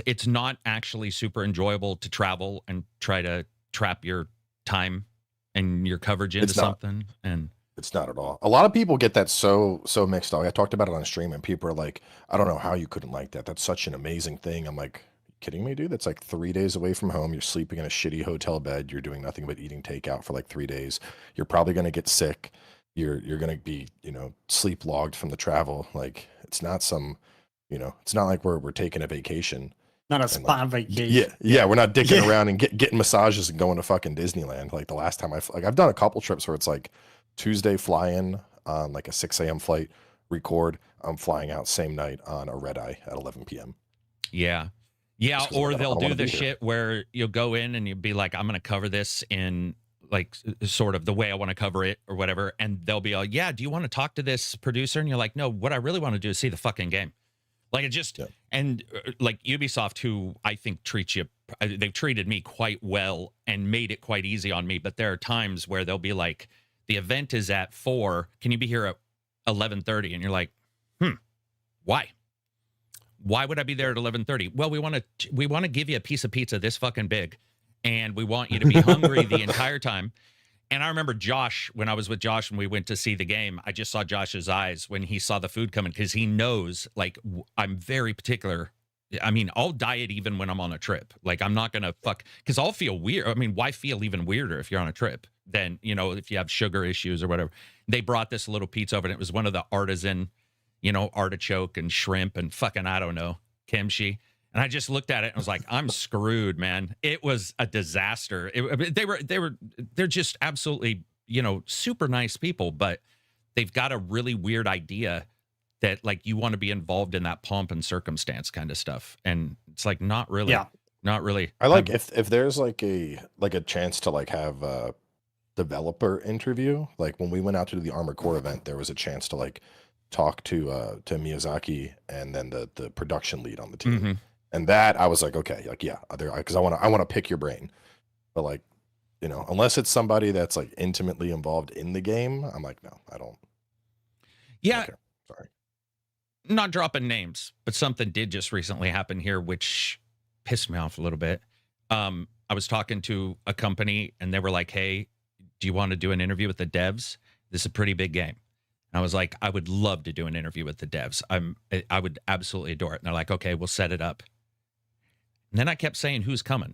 it's not actually super enjoyable to travel and try to trap your time and your coverage into something. And it's not at all. A lot of people get that so mixed up. I talked about it on stream, and people are like, "I don't know how you couldn't like that. That's such an amazing thing." I'm like, kidding me, dude? That's like 3 days away from home. You're sleeping in a shitty hotel bed. You're doing nothing but eating takeout for like 3 days. You're probably gonna get sick. You're gonna be, sleep logged from the travel. Like it's not some, it's not like we're taking a vacation. Not a And spa like, vacation. yeah, we're not dicking around and getting massages and going to fucking Disneyland. Like the last time I've done a couple trips where it's like Tuesday fly in on like a 6 a.m. flight, record. I'm flying out same night on a red eye at 11 p.m. Yeah, or they'll do the shit where you'll go in and you'll be like, I'm going to cover this in like sort of the way I want to cover it or whatever. And they'll be like, yeah, do you want to talk to this producer? And you're like, no, what I really want to do is see the fucking game. Like it just, and like Ubisoft, who I think they've treated me quite well and made it quite easy on me. But there are times where they'll be like, the event is at 4. Can you be here at 11:30? And you're like, why? Why would I be there at 11:30? Well, we want to give you a piece of pizza this fucking big, and we want you to be hungry the entire time. And I remember Josh, when I was with Josh and we went to see the game, I just saw Josh's eyes when he saw the food coming, because he knows, like, I'm very particular. I mean, I'll diet even when I'm on a trip. Like, I'm not going to because I'll feel weird. I mean, why feel even weirder if you're on a trip than, if you have sugar issues or whatever. They brought this little pizza over, and it was one of the artisan, artichoke and shrimp and fucking, I don't know, kimchi. And I just looked at it and was like, I'm screwed, man. It was a disaster. They're just absolutely, super nice people, but they've got a really weird idea that like you want to be involved in that pomp and circumstance kind of stuff. And it's like, not really. Yeah. Not really. I like if there's like a chance to like have a developer interview, like when we went out to do the Armored Core event, there was a chance to like talk to Miyazaki and then the production lead on the team. Mm-hmm. And that I was like, okay, like, yeah, because I want to pick your brain. But like, unless it's somebody that's like intimately involved in the game, I'm like, no, I don't. Yeah. Okay. Sorry. Not dropping names, but something did just recently happen here, which pissed me off a little bit. I was talking to a company and they were like, hey, do you want to do an interview with the devs? This is a pretty big game. And I was like, I would love to do an interview with the devs. I would absolutely adore it. And they're like, okay, we'll set it up. And then I kept saying, who's coming?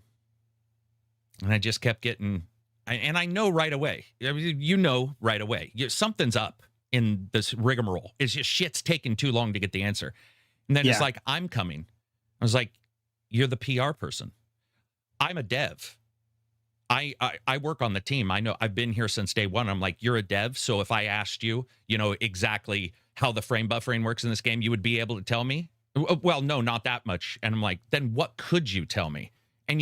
And I just kept getting, and I know right away, right away, something's up in this rigmarole. It's just shit's taking too long to get the answer. And then it's like, I'm coming. I was like, you're the PR person. I'm a dev. I work on the team. I know I've been here since day one. I'm like, you're a dev. So if I asked you, exactly how the frame buffering works in this game, you would be able to tell me? Well, no, not that much. And I'm like, then what could you tell me? And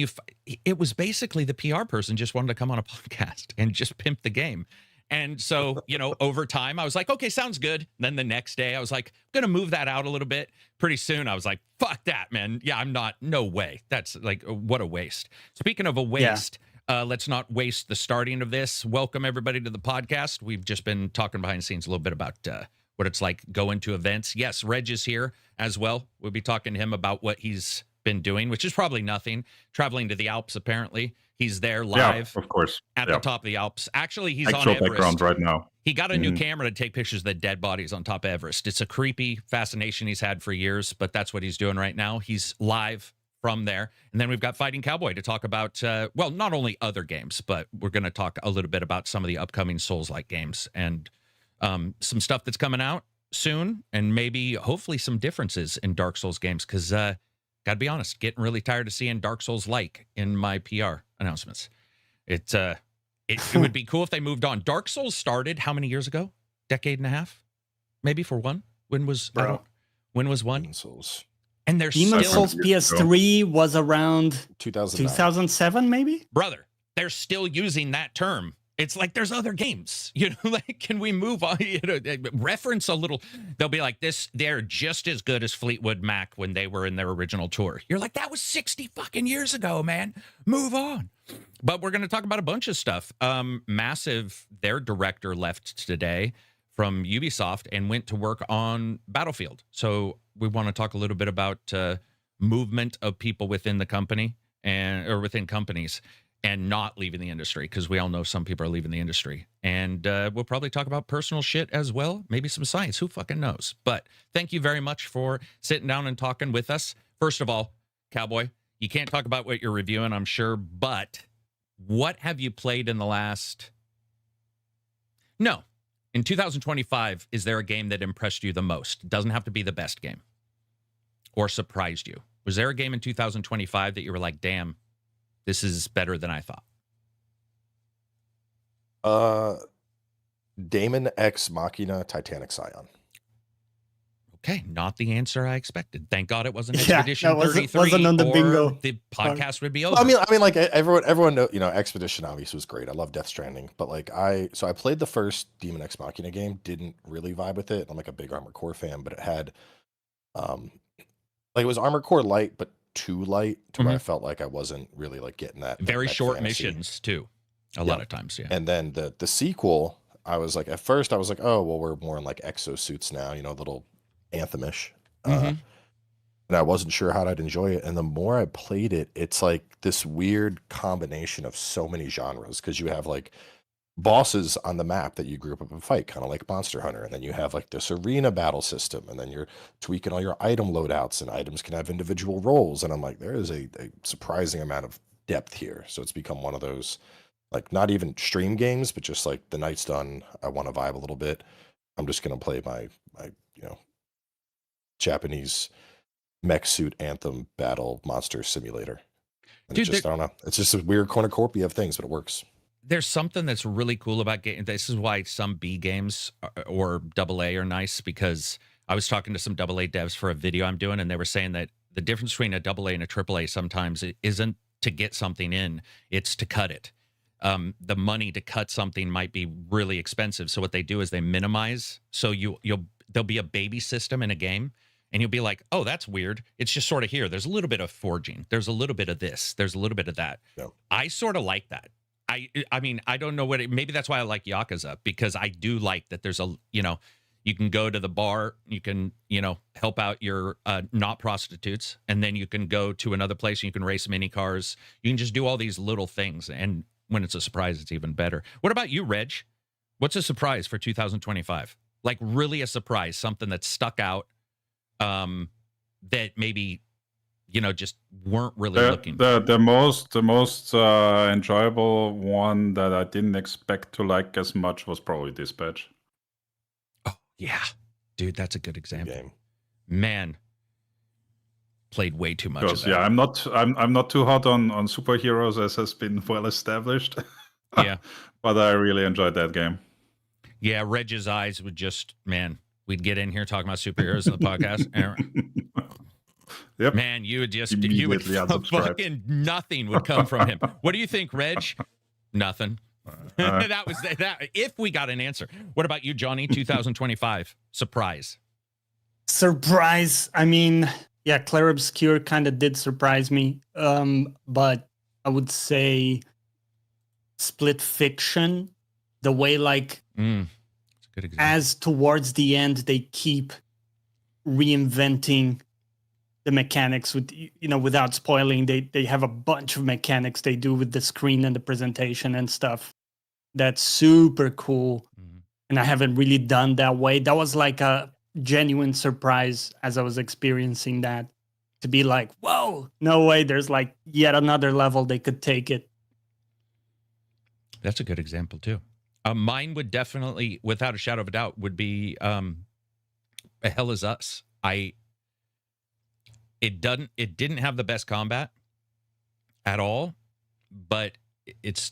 it was basically the PR person just wanted to come on a podcast and just pimp the game. And so, over time, I was like, okay, sounds good. Then the next day, I was like, I'm going to move that out a little bit. Pretty soon, I was like, fuck that, man. Yeah, I'm not. No way. That's like, what a waste. Speaking of a waste, let's not waste the starting of this. Welcome, everybody, to the podcast. We've just been talking behind the scenes a little bit about what it's like going to events. Yes, Rej is here as well. We'll be talking to him about what he's been doing, which is probably nothing. Traveling to the Alps, apparently. He's there live. Yeah, of course. At the top of the Alps. Actually, he's on Everest. Background right now. He got a new camera to take pictures of the dead bodies on top of Everest. It's a creepy fascination he's had for years, but that's what he's doing right now. He's live from there. And then we've got Fightingcowboy to talk about, not only other games, but we're going to talk a little bit about some of the upcoming Souls-like games and some stuff that's coming out soon, and maybe hopefully some differences in Dark Souls games, because gotta be honest, getting really tired of seeing Dark Souls-like in my PR announcements. It would be cool if they moved on. Dark Souls started how many years ago? Decade and a half, maybe, for one. When was one? Demon Souls. And there's Demon still Souls PS3 was around 2007, maybe. Brother, they're still using that term. It's like, there's other games, like, can we move on? Reference a little. They'll be like, they're just as good as Fleetwood Mac when they were in their original tour. You're like, that was 60 fucking years ago, man. Move on. But we're going to talk about a bunch of stuff. Massive, their director left today from Ubisoft and went to work on Battlefield. So we want to talk a little bit about movement of people within the company or within companies and not leaving the industry, because we all know some people are leaving the industry. And we'll probably talk about personal shit as well, maybe some science, who fucking knows. But thank you very much for sitting down and talking with us. First of all, Cowboy, you can't talk about what you're reviewing, I'm sure, but what have you played in the last... No, in 2025, is there a game that impressed you the most? It doesn't have to be the best game or surprised you. Was there a game in 2025 that you were like, damn, this is better than I thought? Damon X Machina Titanic Scion. Okay, not the answer I expected. Thank God it wasn't Expedition 33. Wasn't on the bingo. The podcast would be over. I mean, like everyone know, Expedition obviously was great. I love Death Stranding, but like I played the first Demon X Machina game, didn't really vibe with it. I'm like a big Armored Core fan, but it had, it was Armored Core light, but too light to where I felt like I wasn't really like getting that. Very that short fantasy. missions too, a lot of times. Yeah. And then the sequel, I was like, at first I was like, oh well, we're more in like exosuits now, little Anthemish. And I wasn't sure how I'd enjoy it. And the more I played it, it's like this weird combination of so many genres, because you have like bosses on the map that you group up and fight, kind of like Monster Hunter. And then you have like this arena battle system, and then you're tweaking all your item loadouts, and items can have individual roles. And I'm like, there is a surprising amount of depth here. So it's become one of those, like, not even stream games, but just like the night's done, I want to vibe a little bit, I'm just going to play my Japanese mech suit anthem battle monster simulator. And Dude, I don't know. It's just a weird cornucopia of things, but it works. There's something that's really cool about games. This is why some B games or AA are nice, because I was talking to some AA devs for a video I'm doing, and they were saying that the difference between a AA and a AAA sometimes isn't to get something in, it's to cut it. The money to cut something might be really expensive. So what they do is they minimize. So there'll be a baby system in a game, and you'll be like, oh, that's weird. It's just sort of here. There's a little bit of forging. There's a little bit of this. There's a little bit of that. Yeah. I sort of like that. I mean, I don't know maybe that's why I like Yakuza, because I do like that there's you can go to the bar, you can, help out your not prostitutes, and then you can go to another place and you can race mini cars. You can just do all these little things. And when it's a surprise, it's even better. What about you, Reg? What's a surprise for 2025? Like really a surprise, something that stuck out that maybe, just weren't really looking. The most enjoyable one that I didn't expect to like as much was probably Dispatch. Oh, yeah. Dude, that's a good example. Game. Man, played way too much of that. Yeah, I'm not too hot on superheroes, as has been well established. Yeah. But I really enjoyed that game. Yeah, Reg's eyes would just, man, we'd get in here talking about superheroes in the podcast. And, yep. Man, you would fucking nothing would come from him. What do you think, Reg? Nothing. That was that. If we got an answer. What about you, Jonny? 2025 surprise. I mean, yeah, Clair Obscur kind of did surprise me. But I would say Split Fiction, the way like that's a good example. As towards the end they keep reinventing the mechanics with, without spoiling, they have a bunch of mechanics they do with the screen and the presentation and stuff. That's super cool. And I haven't really done that way. That was like a genuine surprise as I was experiencing that, to be like, whoa, no way, there's like yet another level they could take it. That's a good example too. Mine would definitely, without a shadow of a doubt, would be A Hell Is Us. It didn't have the best combat at all, but it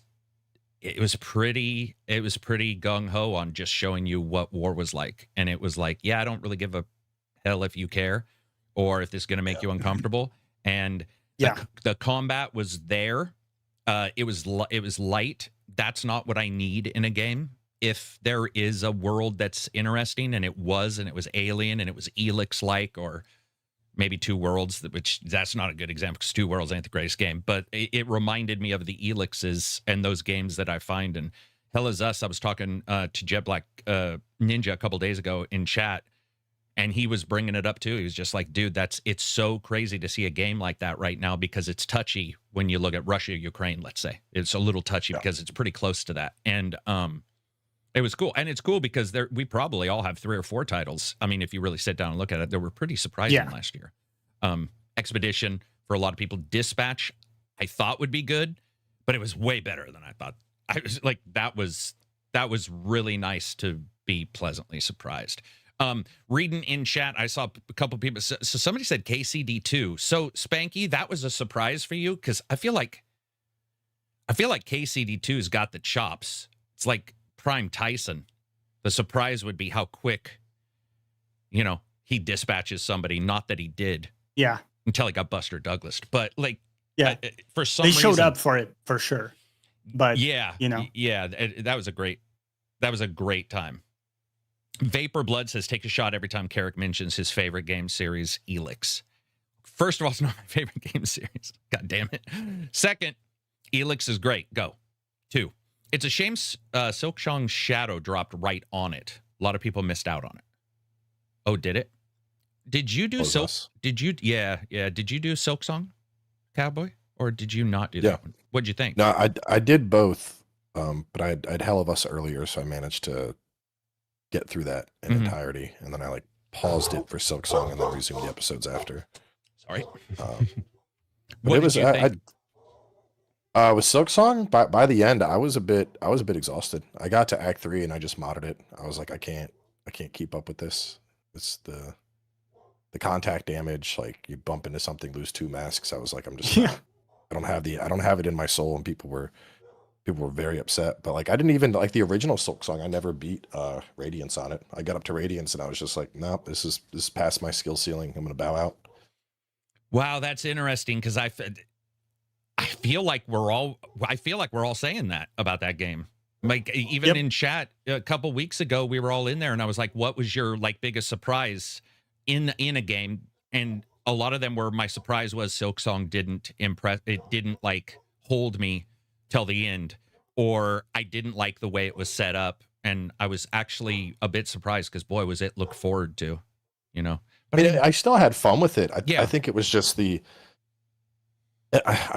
was pretty gung ho on just showing you what war was like. And it was like, yeah, I don't really give a hell if you care or if this is going to make you uncomfortable. And the combat was there. It was light. That's not what I need in a game. If there is a world that's interesting, and it was alien and it was Elix-like, or maybe Two Worlds, which that's not a good example because Two Worlds ain't the greatest game, but it reminded me of the Elixes and those games that I find. And Hell Is Us, I was talking to Jet Black Ninja a couple days ago in chat, And he was bringing it up too. He was just like, dude, it's so crazy to see a game like that right now because it's touchy when you look at Russia, Ukraine, let's say. It's a little touchy because it's pretty close to that. And it was cool. And it's cool because we probably all have 3 or 4 titles. I mean, if you really sit down and look at it, they were pretty surprising last year. Expedition, for a lot of people. Dispatch, I thought would be good, but it was way better than I thought. I was like, that was really nice to be pleasantly surprised. Reading in chat, I saw a couple people. So somebody said KCD2. So Spanky, that was a surprise for you because I feel like KCD2's got the chops. It's like Prime Tyson. The surprise would be how quick, he dispatches somebody. Not that he did. Yeah. Until he got Buster Douglas, but like, for some they reason, showed up for it for sure. But that was a great time. Vapor Blood says, take a shot every time Karak mentions his favorite game series, Elix. First of all, it's not my favorite game series. God damn it. Second, Elix is great. Go. 2, it's a shame Silksong's Shadow dropped right on it. A lot of people missed out on it. Oh, did it? Did you do Silk? Did you? Yeah. Did you do Silksong, Cowboy, or did you not do that one? What'd you think? No, I did both, but I'd Hell of Us earlier, so I managed to get through that in entirety, and then I like paused it for Silksong and then resumed the episodes after. Sorry. But it was with Silksong. By the end, I was a bit exhausted. I got to Act 3 and I just modded it. I was like, I can't keep up with this. It's the contact damage. Like you bump into something, lose 2 masks. I was like, I'm just I don't have it in my soul, and people were very upset. But like I didn't even like the original Silksong. I never beat Radiance on it. I got up to Radiance and I was just like, nope, this is past my skill ceiling. I'm gonna bow out. Wow, that's interesting because I feel like we're all saying that about that game. Like even in chat a couple weeks ago, we were all in there and I was like, what was your like biggest surprise in a game? And a lot of them were, my surprise was Silksong didn't impress. It didn't like hold me till the end, or I didn't like the way it was set up. And I was actually a bit surprised because boy, was it look forward to, But I mean, I still had fun with it. I think it was just I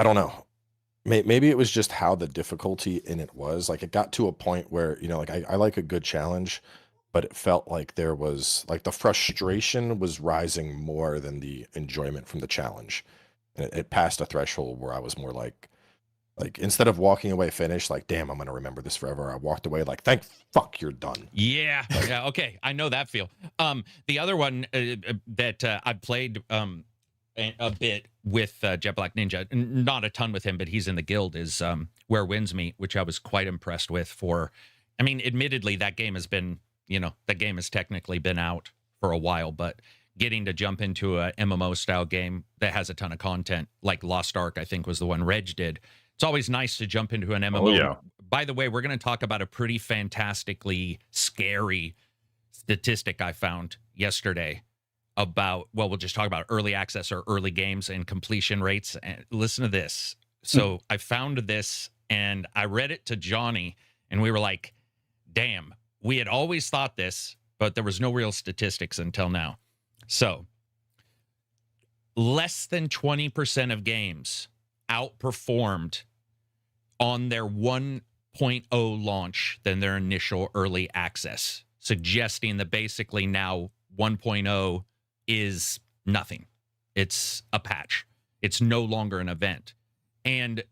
don't know. Maybe it was just how the difficulty in it was. Like it got to a point where, like I like a good challenge, but it felt like there was like the frustration was rising more than the enjoyment from the challenge. And it passed a threshold where I was more like instead of walking away finished, like, damn, I'm going to remember this forever. I walked away like, thank fuck, you're done. Yeah. Yeah. Okay. I know that feel. The other one that I played a bit with Jet Black Ninja, not a ton with him, but he's in the guild, is Where Winds Meet, which I was quite impressed with admittedly, that game has been, that game has technically been out for a while, but getting to jump into a MMO style game that has a ton of content, like Lost Ark, I think was the one Rej did. It's always nice to jump into an MMO. Oh, yeah. By the way, we're going to talk about a pretty fantastically scary statistic I found yesterday about, we'll just talk about early access or early games and completion rates. And listen to this. So I found this and I read it to Jonny and we were like, damn, we had always thought this, but there was no real statistics until now. So less than 20% of games outperformed on their 1.0 launch than their initial early access, suggesting that basically now 1.0 is nothing. It's a patch. It's no longer an event. And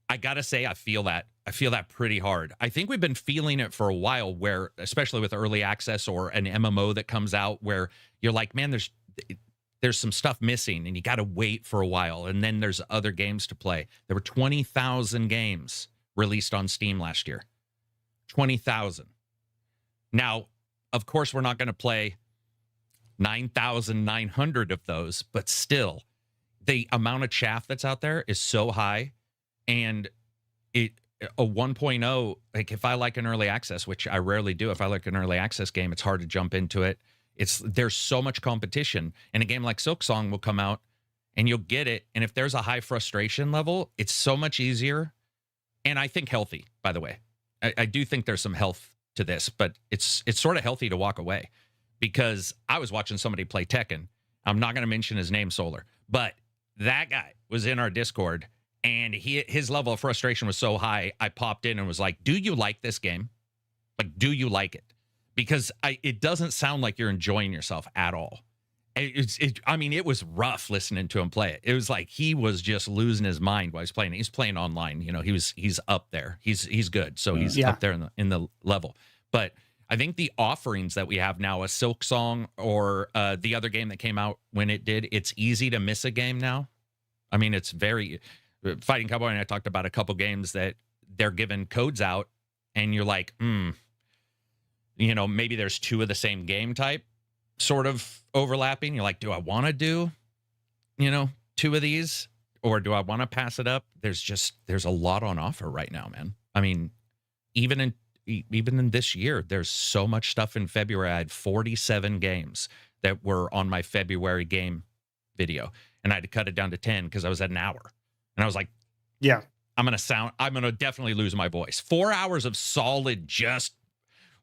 I got to say, I feel that pretty hard. I think we've been feeling it for a while where, especially with early access or an MMO that comes out where you're like, man, there's some stuff missing and you got to wait for a while. And then there's other games to play. There were 20,000 games released on Steam last year. 20,000. Now, of course, we're not going to play 9,900 of those, but still the amount of chaff that's out there is so high. And a 1.0, like if I like an early access, which I rarely do, if I like an early access game, it's hard to jump into it. There's so much competition, and a game like Silksong will come out and you'll get it. And if there's a high frustration level, it's so much easier. And I think healthy, by the way, I do think there's some health to this, but it's sort of healthy to walk away because I was watching somebody play Tekken. I'm not going to mention his name, Solar, but that guy was in our Discord, and his level of frustration was so high, I popped in and was like, do you like this game? Like, do you like it? Because it doesn't sound like you're enjoying yourself at all. I mean, it was rough listening to him play it. It was like he was just losing his mind while he's playing. He's playing online. You know, he's up there. He's good. So he's up there in the level. But I think the offerings that we have now, a Silk Song or the other game that came out when it did, it's easy to miss a game now. I mean, it's very... Fighting Cowboy and I talked about a couple games that they're giving codes out, and you're like, you know, maybe there's two of the same game type sort of overlapping. You're like, do I want to do, you know, two of these, or do I want to pass it up? There's a lot on offer right now, man. I mean, even in this year, there's so much stuff in February. I had 47 games that were on my February game video, and I had to cut it down to 10 because I was at an hour. And I was like, yeah, I'm going to definitely lose my voice. 4 hours of solid just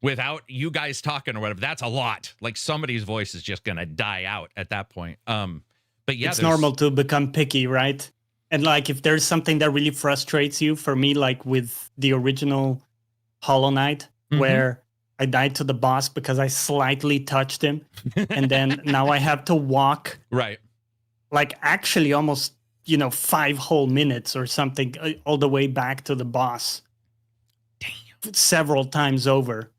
without you guys talking or whatever. That's a lot. Like somebody's voice is just going to die out at that point. But yeah, it's normal to become picky, right? And like, if there's something that really frustrates you, for me, like with the original Hollow Knight, where I died to the boss because I slightly touched him. And then now I have to walk. Right. Like actually almost, 5 whole minutes or something all the way back to the boss. Damn. Several times over.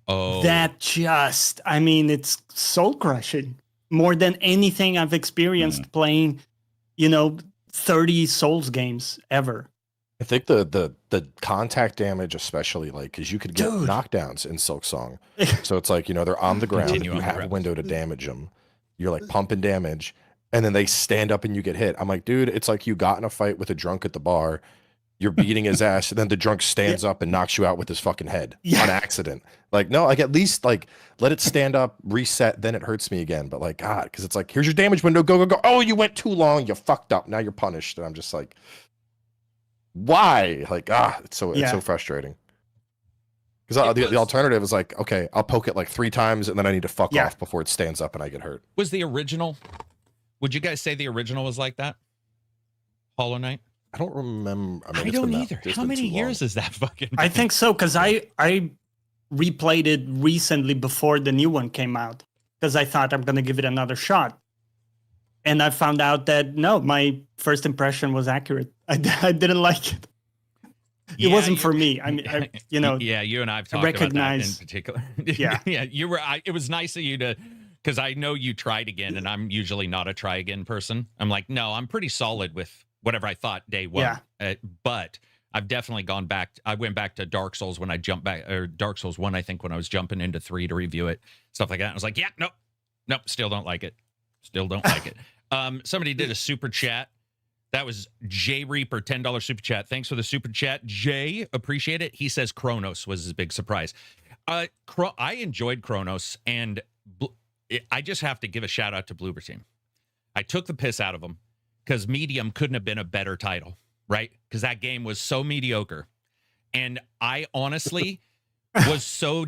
Oh. That just, I mean, it's soul crushing. More than anything I've experienced playing, 30 Souls games ever. I think the contact damage, especially, like, because you could get knockdowns in Silk Song. So it's like, they're on the ground. You have a window to damage them. You're like pumping damage. And then they stand up and you get hit. I'm like, dude, it's like you got in a fight with a drunk at the bar. You're beating his ass. And then the drunk stands up and knocks you out with his fucking head on accident. Like, no, like at least like let it stand up, reset. Then it hurts me again. But like, God, because it's like, here's your damage window. Go, go, go. Oh, you went too long. You fucked up. Now you're punished. And I'm just like, why? Like, it's so frustrating. Because the alternative is like, okay, I'll poke it like 3 times and then I need to fuck off before it stands up and I get hurt. Was the original... Would you guys say the original was like that? Hollow Knight? I don't remember. I don't either. How many years is that fucking thing? I think so, because I replayed it recently before the new one came out, because I thought I'm going to give it another shot. And I found out that, no, my first impression was accurate. I didn't like it. It wasn't for me. I mean, Yeah, you and I have talked about that in particular. Yeah. Yeah, you were. It was nice of you to... Because I know you tried again, and I'm usually not a try again person. I'm like, no, I'm pretty solid with whatever I thought day one. Yeah. But I've definitely gone back. I went back to Dark Souls when I jumped back, or Dark Souls 1, I think, when I was jumping into 3 to review it, stuff like that. I was like, yeah, nope, still don't like it. Still don't like it. Somebody did a super chat. That was Jay Reaper, $10 super chat. Thanks for the super chat, Jay. Appreciate it. He says Kronos was his big surprise. I enjoyed Kronos, and I just have to give a shout out to Bloober Team. I took the piss out of them because Medium couldn't have been a better title, right? Because that game was so mediocre. And I honestly was so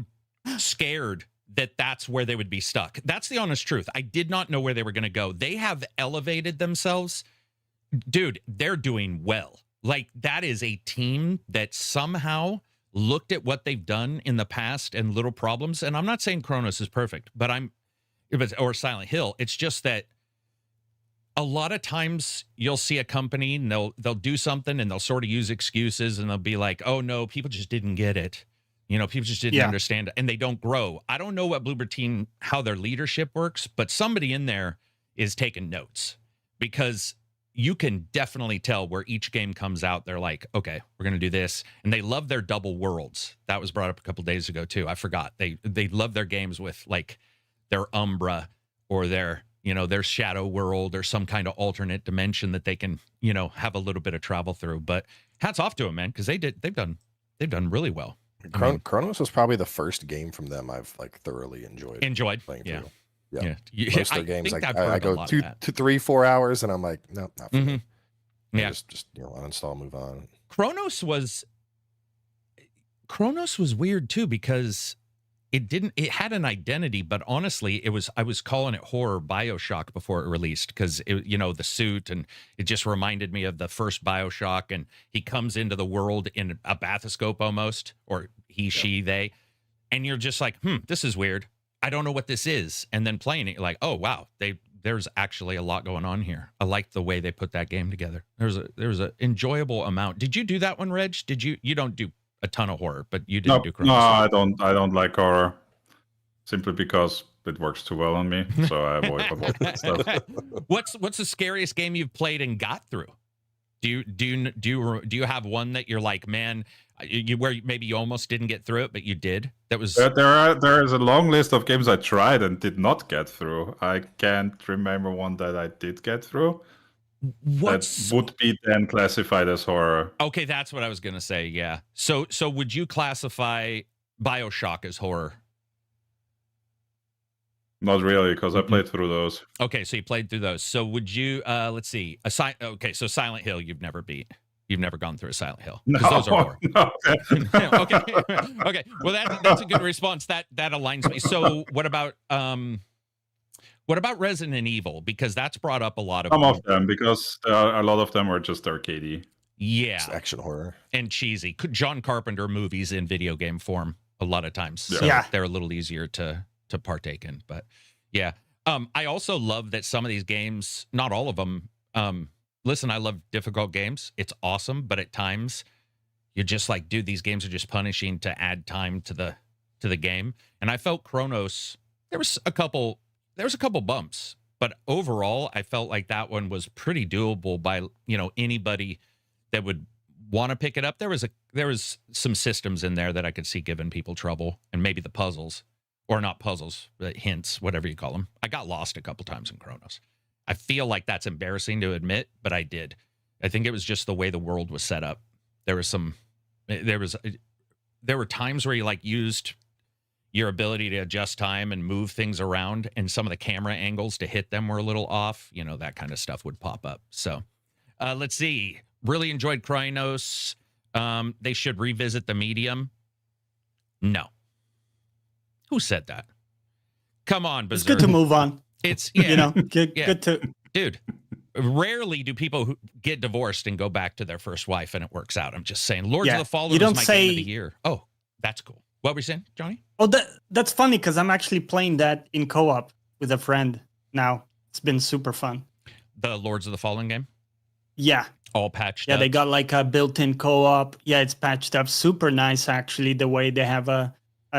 scared that that's where they would be stuck. That's the honest truth. I did not know where they were going to go. They have elevated themselves. Dude, they're doing well. Like, that is a team that somehow looked at what they've done in the past and little problems. And I'm not saying Kronos is perfect, but or Silent Hill. It's just that a lot of times you'll see a company and they'll do something and they'll sort of use excuses and they'll be like, oh no, people just didn't get it. People just didn't understand it, and they don't grow. I don't know what Bloober Team, how their leadership works, but somebody in there is taking notes, because you can definitely tell where each game comes out. They're like, okay, we're going to do this. And they love their double worlds. That was brought up a couple days ago too. I forgot. They love their games with like their Umbra or their Shadow World or some kind of alternate dimension that they can, have a little bit of travel through. But hats off to them, man, because they've done really well. Kronos was probably the first game from them I've like thoroughly enjoyed playing through. Yeah. Most of their games, like I go 2 to 3, 4 hours, and I'm like, no, not for me. Yeah, just uninstall, move on. Kronos was weird too, because it had an identity, but honestly, I was calling it horror BioShock before it released because the suit, and it just reminded me of the first BioShock, and he comes into the world in a bathoscope almost, or he, she, they, and you're just like, this is weird. I don't know what this is. And then playing it, you're like, oh wow, there's actually a lot going on here. I like the way they put that game together. There's a enjoyable amount. Did you do that one, Reg? You don't do a ton of horror, but you didn't do Chronos. No, I don't like horror, simply because it works too well on me. So I avoid that stuff. What's the scariest game you've played and got through? Do you have one that you're like, man, where maybe you almost didn't get through it, but you did? That was there is a long list of games I tried and did not get through. I can't remember one that I did get through. That would be then classified as horror. Okay, that's what I was gonna say. Yeah. So would you classify BioShock as horror? Not really, because I played through those. Okay, so you played through those. So would you? Let's see. So Silent Hill, you've never beat. You've never gone through a Silent Hill. No, those are horror. No. Okay. Okay. Well, that's a good response. That aligns me. So what about Resident Evil? Because that's brought up a lot of some of them, because a lot of them are just arcadey. Yeah, It's action horror and cheesy. John Carpenter movies in video game form a lot of times. So they're a little easier to partake in. But yeah, I also love that some of these games, not all of them. Listen, I love difficult games. It's awesome, but at times you're just like, dude, these games are just punishing to add time to the game. And I felt Chronos. There was a couple bumps, but overall, I felt like that one was pretty doable by anybody that would want to pick it up. There was some systems in there that I could see giving people trouble, and maybe the puzzles, or not puzzles, but hints, whatever you call them. I got lost a couple times in Chronos. I feel like that's embarrassing to admit, but I did. I think it was just the way the world was set up. There were times where you used your ability to adjust time and move things around, and some of the camera angles to hit them were a little off. That kind of stuff would pop up. So let's see. Really enjoyed Chronos. They should revisit the medium. No. Who said that? Come on, Berserk. It's good to move on. It's good to. Dude, rarely do people who get divorced and go back to their first wife and it works out. I'm just saying. Lords of the Fallen was my game of the year. Oh, that's cool. What were you saying, Johnny? Oh, that's funny because I'm actually playing that in co-op with a friend now. It's been super fun. The Lords of the Fallen game? Yeah. All patched up? Yeah, they got like a built-in co-op. Yeah, it's patched up. Super nice, actually, the way they have a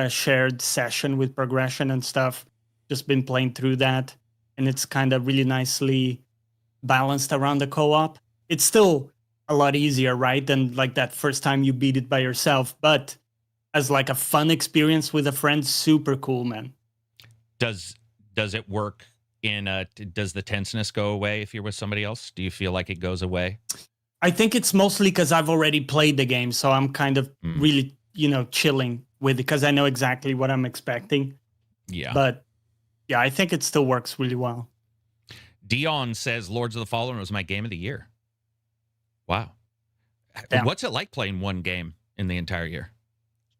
shared session with progression and stuff. Just been playing through that, and it's kind of really nicely balanced around the co-op. It's still a lot easier, right, than like that first time you beat it by yourself, but as like a fun experience with a friend, super cool, man. Does it work does the tenseness go away if you're with somebody else? Do you feel like it goes away? I think it's mostly because I've already played the game, so I'm kind of really, chilling with it because I know exactly what I'm expecting. Yeah. But yeah, I think it still works really well. Dion says Lords of the Fallen was my game of the year. Wow. Damn. What's it like playing one game in the entire year?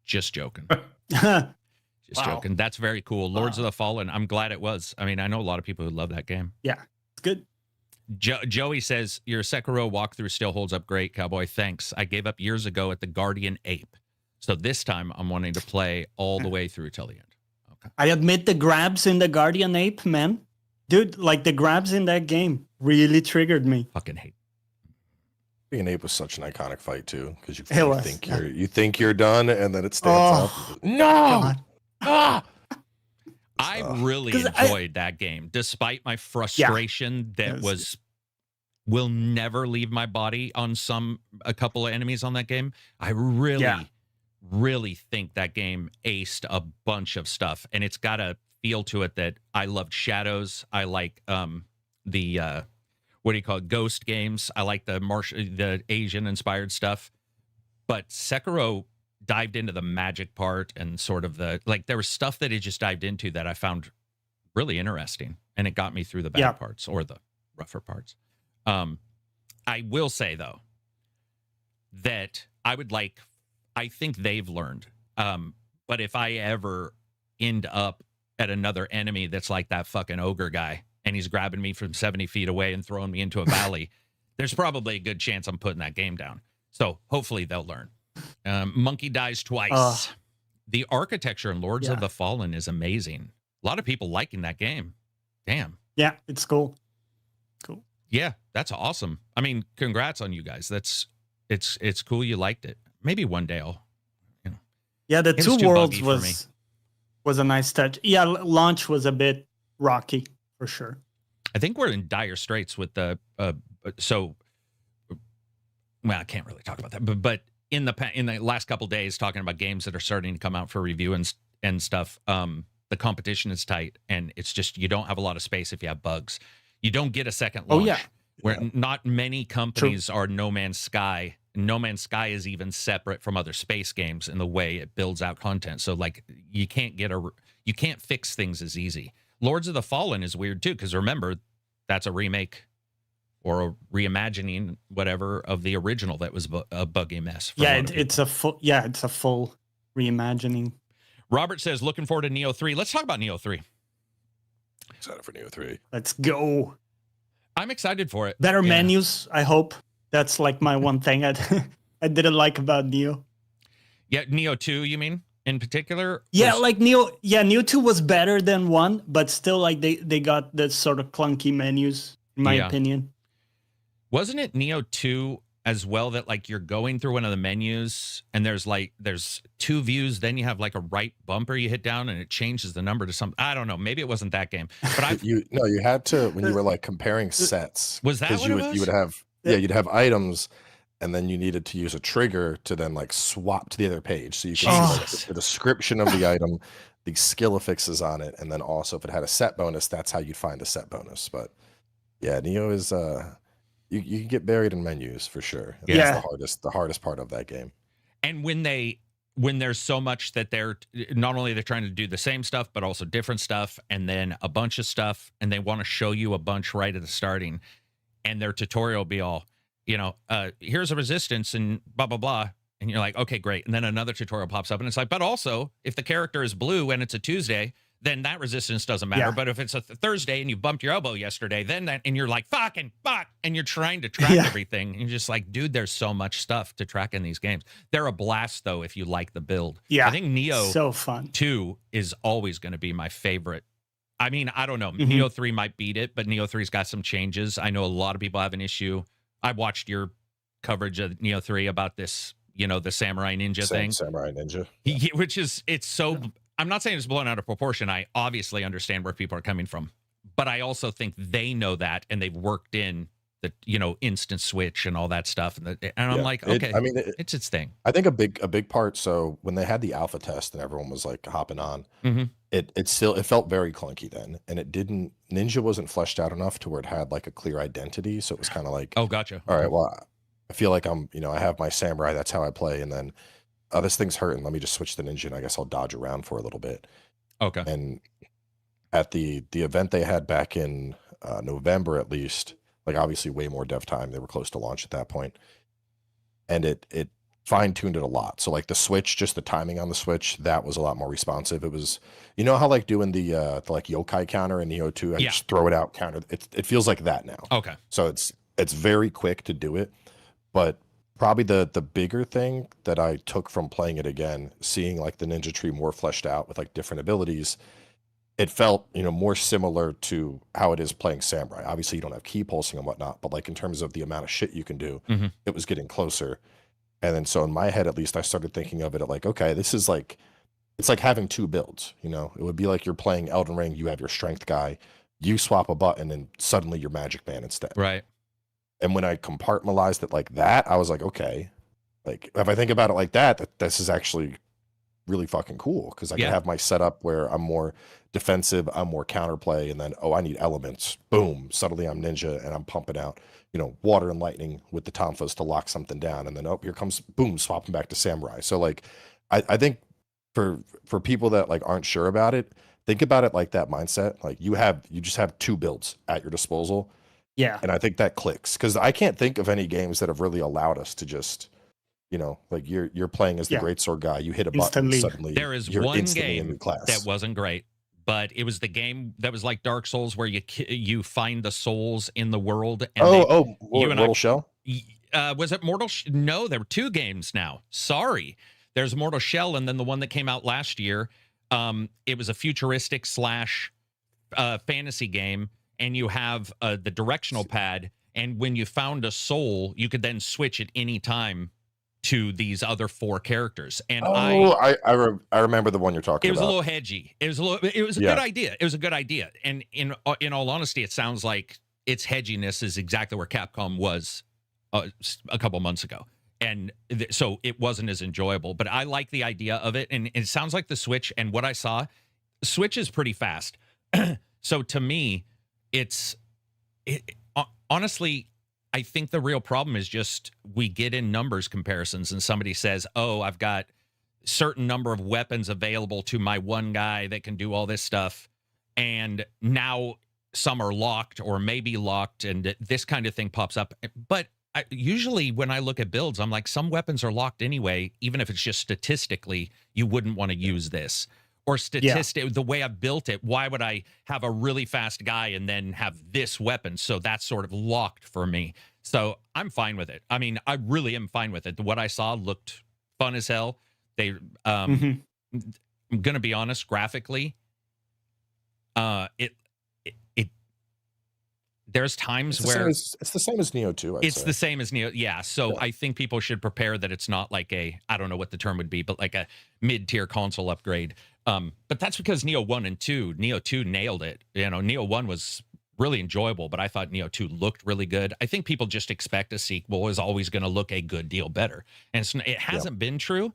Just joking. Just joking. That's very cool. Lords of the Fallen. I'm glad it was. I mean, I know a lot of people who love that game. Yeah, it's good. Joey says, your Sekiro walkthrough still holds up great, Cowboy. Thanks. I gave up years ago at the Guardian Ape. So this time I'm wanting to play all the way through till the end. Okay. I admit the grabs in the Guardian Ape, man. Dude, like the grabs in that game really triggered me. Fucking hate. Guardian Ape was such an iconic fight too, because you think you're done, and then it stands up. No. I really enjoyed that game, despite my frustration will never leave my body on a couple of enemies on that game. I really think that game aced a bunch of stuff, and it's got a feel to it that I loved Shadows. I like the what do you call it? Ghost games. I like the Asian inspired stuff, but Sekiro dived into the magic part and sort of there was stuff that it just dived into that I found really interesting, and it got me through the bad parts or the rougher parts. I will say though that I think they've learned. But if I ever end up at another enemy that's like that fucking ogre guy, and he's grabbing me from 70 feet away and throwing me into a valley, there's probably a good chance I'm putting that game down. So hopefully they'll learn. Monkey dies twice. The architecture in Lords of the Fallen is amazing. A lot of people liking that game. Damn. Yeah, it's cool. Cool. Yeah, that's awesome. I mean, congrats on you guys. It's cool you liked it. Maybe one day I'll, Yeah, the It's Two too Worlds buggy for was a nice touch. Yeah, launch was a bit rocky for sure. I think we're in dire straits with the well, I can't really talk about that, but in the last couple days, talking about games that are starting to come out for review and stuff, the competition is tight, and it's just you don't have a lot of space if you have bugs. You don't get a second launch. Oh yeah, where not many companies are No Man's Sky. No Man's Sky is even separate from other space games in the way it builds out content. So like you can't fix things as easy. Lords of the Fallen is weird too, because remember, that's a remake or a reimagining, whatever, of the original that was a buggy mess. Yeah, it's a full reimagining. Robert says, looking forward to Neo 3. Let's talk about Neo 3. Excited for Neo 3. Let's go. I'm excited for it. Better menus, I hope. That's like my one thing I didn't like about Neo. Yeah, Neo 2, you mean, in particular? Yeah, like Neo 2 was better than 1, but still like they got this sort of clunky menus, in my opinion. Wasn't it Neo 2 as well that like you're going through one of the menus and there's two views, then you have like a right bumper you hit down and it changes the number to something. I don't know. Maybe it wasn't that game. But you had to, when you were like comparing sets. Was that what it was? You would have you'd have items, and then you needed to use a trigger to then like swap to the other page. So you can see like, the description of the item, the skill affixes on it, and then also if it had a set bonus, that's how you'd find a set bonus. But yeah, Neo is you can get buried in menus for sure. Yeah. That's the hardest part of that game. And when there's so much that they're not only they're trying to do the same stuff, but also different stuff, and then a bunch of stuff, and they want to show you a bunch right at the starting, and their tutorial be all, here's a resistance and blah, blah, blah. And you're like, okay, great. And then another tutorial pops up and it's like, but also if the character is blue and it's a Tuesday, then that resistance doesn't matter. Yeah. But if it's a Thursday and you bumped your elbow yesterday, and you're like, fuck, and you're trying to track everything. And you're just like, dude, there's so much stuff to track in these games. They're a blast, though, if you like the build. Yeah. I think Neo so fun. 2 is always going to be my favorite. I mean, I don't know. Mm-hmm. Neo 3 might beat it, but Neo 3's got some changes. I know a lot of people have an issue. I watched your coverage of Neo 3 about this, the Samurai Ninja thing. Samurai Ninja. Which is, it's so... I'm not saying it's blown out of proportion. I obviously understand where people are coming from, but I also think they know that and they've worked in the instant switch and all that stuff. And I'm like, okay, it's its thing. I think a big part. So when they had the alpha test and everyone was like hopping on, it felt very clunky then, and Ninja wasn't fleshed out enough to where it had like a clear identity. So it was kind of like, oh, gotcha. All right, well, I feel like I have my samurai. That's how I play, and then. This thing's hurting. Let me just switch the ninja, and I guess I'll dodge around for a little bit. Okay. And at the event they had back in November, at least, like obviously way more dev time. They were close to launch at that point, and it fine-tuned it a lot. So like the switch, just the timing on the switch, that was a lot more responsive. It was, how like doing the like yokai counter in Neo 2, I just throw it out counter. It feels like that now. Okay. So it's very quick to do it, but. Probably the bigger thing that I took from playing it again, seeing like the ninja tree more fleshed out with like different abilities, it felt, more similar to how it is playing Samurai. Obviously you don't have key pulsing and whatnot, but like in terms of the amount of shit you can do, it was getting closer. And then so in my head, at least I started thinking of it at like, okay, this is like, it's like having two builds, it would be like you're playing Elden Ring, you have your strength guy, you swap a button and suddenly you're Magic Man instead. Right. And when I compartmentalized it like that, I was like, okay, like if I think about it like that this is actually really fucking cool because I can have my setup where I'm more defensive, I'm more counterplay, and then, I need elements. Boom. Suddenly I'm ninja and I'm pumping out, water and lightning with the tonfas to lock something down. And then, here comes, boom, swapping back to samurai. So like, I think for people that like aren't sure about it, think about it like that mindset. Like you just have two builds at your disposal. Yeah. And I think that clicks because I can't think of any games that have really allowed us to just You know, like you're playing as the greatsword guy. You hit a button, Instantly. suddenly There is you're one instantly in game new class. that wasn't great, but it was the game that was like Dark Souls, where you find the souls in the world. And Mortal Shell. Was it Mortal? No, there were 2 games now. Sorry, there's Mortal Shell, and then the one that came out last year. It was a futuristic / fantasy game, and you have the directional pad, and when you found a soul, you could then switch at any time to these other 4 characters. And I remember the one you're talking about. It was a little hedgy. It was a good idea. It was a good idea. And in all honesty, it sounds like its hedginess is exactly where Capcom was a couple months ago. And so it wasn't as enjoyable, but I like the idea of it. And it sounds like the Switch, and what I saw, Switch is pretty fast. So to me, honestly, I think the real problem is just we get in numbers comparisons, and somebody says, oh, I've got certain number of weapons available to my one guy that can do all this stuff, and now some are locked or maybe locked, and this kind of thing pops up. But usually when I look at builds, I'm like, some weapons are locked anyway, even if it's just statistically, you wouldn't want to use this. Or the way I built it, why would I have a really fast guy and then have this weapon? So that's sort of locked for me. So I'm fine with it. I mean, I really am fine with it. What I saw looked fun as hell. I'm gonna be honest, graphically, there's times where it's the same as Neo 2. It's the same as Neo. Yeah. So I think people should prepare that it's not like I don't know what the term would be, but like a mid-tier console upgrade. But that's because Neo 2 nailed it. You know, Neo 1 was really enjoyable, but I thought Neo 2 looked really good. I think people just expect a sequel is always going to look a good deal better. And it hasn't been true.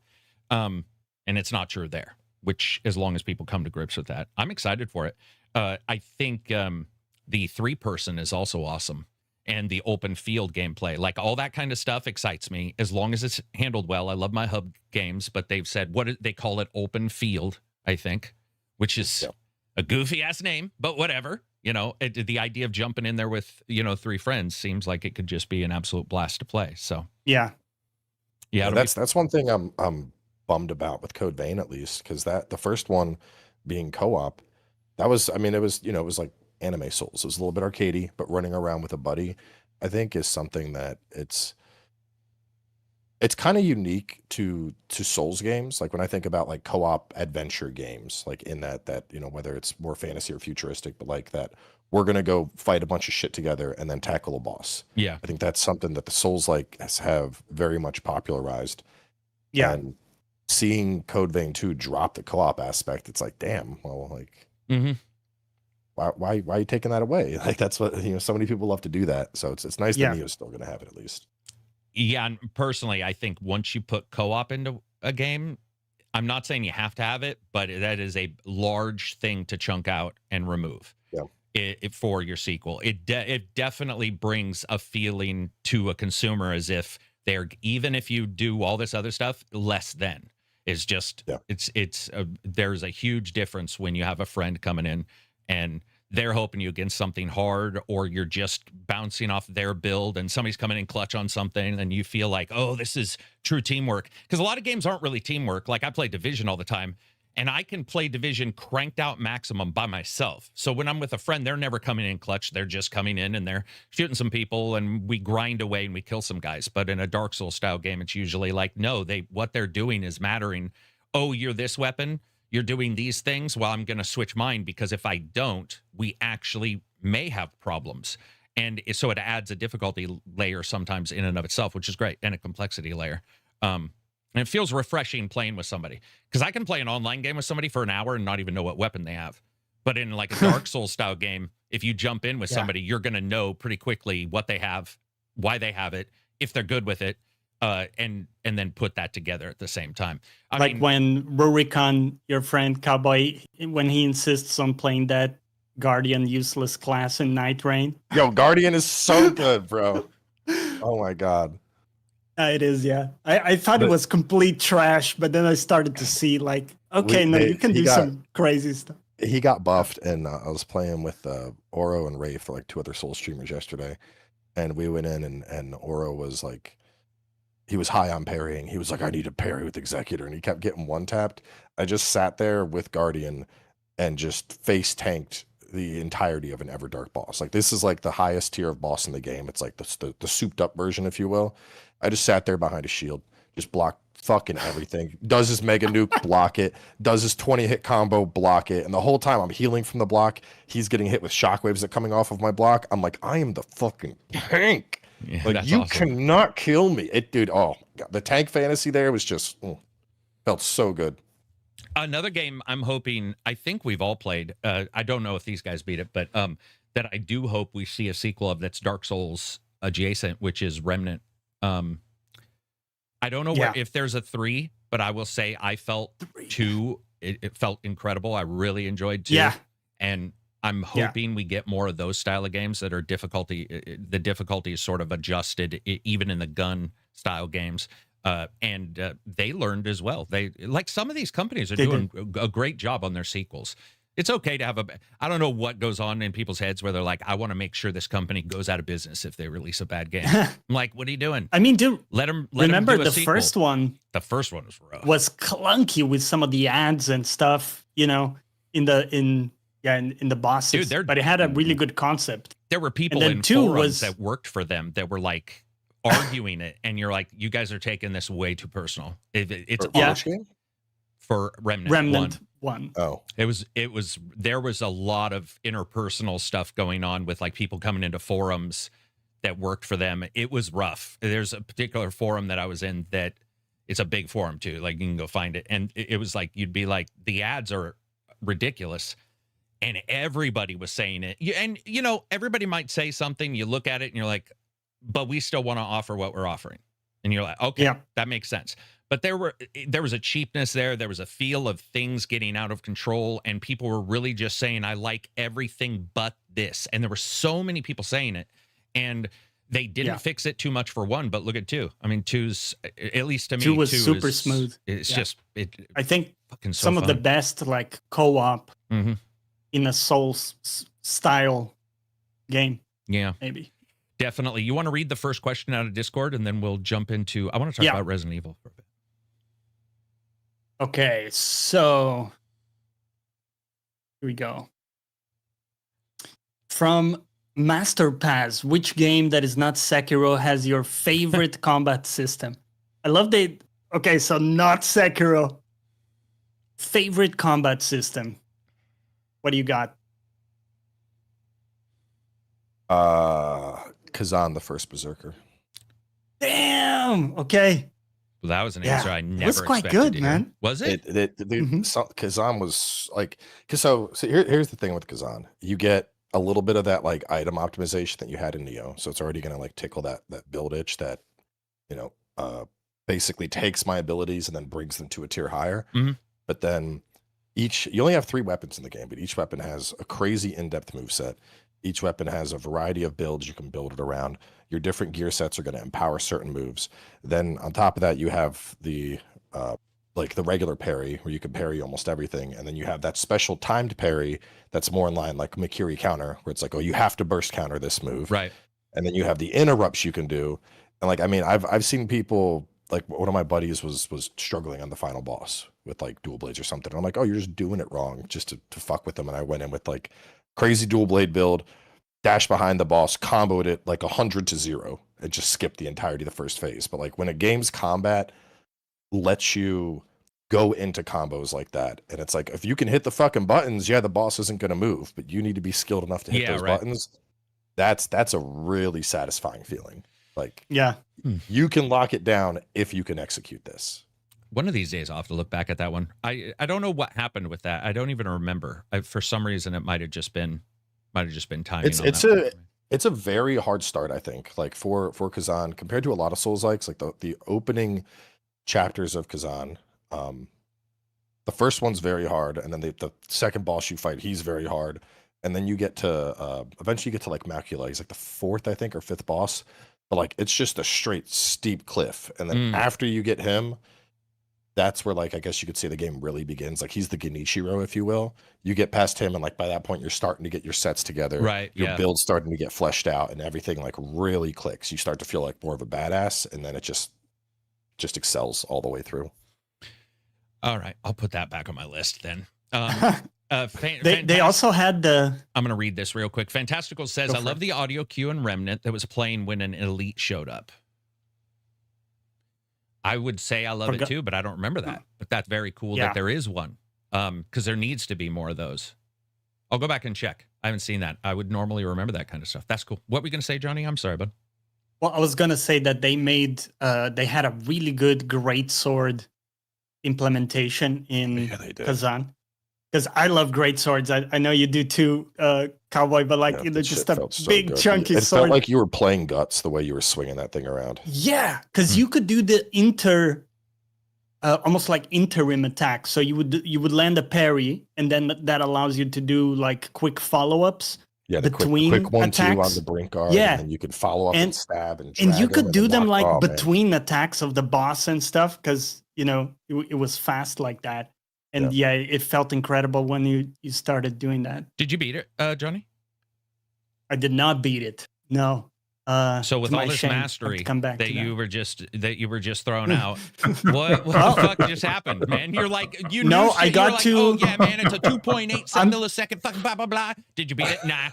And it's not true there, which as long as people come to grips with that, I'm excited for it. I think the 3-person is also awesome. And the open field gameplay, like all that kind of stuff excites me as long as it's handled well. I love my hub games, but they've said they call it open field, I think, which is a goofy ass name, but whatever. You know, the idea of jumping in there with, 3 friends seems like it could just be an absolute blast to play. So yeah, that's one thing I'm bummed about with Code Vein, at least, because the first one being co-op, it was like anime Souls. It was a little bit arcadey, but running around with a buddy, I think, is something that it's kind of unique to Souls games. Like when I think about like co-op adventure games, like in that whether it's more fantasy or futuristic, but like that we're gonna go fight a bunch of shit together and then tackle a boss. Yeah, I think that's something that the Souls have very much popularized. Yeah, and seeing Code Vein 2 drop the co-op aspect, it's like, damn, well, like. Why are you taking that away? Like that's what so many people love to do that. So it's nice that Neo's still going to have it at least. Yeah, and personally, I think once you put co-op into a game, I'm not saying you have to have it, but that is a large thing to chunk out and remove. Yeah, for your sequel, it definitely brings a feeling to a consumer as if they're, even if you do all this other stuff, less than. It's just there's a huge difference when you have a friend coming in and they're hoping you against something hard, or you're just bouncing off their build and somebody's coming in clutch on something and you feel like, oh, this is true teamwork. Because a lot of games aren't really teamwork. Like I play Division all the time, and I can play Division cranked out maximum by myself. So when I'm with a friend, they're never coming in clutch. They're just coming in and they're shooting some people and we grind away and we kill some guys. But in a Dark Souls style game, it's usually like, no, what they're doing is mattering. Oh, you're this weapon. You're doing these things. Well, I'm going to switch mine, because if I don't, we actually may have problems. And so it adds a difficulty layer sometimes in and of itself, which is great, and a complexity layer. And it feels refreshing playing with somebody, because I can play an online game with somebody for an hour and not even know what weapon they have. But in like a Dark Souls style game, if you jump in with somebody, you're going to know pretty quickly what they have, why they have it, if they're good with it. And then put that together at the same time. I mean, when Rurikon, your friend Cowboy, when he insists on playing that Guardian useless class in Night Rain. Yo, Guardian is so good, bro. Oh my god. It is, yeah. I thought it was complete trash, but then I started to see like, okay, you can do some crazy stuff. He got buffed, and I was playing with Oro and Ray for like 2 other Soul streamers yesterday, and we went in, and Oro was like, he was high on parrying. He was like, I need to parry with Executor, and he kept getting one tapped. I just sat there with Guardian and just face tanked the entirety of an Everdark boss. Like, this is like the highest tier of boss in the game. It's like the souped up version, if you will. I just sat there behind a shield, just blocked fucking everything. Does his mega nuke, block it. Does his 20 hit combo, block it. And the whole time I'm healing from the block, he's getting hit with shockwaves that coming off of my block. I'm like, I am the fucking tank. Yeah, like, you cannot kill me. Dude, oh God, the tank fantasy there was just felt so good. Another game I'm hoping, I think we've all played. I don't know if these guys beat it, but that I do hope we see a sequel of that's Dark Souls adjacent, which is Remnant. I don't know if there's a 3, but I will say I felt 2. It felt incredible. I really enjoyed 2. Yeah. And I'm hoping we get more of those style of games that are the difficulty is sort of adjusted, even in the gun style games. And they learned as well. They, like, some of these companies are doing a great job on their sequels. It's okay to have I don't know what goes on in people's heads where they're like, I want to make sure this company goes out of business if they release a bad game. I'm like, what are you doing? I mean, dude, let them remember do a the sequel. first one. The first one was rough. Was clunky with some of the ads and stuff, you know, in the bosses. Dude, but it had a really good concept. There were people in forums that worked for them that were like arguing it, and you're like, you guys are taking this way too personal. It's game? For Remnant 1. Oh, there was a lot of interpersonal stuff going on with like people coming into forums that worked for them. It was rough. There's a particular forum that I was in that it's a big forum too. Like, you can go find it. And it was like, you'd be like, the ads are ridiculous. And everybody was saying it. And, you know, everybody might say something. You look at it and you're like, but we still want to offer what we're offering. And you're like, okay, that makes sense. But there was a cheapness there. There was a feel of things getting out of control. And people were really just saying, I like everything but this. And there were so many people saying it. And they didn't fix it too much for 1, but look at 2. I mean, 2's, at least to me, 2 was super smooth. It's just, I think fucking so some fun. of the best, like, co-op in a Souls style game. Yeah. Maybe. Definitely. You want to read the first question out of Discord, and then we'll jump into, I want to talk about Resident Evil for a bit. Okay, so here we go. From Master Pass, which game that is not Sekiro has your favorite combat system? I love that. Okay, so not Sekiro. Favorite combat system. What do you got? Kazan, the first Berserker. Damn. Okay. Well, that was an answer I never was quite expected good, man. Was it? Kazan was like, so here's the thing with Kazan. You get a little bit of that like item optimization that you had in Neo, so it's already gonna like tickle that build itch that, you know, basically takes my abilities and then brings them to a tier higher. But then you only have 3 weapons in the game, but each weapon has a crazy in-depth moveset. Each weapon has a variety of builds you can build it around. Your different gear sets are going to empower certain moves. Then on top of that, you have the like the regular parry where you can parry almost everything, and then you have that special timed parry that's more in line like Mikiri counter, where it's like, oh, you have to burst counter this move, right? And then you have the interrupts you can do, and like, I mean, I've seen people, like one of my buddies was struggling on the final boss with like dual blades or something. And I'm like, oh, you're just doing it wrong just to fuck with them. And I went in with like crazy dual blade build, dash behind the boss, comboed it like 100 to 0, and just skipped the entirety of the first phase. But like when a game's combat lets you go into combos like that, and it's like, if you can hit the fucking buttons, the boss isn't going to move, but you need to be skilled enough to hit those buttons. That's a really satisfying feeling. Like, you can lock it down if you can execute this. One of these days I'll have to look back at that one. I don't know what happened with that. I don't even remember. For some reason it might have just been timing. It's a very hard start, I think. Like for Kazan, compared to a lot of Souls likes, like the opening chapters of Kazan, the first one's very hard, and then the second boss you fight, he's very hard. And then you get to eventually you get to like Macula. He's like the 4th, I think, or 5th boss. But like it's just a straight steep cliff. And then after you get him, that's where, like, I guess you could say the game really begins. Like, he's the Genichiro, if you will. You get past him, and like by that point, you're starting to get your sets together. Right. Your build's starting to get fleshed out, and everything like really clicks. You start to feel like more of a badass, and then it just just excels all the way through. All right, I'll put that back on my list then. They also had the. I'm going to read this real quick. Fantastical says, I love the audio cue in Remnant that was playing when an elite showed up. I would say I love it too, but I don't remember that. But that's very cool that there is one, because there needs to be more of those. I'll go back and check. I haven't seen that. I would normally remember that kind of stuff. That's cool. What were we going to say, Jonny? I'm sorry, bud. Well, I was going to say that they had a really good greatsword implementation in Kazan. Because I love great swords. I know you do too, Cowboy, but like just a big chunky sword. It felt like you were playing Guts the way you were swinging that thing around. Yeah, because you could do the almost like interim attack. So you would land a parry, and then that allows you to do like quick follow-ups. Yeah, between quick 1-2 on the brink guard. Yeah, and then you could follow up and stab and you could do them like between attacks of the boss and stuff, because it was fast like that. And it felt incredible when you started doing that. Did you beat it, Jonny? I did not beat it. No. So with all this mastery that you were just throwing out, what the fuck just happened, man? You're like, I got to. Oh yeah, man, it's a 2.87 millisecond. Fucking blah blah blah. Did you beat it? Nah.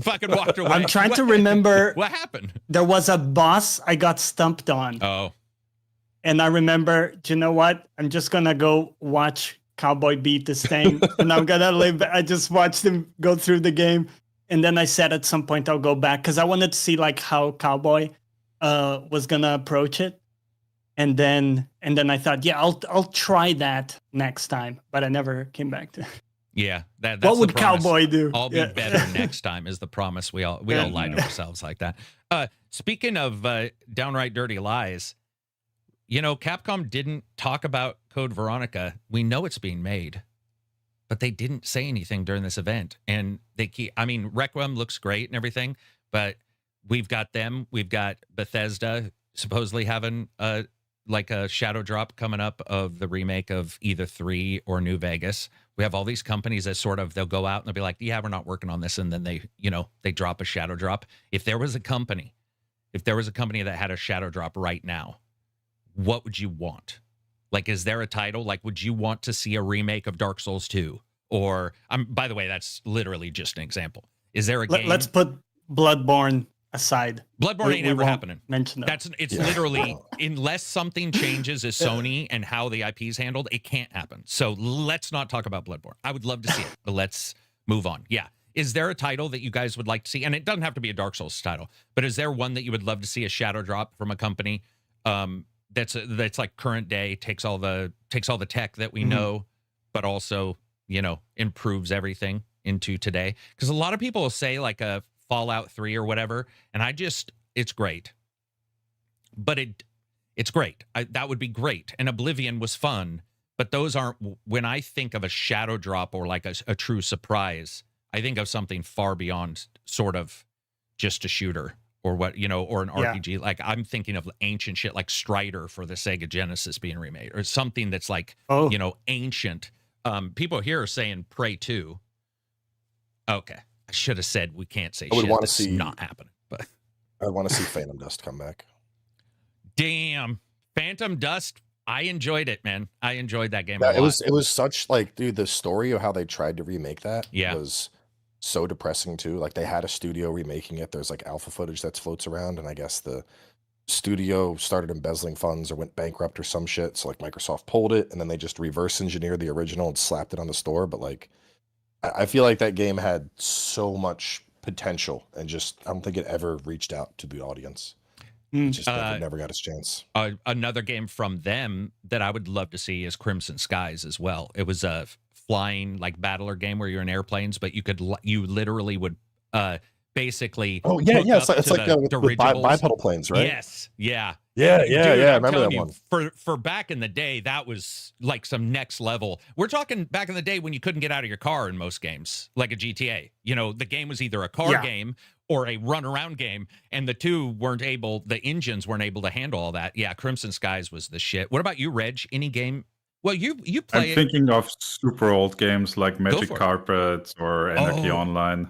Fucking walked away. I'm trying to remember what happened. There was a boss I got stumped on. Oh. And I remember, do you know what? I'm just gonna go watch Cowboy beat this thing, and I'm gonna live. I just watched him go through the game, and then I said at some point I'll go back because I wanted to see like how Cowboy was gonna approach it, and then I thought, I'll try that next time, but I never came back to it. Yeah, that's what would Cowboy do? I'll be better next time is the promise. We all lie to ourselves like that. Speaking of downright dirty lies. Capcom didn't talk about Code Veronica. We know it's being made, but they didn't say anything during this event. And Requiem looks great and everything, but we've got Bethesda supposedly having a shadow drop coming up of the remake of either 3 or New Vegas. We have all these companies that they'll go out and they'll be like, yeah, we're not working on this. And then they drop a shadow drop. If there was a company that had a shadow drop right now, what would you want? Like, is there a title? Like, would you want to see a remake of Dark Souls 2? Or, by the way, that's literally just an example. Is there a game? Let's put Bloodborne aside. Bloodborne ain't ever happening. Mention that. It's literally, unless something changes as Sony and how the IP is handled, it can't happen. So let's not talk about Bloodborne. I would love to see it, but let's move on. Yeah. Is there a title that you guys would like to see? And it doesn't have to be a Dark Souls title, but is there one that you would love to see a shadow drop from a company? That's like current day, takes all the tech that we know, but also improves everything into today. Because a lot of people will say like a Fallout 3 or whatever, and it's great, but it's great. That would be great. And Oblivion was fun, but those aren't. When I think of a shadow drop or like a true surprise, I think of something far beyond sort of just a shooter. Or what, or an RPG. Like, I'm thinking of ancient shit like Strider for the Sega Genesis being remade, or something that's like, ancient. People here are saying Prey 2. Okay. I should have said we can't say shit that's not happening. But I want to see Phantom Dust come back. Damn. Phantom Dust. I enjoyed it, man. I enjoyed that game a lot. It was such like, dude, the story of how they tried to remake that was so depressing too. Like, they had a studio remaking it. There's like alpha footage that floats around, and I guess the studio started embezzling funds or went bankrupt or some shit. So like Microsoft pulled it, and then they just reverse engineered the original and slapped it on the store. But like, I feel like that game had so much potential, and just I don't think it ever reached out to the audience. It just never got its chance. Another game from them that I would love to see is Crimson Skies as well. It was a flying like battler game where you're in airplanes, but you literally would basically it's like the bipedal planes, right? Yes, yeah. Dude, I remember that one. For back in the day, that was like some next level. We're talking back in the day when you couldn't get out of your car in most games, like a GTA. The game was either a car game or a run around game, and the engines weren't able to handle all that. Yeah, Crimson Skies was the shit. What about you, Reg? Any game? Well, you play. I'm thinking of super old games like Magic Carpet or Anarchy Online.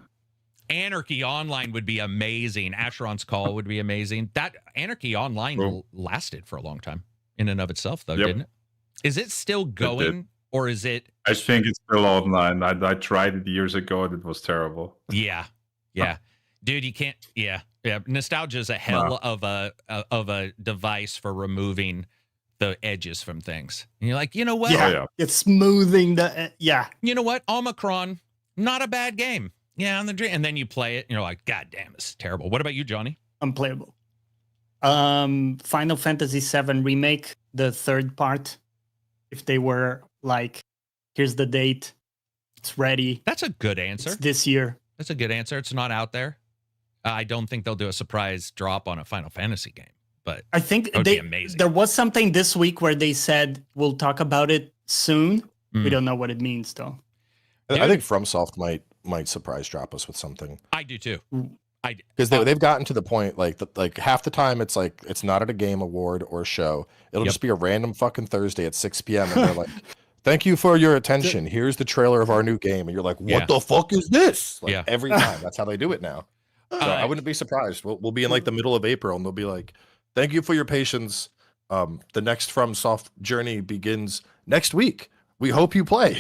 Anarchy Online would be amazing. Asheron's Call would be amazing. That Anarchy Online lasted for a long time. in and of itself, though, Yep. didn't it? Is it still going, or is it? I think it's still online. I tried it years ago and it was terrible. Yeah, dude, you can't. Yeah. Nostalgia is a hell of a device for removing the edges from things. And you're like, you know what? Yeah, it's smoothing the. You know what? Omicron, not a bad game. Yeah, and then you play it, and you're like, God damn, this is terrible. What about you, Jonny? Unplayable. Final Fantasy VII Remake, the third part. If they were like, here's the date, it's ready. That's a good answer. It's this year. That's a good answer. It's not out there. I don't think they'll do a surprise drop on a Final Fantasy game, but I think that would be amazing. There was something this week where they said we'll talk about it soon. We don't know what it means though. Dude. I think FromSoft might surprise drop us with something. I do too. Because they've gotten to the point like half the time it's like it's not at a game award or show. It'll just be a random fucking Thursday at 6 p.m. and they're like, "Thank you for your attention. Here's the trailer of our new game." And you're like, "What the fuck is this?" Like, every time. That's how they do it now. So I wouldn't be surprised. We'll be in like the middle of April and they'll be like, "Thank you for your patience. The next FromSoft journey begins next week. We hope you play."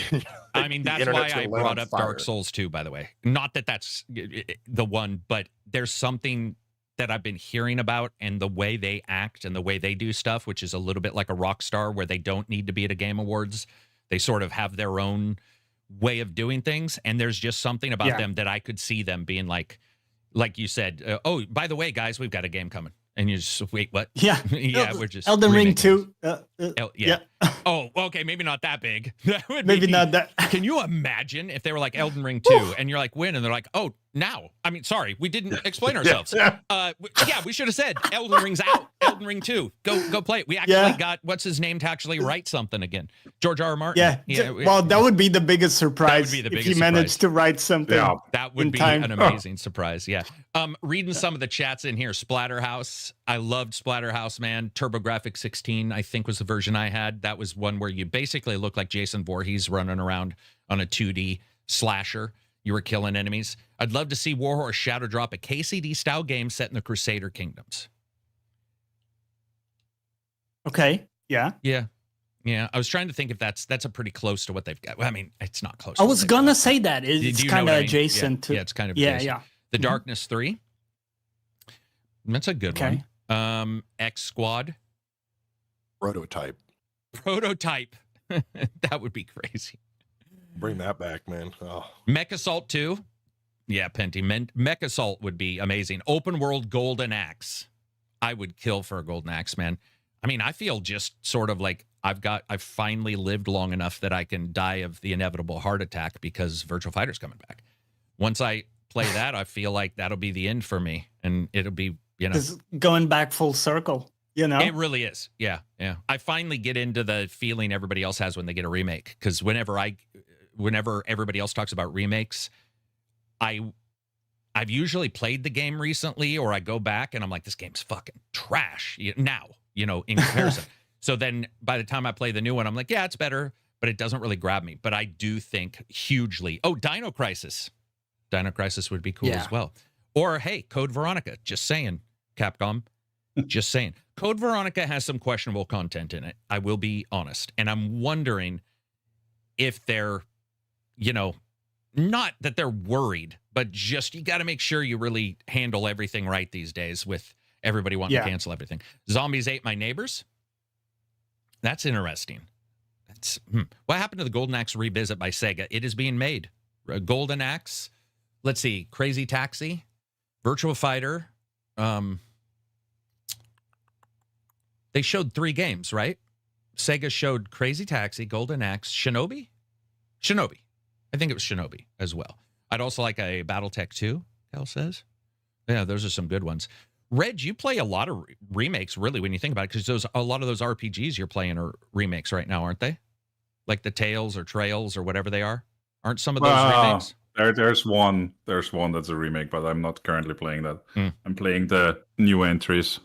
I mean, that's why I brought up Dark Souls 2, by the way. Not that that's the one, but there's something that I've been hearing about and the way they act and the way they do stuff, which is a little bit like a Rockstar where they don't need to be at a Game Awards. They sort of have their own way of doing things. And there's just something about them that I could see them being like you said, oh, by the way, guys, we've got a game coming. And you just, wait, what? Yeah. We're just Elden Ring 2. Oh, okay, maybe not that big. That would maybe not that. Can you imagine if they were like Elden Ring 2 and you're like, when? And they're like, oh, now. I mean, sorry, we didn't explain ourselves. We should have said Elden Ring's out. Elden Ring 2. Go play it. We actually got, what's his name to actually write something again? George R. R. Martin. Yeah. Well, that would be the biggest surprise if he managed to write something. Yeah, that would be an amazing surprise. Yeah. Reading some of the chats in here. Splatterhouse. I loved Splatterhouse, man. TurboGrafx 16, I think, was the version I had. That was one where you basically look like Jason Voorhees running around on a 2D slasher. You were killing enemies. I'd love to see Warhorse Shadow drop a KCD-style game set in the Crusader Kingdoms. Okay. Yeah. I was trying to think if that's a pretty close to what they've got. Well, I mean, it's not close. I was gonna say that it's kind of adjacent to. Yeah, it's kind of adjacent. Yeah. The Darkness 3. That's a good one. X Squad. Prototype. That would be crazy. Bring that back, man. Oh. Mech Assault 2. Yeah, Penty. Mech Assault would be amazing. Open world Golden Axe. I would kill for a Golden Axe, man. I mean, I feel just sort of like I've finally lived long enough that I can die of the inevitable heart attack because Virtual Fighter's coming back. Once I play that, I feel like that'll be the end for me. And it'll be, It's going back full circle. It really is. Yeah. I finally get into the feeling everybody else has when they get a remake. Because whenever everybody else talks about remakes, I've usually played the game recently, or I go back and I'm like, this game's fucking trash now, in comparison. So then by the time I play the new one, I'm like, yeah, it's better, but it doesn't really grab me. But I do think hugely. Oh, Dino Crisis. Dino Crisis would be cool as well. Or, hey, Code Veronica. Just saying, Capcom. Just saying. Code Veronica has some questionable content in it. I will be honest. And I'm wondering if they're, not that they're worried, but just you got to make sure you really handle everything right these days with everybody wanting to cancel everything. Zombies Ate My Neighbors. That's interesting. What happened to the Golden Axe revisit by Sega? It is being made. Golden Axe. Let's see. Crazy Taxi. Virtua Fighter. They showed 3 games, right? Sega showed Crazy Taxi, Golden Axe, Shinobi. I think it was Shinobi as well. I'd also like a Battletech 2, Cal says. Yeah, those are some good ones. Rej, you play a lot of remakes, really, when you think about it, because a lot of those RPGs you're playing are remakes right now, aren't they? Like the Tales or Trails or whatever they are. Aren't some of those remakes? There's one that's a remake, but I'm not currently playing that. I'm playing the new entries.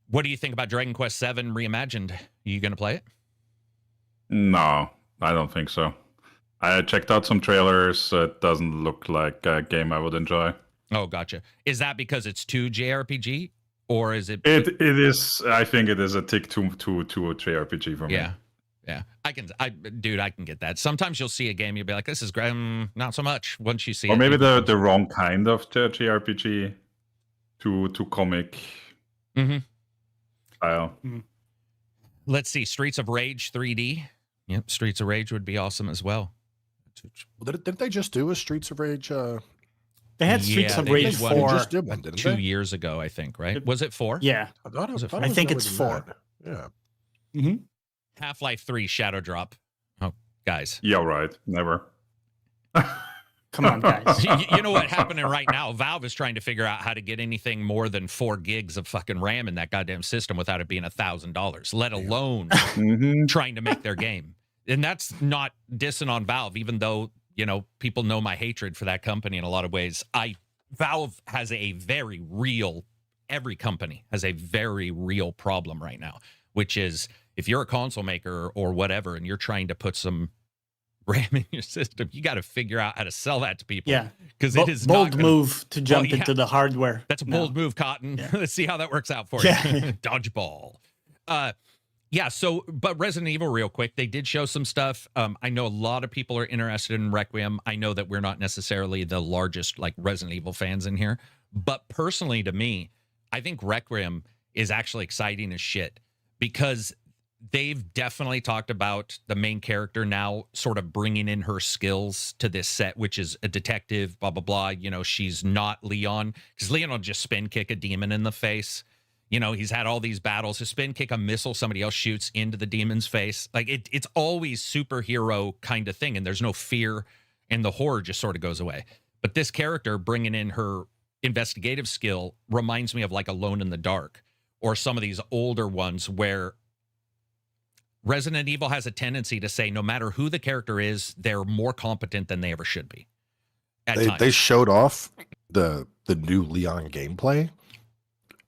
What do you think about Dragon Quest VII Reimagined? Are you going to play it? No, I don't think so. I checked out some trailers. It doesn't look like a game I would enjoy. Oh, gotcha. Is that because it's too JRPG? or is it? It is. I think it is a tick to a JRPG for me. Yeah. I can get that. Sometimes you'll see a game, you'll be like, this is great. Not so much. Once you see or it, maybe the wrong kind of JRPG to comic style. Let's see, Streets of Rage 3D. Yep, Streets of Rage would be awesome as well. Didn't they just do a Streets of Rage? They had Streets of Rage 4 They just did one, didn't 2 they? years ago, I think, right? Was it 4? Yeah. I think it's 4. Yeah. Mm-hmm. Half-Life 3 Shadow Drop. Oh, guys. Yeah, right. Never. Come on, guys. You know what happening right now? Valve is trying to figure out how to get anything more than 4 gigs of fucking RAM in that goddamn system without it being $1,000, let alone trying to make their game. And that's not dissing on Valve, even though, you know, people know my hatred for that company in a lot of ways. Valve has a very real, every company has a very real problem right now, which is if you're a console maker or whatever, and you're trying to put some RAM in your system, you got to figure out how to sell that to people. Yeah, because it is bold move to jump into the hardware. That's a bold move, Cotton. Yeah. Let's see how that works out for you. Dodgeball. Yeah. So, but Resident Evil, real quick, they did show some stuff. I know a lot of people are interested in Requiem. I know that we're not necessarily the largest like Resident Evil fans in here, but personally, to me, I think Requiem is actually exciting as shit because they've definitely talked about the main character now sort of bringing in her skills to this set, which is a detective, blah, blah, blah. You know, she's not Leon because Leon will just spin kick a demon in the face. You know, he's had all these battles. He'll spin kick a missile somebody else shoots into the demon's face. Like it's always superhero kind of thing. And there's no fear and the horror just sort of goes away. But this character bringing in her investigative skill reminds me of like Alone in the Dark or some of these older ones where Resident Evil has a tendency to say no matter who the character is, they're more competent than they ever should be. They showed off the new Leon gameplay.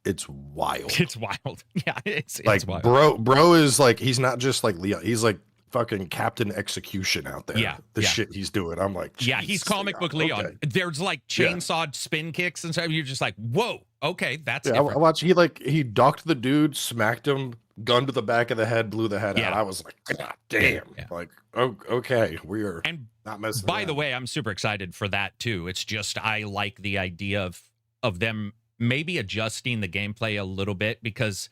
It's wild. It's wild. Yeah, it's wild. Bro is like, he's not just like Leon. He's like fucking Captain Execution out there. Yeah. Shit he's doing. I'm like, yeah, he's comic book Leon. Okay. There's like chainsaw spin kicks and stuff. You're just like, whoa, okay, that's different. I watched, he ducked the dude, smacked him, gun to the back of the head, blew the head out. I was like, God damn. Yeah. Like, oh, okay, we're not messing by the way, I'm super excited for that too. It's just I like the idea of them maybe adjusting the gameplay a little bit because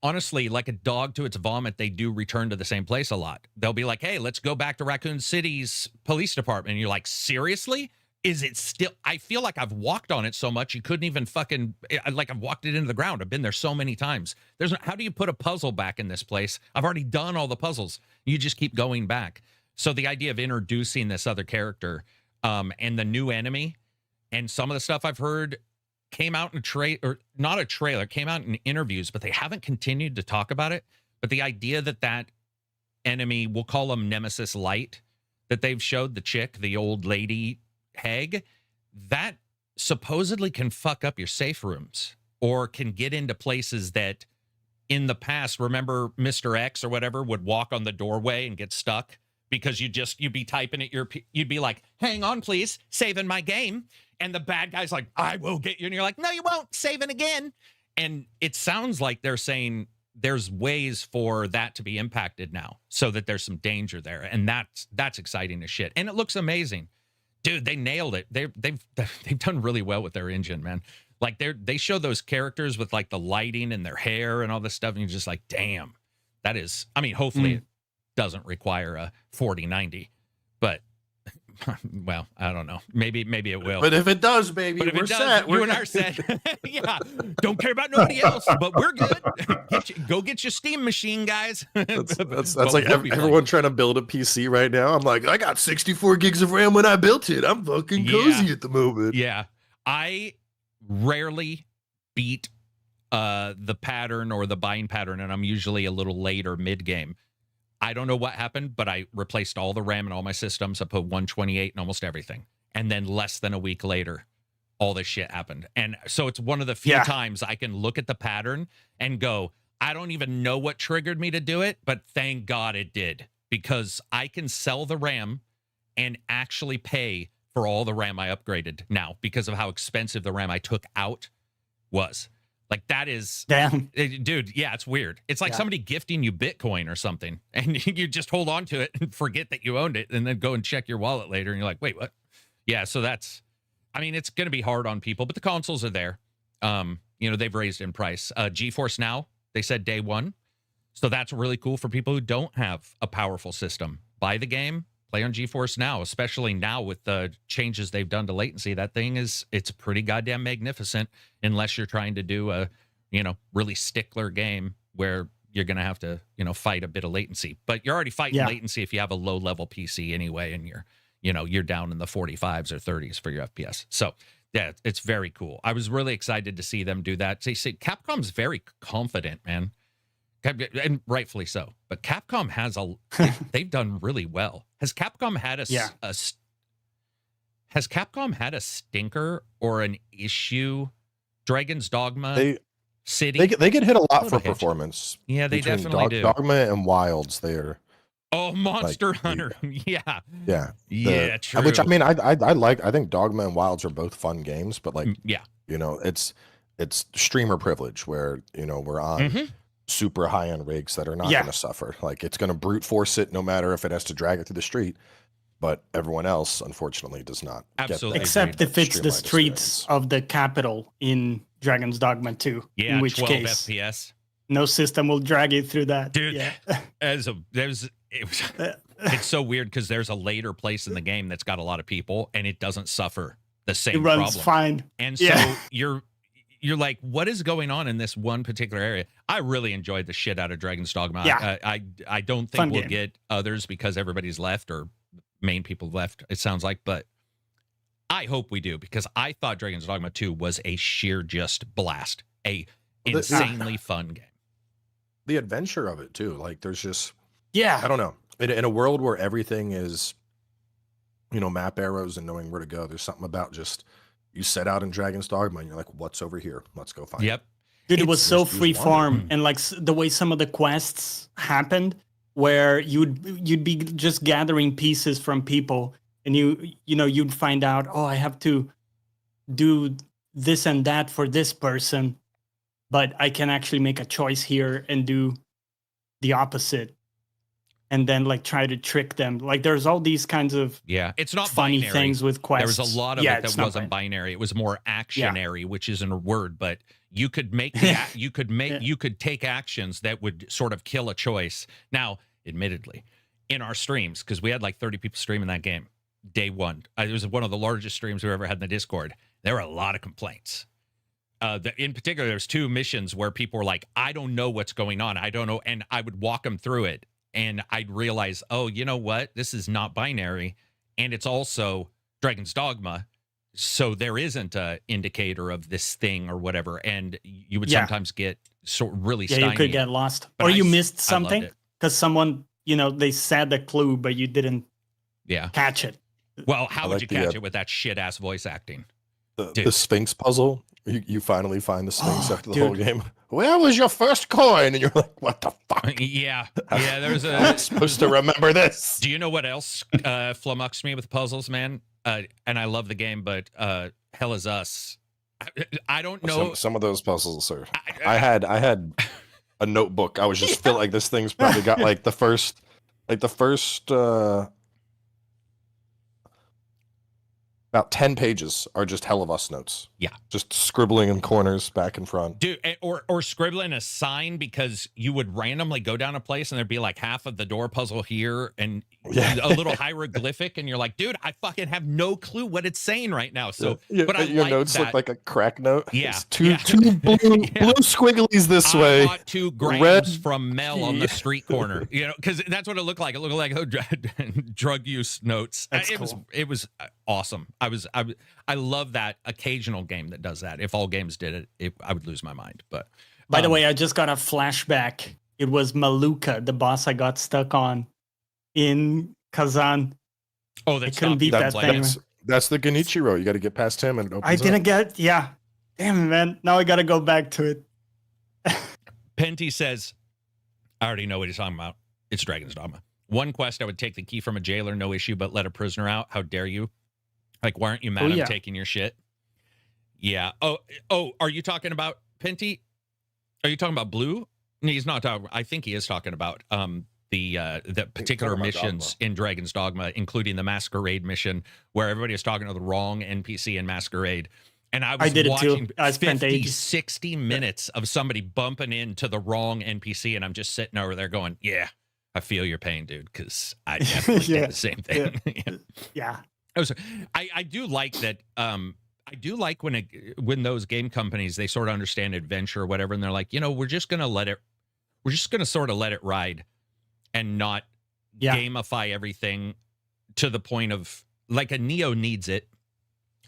honestly, like a dog to its vomit, they do return to the same place a lot. They'll be like, hey, let's go back to Raccoon City's police department. And you're like, seriously? Is it still? I feel like I've walked on it so much you couldn't even fucking, like I've walked it into the ground. I've been there so many times. How do you put a puzzle back in this place? I've already done all the puzzles. You just keep going back. So the idea of introducing this other character and the new enemy and some of the stuff I've heard came out in not a trailer, came out in interviews, but they haven't continued to talk about it. But the idea that enemy, we'll call him Nemesis Light, that they've showed the chick, the old lady hag, that supposedly can fuck up your safe rooms or can get into places that in the past, remember Mr. X or whatever would walk on the doorway and get stuck because you'd be typing at you'd be like, hang on, please, saving my game. And the bad guy's like, I will get you. And you're like, no, you won't. Saving again. And it sounds like they're saying there's ways for that to be impacted now so that there's some danger there. And that's exciting as shit. And it looks amazing. Dude, they nailed it. They've done really well with their engine, man. Like they show those characters with like the lighting and their hair and all this stuff. And you're just like, damn, that is, I mean, hopefully it doesn't require a 4090, but well, I don't know. Maybe it will. But if it does, baby, we're set. You and I are set. Yeah. Don't care about nobody else, but we're good. Go get your Steam machine, guys. That's like everyone trying to build a PC right now. I'm like, I got 64 gigs of RAM when I built it. I'm fucking cozy at the moment. Yeah. I rarely beat the pattern or the buying pattern, and I'm usually a little late or mid game. I don't know what happened, but I replaced all the RAM in all my systems. I put 128 in almost everything. And then less than a week later, all this shit happened. And so it's one of the few times I can look at the pattern and go, I don't even know what triggered me to do it, but thank God it did. Because I can sell the RAM and actually pay for all the RAM I upgraded now because of how expensive the RAM I took out was. Like that is, Damn. dude. Yeah, it's weird. It's like somebody gifting you Bitcoin or something, and you just hold on to it and forget that you owned it, and then go and check your wallet later, and you're like, wait, what? Yeah, so that's, I mean, it's going to be hard on people, but the consoles are there. They've raised in price. GeForce Now, they said day one, so that's really cool for people who don't have a powerful system. Buy the game, play on GeForce Now, especially now with the changes they've done to latency. That thing it's pretty goddamn magnificent, unless you're trying to do a, really stickler game where you're going to have to, fight a bit of latency. But you're already fighting latency if you have a low-level PC anyway, and you're down in the 45s or 30s for your FPS. So, yeah, it's very cool. I was really excited to see them do that. See, Capcom's very confident, man. And rightfully so. But Capcom has they've done really well. Has Capcom had has Capcom had a stinker or an issue? Dragon's Dogma, City. They get hit a lot for performance. Yeah, they definitely do. Dogma and Wilds, they're Monster Hunter. Yeah. Yeah, true. Which I mean, I think Dogma and Wilds are both fun games, but it's streamer privilege where we're on super high end rigs that are not going to suffer. Like it's going to brute force it no matter if it has to drag it through the street. But everyone else, unfortunately, does not. Absolutely. Except if it's the streets of the capital in Dragon's Dogma 2. Yeah, in which 12 case, FPS. No system will drag you through that. Dude, it's so weird because there's a later place in the game that's got a lot of people and it doesn't suffer the same problem. It runs fine. And so you're like, what is going on in this one particular area? I really enjoyed the shit out of Dragon's Dogma. Yeah. I don't think we'll get others because everybody's left or main people left, it sounds like, but I hope we do because I thought Dragon's Dogma 2 was a sheer just blast, a insanely fun game. The adventure of it too, like there's just I don't know, in a world where everything is map arrows and knowing where to go, there's something about just you set out in Dragon's Dogma and you're like, what's over here, let's go find it. Dude, it was so free form, and like the way some of the quests happened where you'd be just gathering pieces from people, and you'd find out, I have to do this and that for this person, but I can actually make a choice here and do the opposite, and then like try to trick them. Like there's all these kinds of it's not funny binary things with quests. There was a lot of it that wasn't binary. It was more actionary, which isn't a word, but you could make you could take actions that would sort of kill a choice. Now, admittedly, in our streams, because we had like 30 people streaming that game day one, it was one of the largest streams we ever had in the Discord. There were a lot of complaints. In particular, there's 2 missions where people were like, I don't know what's going on. I don't know. And I would walk them through it. And I'd realize, you know what? This is not binary. And it's also Dragon's Dogma. So there isn't a indicator of this thing or whatever. And you would sometimes get really stymied. You could get lost. Or you missed something because someone, they said the clue, but you didn't catch it. Well, how would you catch it with that shit-ass voice acting? The Sphinx puzzle. You finally find the Sphinx after the whole game. Where was your first coin? And you're like, what the fuck? Yeah. There's I'm supposed to remember this. Do you know what else flummoxed me with puzzles, man? And I love the game, but Hell Is Us. I don't know. Some of those puzzles, sir. I had a notebook. I was just feeling like this thing's probably got like the first about 10 pages are just Hell of Us notes. Yeah. Just scribbling in corners, back and front. Dude, or scribbling a sign because you would randomly go down a place and there'd be like half of the door puzzle here and a little hieroglyphic, and you're like, dude, I fucking have no clue what it's saying right now. So, but your notes look like a crack note. Yeah. It's two blue squigglies this way. I bought 2 grams from Mel on the street corner, because that's what it looked like. It looked like drug use notes. It was awesome. I love that occasional game that does that. If all games did it, I would lose my mind. But by the way, I just got a flashback. It was Maluka, the boss I got stuck on in Kazan. Oh, I couldn't beat that thing. That's the Genichiro. You got to get past him and it opens I didn't get. Yeah, damn it, man. Now I got to go back to it. Penty says, I already know what he's talking about. It's Dragon's Dogma. One quest, I would take the key from a jailer, no issue, but let a prisoner out. How dare you? Like, why aren't you mad I'm taking your shit? Yeah. Oh, are you talking about, Penty, are you talking about Blue? No, he's not talking. I think he is talking about the particular missions in Dragon's Dogma, including the Masquerade mission, where everybody is talking to the wrong NPC in Masquerade. And I was watching 50, 60 minutes of somebody bumping into the wrong NPC, and I'm just sitting over there going, yeah, I feel your pain, dude, because I definitely did the same thing. Yeah. I do like that. I do like when those game companies, they sort of understand adventure or whatever, and they're like, we're just going to sort of let it ride and not gamify everything to the point of, like, a Neo needs it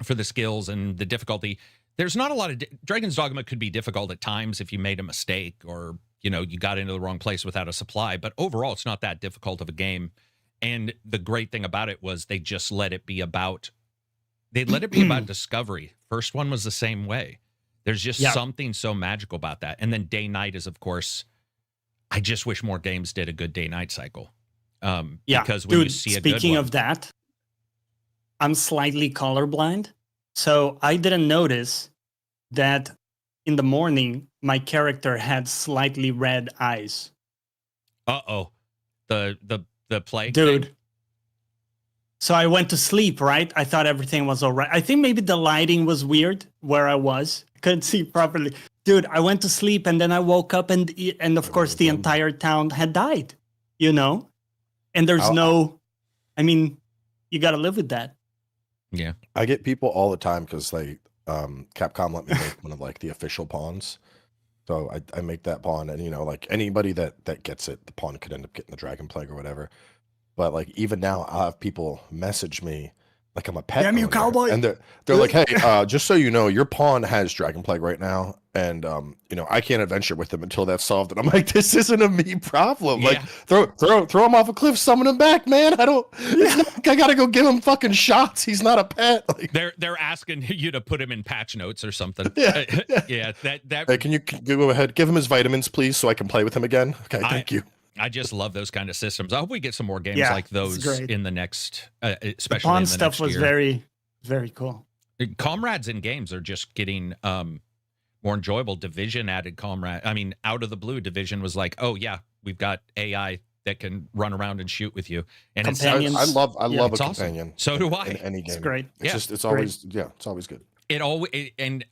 for the skills and the difficulty. There's not a lot of Dragon's Dogma could be difficult at times if you made a mistake or you got into the wrong place without a supply, but overall it's not that difficult of a game. And the great thing about it was they just let it be about discovery. First one was the same way. There's just something so magical about that. And then day night is, of course, I just wish more games did a good day night cycle. Because when you see a good one, speaking of that, I'm slightly colorblind, so I didn't notice that in the morning my character had slightly red eyes. The plague, dude. thing? So I went to sleep, right? I thought everything was all right. I think maybe the lighting was weird where I was. Couldn't see properly. Dude, I went to sleep and then I woke up and of course the entire town had died, And there's you got to live with that. Yeah. I get people all the time because Capcom let me make one of like the official pawns. So I make that pawn, and like anybody that gets it, the pawn could end up getting the Dragon Plague or whatever. But like even now, I'll have people message me like I'm a pet. Damn you, cowboy! And they're like, hey, just so you know, your pawn has Dragon Plague right now, and I can't adventure with him until that's solved. And I'm like, this isn't a me problem. Yeah. Like throw him off a cliff, summon him back, man. I gotta go give him fucking shots. He's not a pet. Like, they're asking you to put him in patch notes or something. Yeah. That. Hey, can you go ahead, give him his vitamins, please, so I can play with him again? Okay, thank you. I just love those kind of systems. I hope we get some more games like those in the next, especially the pawn in the stuff next was year. very, very cool. Comrades in games are just getting more enjoyable. Division added comrade. I mean, out of the blue, Division was like, oh yeah, we've got AI that can run around and shoot with you. And Companions. I love a awesome. companion. So do I. In any game. It's great. It's always good. And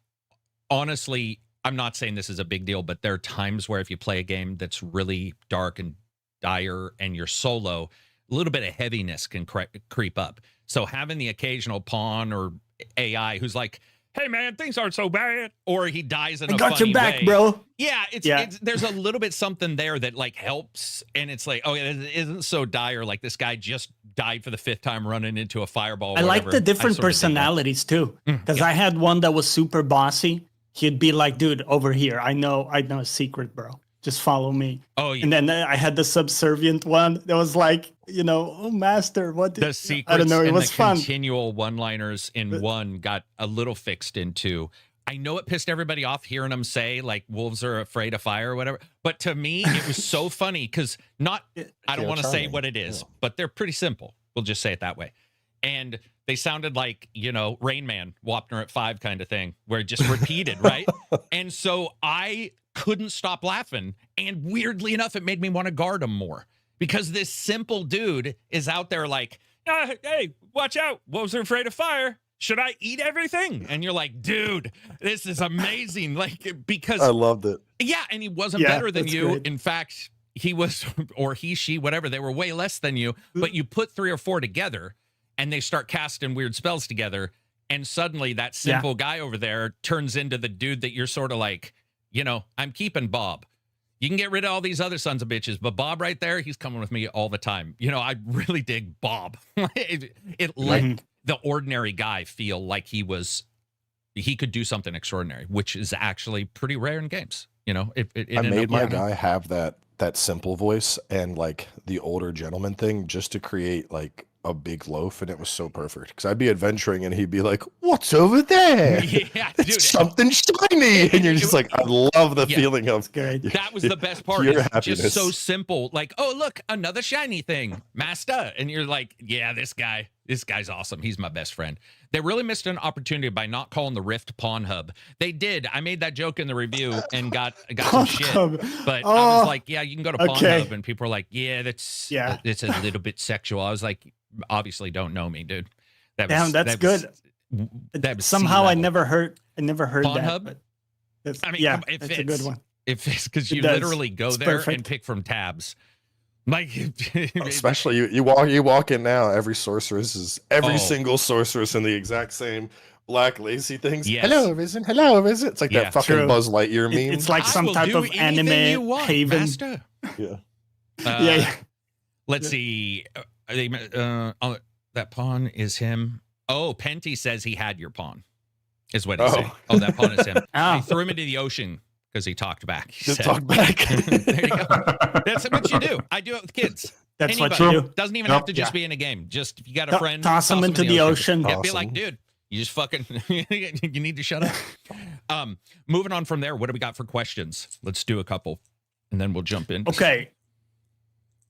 honestly, I'm not saying this is a big deal, but there are times where if you play a game that's really dark and dire and you're solo, a little bit of heaviness can creep up. So having the occasional pawn or AI who's like, hey man, things aren't so bad, or he dies in a funny way. I got your back, bro. Yeah, it's there's a little bit something there that like helps, and it's like, oh, it isn't so dire. Like this guy just died for the 5th time running into a fireball. I like the different personalities too, because I had one that was super bossy. He'd be like, dude, over here. I know a secret, bro. Just follow me. Oh, yeah. And then I had the subservient one that was like, oh, master, what did... The secrets I don't know, it was fun. Continual one-liners in 1 got a little fixed in 2. I know it pissed everybody off hearing them say, like, wolves are afraid of fire or whatever. But to me, it was so funny because I don't want to say what it is, but they're pretty simple. We'll just say it that way. And they sounded like, Rain Man, Wapner at 5 kind of thing, where it just repeated, right? And so I couldn't stop laughing. And weirdly enough, it made me want to guard him more because this simple dude is out there like, hey, watch out. Wolves are afraid of fire. Should I eat everything? And you're like, dude, this is amazing. Like, because I loved it. Yeah. And he wasn't better than you. Great. In fact, he was, or he, she, whatever, they were way less than you, but you put 3 or 4 together and they start casting weird spells together. And suddenly that simple guy over there turns into the dude that you're sort of like, I'm keeping Bob. You can get rid of all these other sons of bitches, but Bob right there, he's coming with me all the time. I really dig Bob. it let the ordinary guy feel like he could do something extraordinary, which is actually pretty rare in games. I made my guy have that simple voice and like the older gentleman thing just to create like a big loaf, and it was so perfect because I'd be adventuring and he'd be like, what's over there? Yeah, dude, it's something shiny. And you're just like, I love the feeling of that was the best part. It's just so simple. Like, oh, look, another shiny thing, master. And you're like, yeah, this guy, This guy's awesome. He's my best friend. They really missed an opportunity by not calling the Rift Pawn Hub. They did. I made that joke in the review and got some shit. But I was like, yeah, you can go to Pawn Hub. And people were like, yeah, it's a little bit sexual. I was like, obviously don't know me, dude. That's good. Somehow I never heard Pawn that. Hub? I mean, it's a good one. It fits because you literally go there and pick from tabs. Like, especially you walk in now. Every single sorceress in the exact same black lacy things. Yes. Hello, Arisen. Hello, Arisen. It's like that fucking Buzz Lightyear meme. It's like some type of anime haven. Master. Yeah. Let's see. That pawn is him. Oh, Penty says he had your pawn. Is what he said. Oh, that pawn is him. I threw him into the ocean. Because he talked back. Talk back. There you go. That's what you do. I do it with kids. That's what you do. Doesn't even have to just be in a game. Just if you got a friend, toss them into the ocean. Yeah, be like, dude, you just fucking, you need to shut up. Moving on from there, what do we got for questions? Let's do a couple, and then we'll jump in. Okay.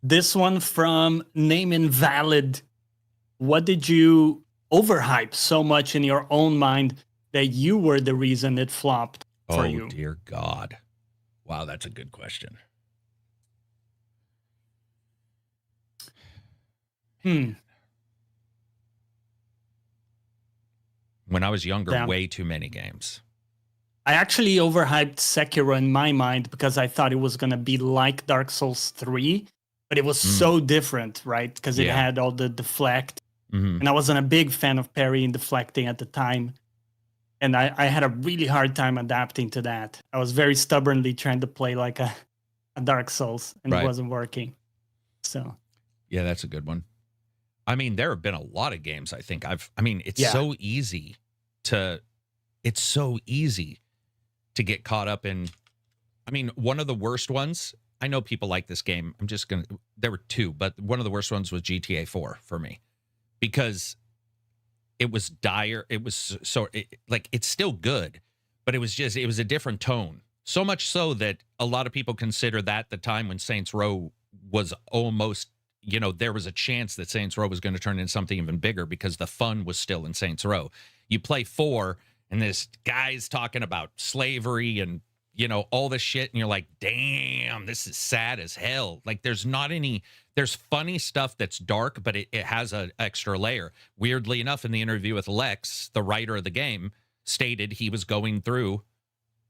This one from Name Invalid. What did you overhype so much in your own mind that you were the reason it flopped? For you? Dear God. Wow, that's a good question. When I was younger, way too many games. I actually overhyped Sekiro in my mind because I thought it was going to be like Dark Souls 3, but it was so different, right? Because it had all the deflect. And I wasn't a big fan of parry and deflecting at the time. And I had a really hard time adapting to that. I was very stubbornly trying to play like a Dark Souls, and it wasn't working. So, yeah, that's a good one. I mean, there have been a lot of games. I think it's so easy to get caught up in. I mean, one of the worst ones. I know people like this game. There were two, but one of the worst ones was GTA 4 for me, because it was dire. It was it's still good, but it was a different tone. So much so that a lot of people consider that the time when Saints Row was almost, there was a chance that Saints Row was going to turn into something even bigger because the fun was still in Saints Row. You play 4 and this guy's talking about slavery and, all this shit. And you're like, damn, this is sad as hell. Like there's funny stuff that's dark, but it has an extra layer. Weirdly enough, in the interview with Lex, the writer of the game stated he was going through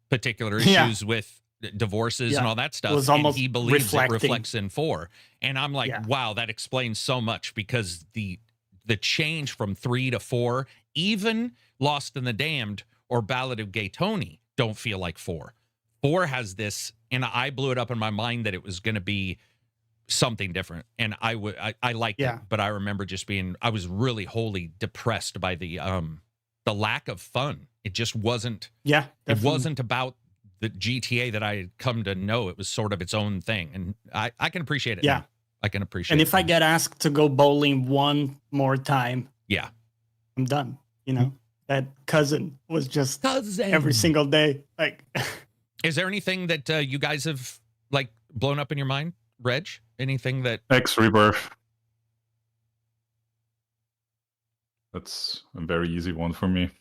particular issues with divorces and all that stuff. It was almost and he believes it reflects in 4. And I'm like, wow, that explains so much, because the change from 3 to 4, even Lost in the Damned or Ballad of Gay Tony, don't feel like 4. 4 has this, and I blew it up in my mind that it was going to be something different, and I liked it, but I remember just I was really wholly depressed by the lack of fun. It just wasn't. Yeah, definitely. It wasn't about the GTA that I had come to know. It was sort of its own thing, and I can appreciate it. Yeah, now. I can appreciate. And it if I get asked to go bowling one more time, I'm done. That cousin was just every single day. Like, is there anything that you guys have blown up in your mind, Reg? Anything that X Rebirth? That's a very easy one for me.